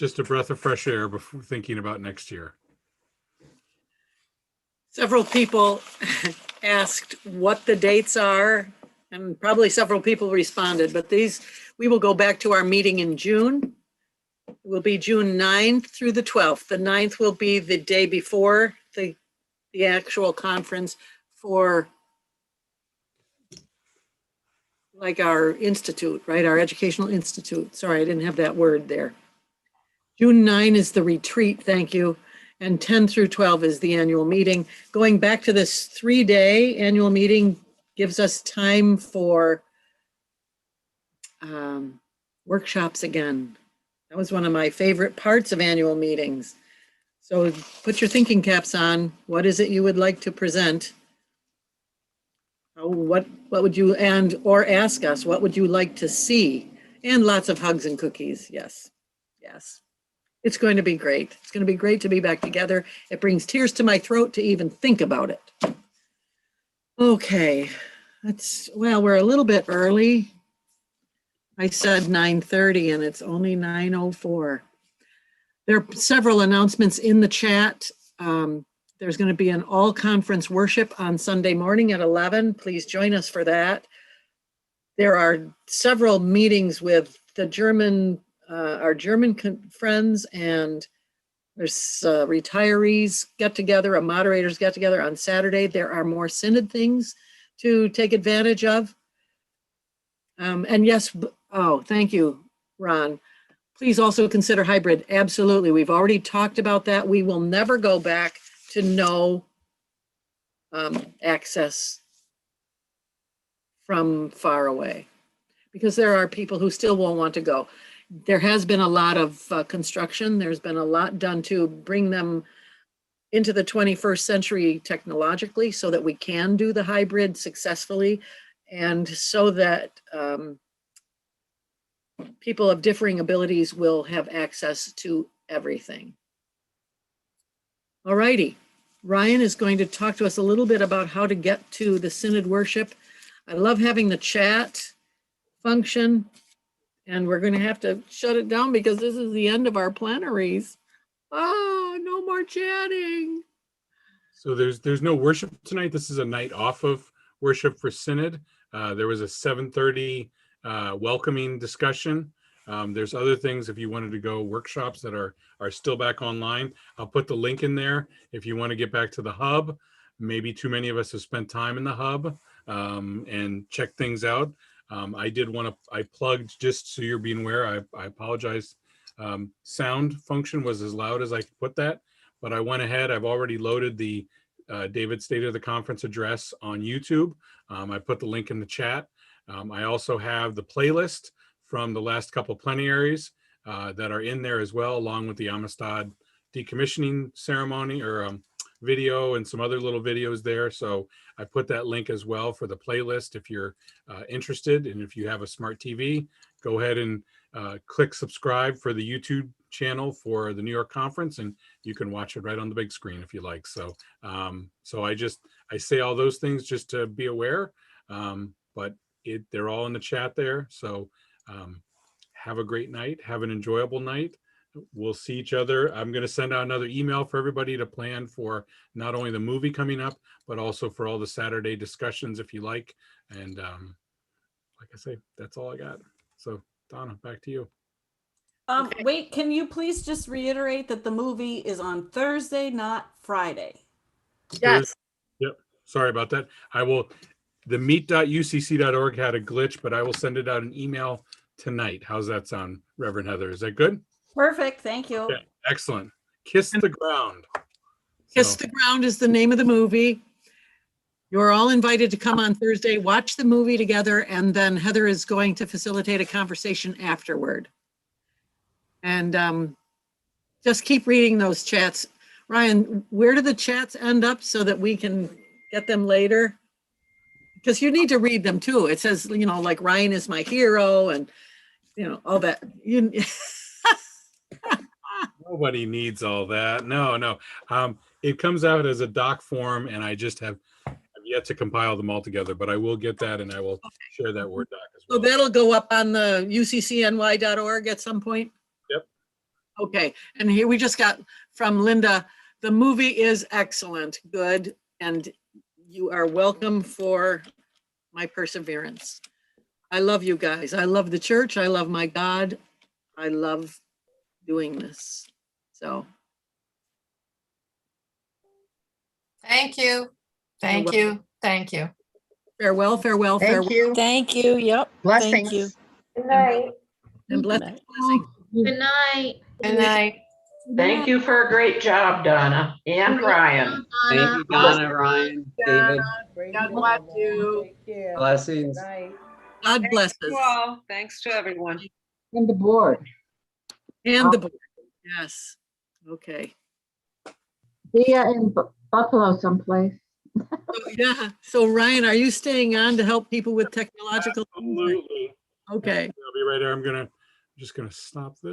Just a breath of fresh air before thinking about next year. Several people asked what the dates are, and probably several people responded, but we will go back to our meeting in June. It will be June 9th through the 12th. The 9th will be the day before the actual conference for like our institute, right? Our educational institute. Sorry, I didn't have that word there. June 9 is the retreat, thank you. And 10 through 12 is the annual meeting. Going back to this 3-day annual meeting gives us time for workshops again. That was one of my favorite parts of annual meetings. So put your thinking caps on. What is it you would like to present? What would you, or ask us, what would you like to see? And lots of hugs and cookies. Yes. Yes. It's going to be great. It's going to be great to be back together. It brings tears to my throat to even think about it. Okay. Well, we're a little bit early. I said 9:30 and it's only 9:04. There are several announcements in the chat. There's going to be an all-conference worship on Sunday morning at 11. Please join us for that. There are several meetings with the our German friends, and there's retirees get together, a moderators get together on Saturday. There are more synod things to take advantage of. And yes, thank you, Ron. Please also consider hybrid. Absolutely. We've already talked about that. We will never go back to no access from far away, because there are people who still won't want to go. There has been a lot of construction. There's been a lot done to bring them into the 21st century technologically so that we can do the hybrid successfully, and so that people of differing abilities will have access to everything. All righty. Ryan is going to talk to us a little bit about how to get to the synod worship. I love having the chat function, and we're going to have to shut it down because this is the end of our plenaries. Oh, no more chatting. So there's no worship tonight. This is a night off of worship for synod. There was a 7:30 welcoming discussion. There's other things if you wanted to go, workshops that are still back online. I'll put the link in there if you want to get back to the hub. Maybe too many of us have spent time in the hub and check things out. I plugged, just so you're being aware, I apologize. Sound function was as loud as I could put that, but I went ahead. I've already loaded the David State of the Conference address on YouTube. I put the link in the chat. I also have the playlist from the last couple plenaries that are in there as well, along with the Amistad decommissioning ceremony or video and some other little videos there. So I put that link as well for the playlist if you're interested. And if you have a smart TV, go ahead and click subscribe for the YouTube channel for the New York conference, and you can watch it right on the big screen if you like. So I say all those things just to be aware, but they're all in the chat there. So have a great night. Have an enjoyable night. We'll see each other. I'm going to send out another email for everybody to plan for not only the movie coming up, but also for all the Saturday discussions if you like. And like I say, that's all I got. So Donna, back to you. Wait, can you please just reiterate that the movie is on Thursday, not Friday? Yes. Yep. Sorry about that. The meet.ucc.org had a glitch, but I will send it out an email tonight. How's that sound, Reverend Heather? Is that good? Perfect. Thank you. Okay, excellent. Kiss the Ground. Kiss the Ground is the name of the movie. You're all invited to come on Thursday, watch the movie together, and then Heather is going to facilitate a conversation afterward. And just keep reading those chats. Ryan, where do the chats end up so that we can get them later? Because you need to read them too. It says, like Ryan is my hero and, all that. Nobody needs all that. No. It comes out as a doc form, and I just have yet to compile them all together, but I will get that and I will share that Word doc as well. So that'll go up on the uccny.org at some point? Yep. Okay, and here we just got from Linda, the movie is excellent, good, and you are welcome for my perseverance. I love you guys. I love the church. I love my God. I love doing this. So. Thank you. Thank you. Thank you. Farewell, farewell, farewell. Thank you. Thank you. Yep. Blessings. Thank you. Good night. And blessings. Good night. Good night. Thank you for a great job, Donna and Ryan. Thank you, Donna, Ryan, David. God bless you. Blessings. God bless Thanks to us. all. Thanks to everyone. And the board. And the board. Yes. Okay. See ya in Buffalo someplace. Yeah, so Ryan, are you staying on to help people with technological? things? Absolutely. Okay. I'll be right there. I'm just gonna stop this.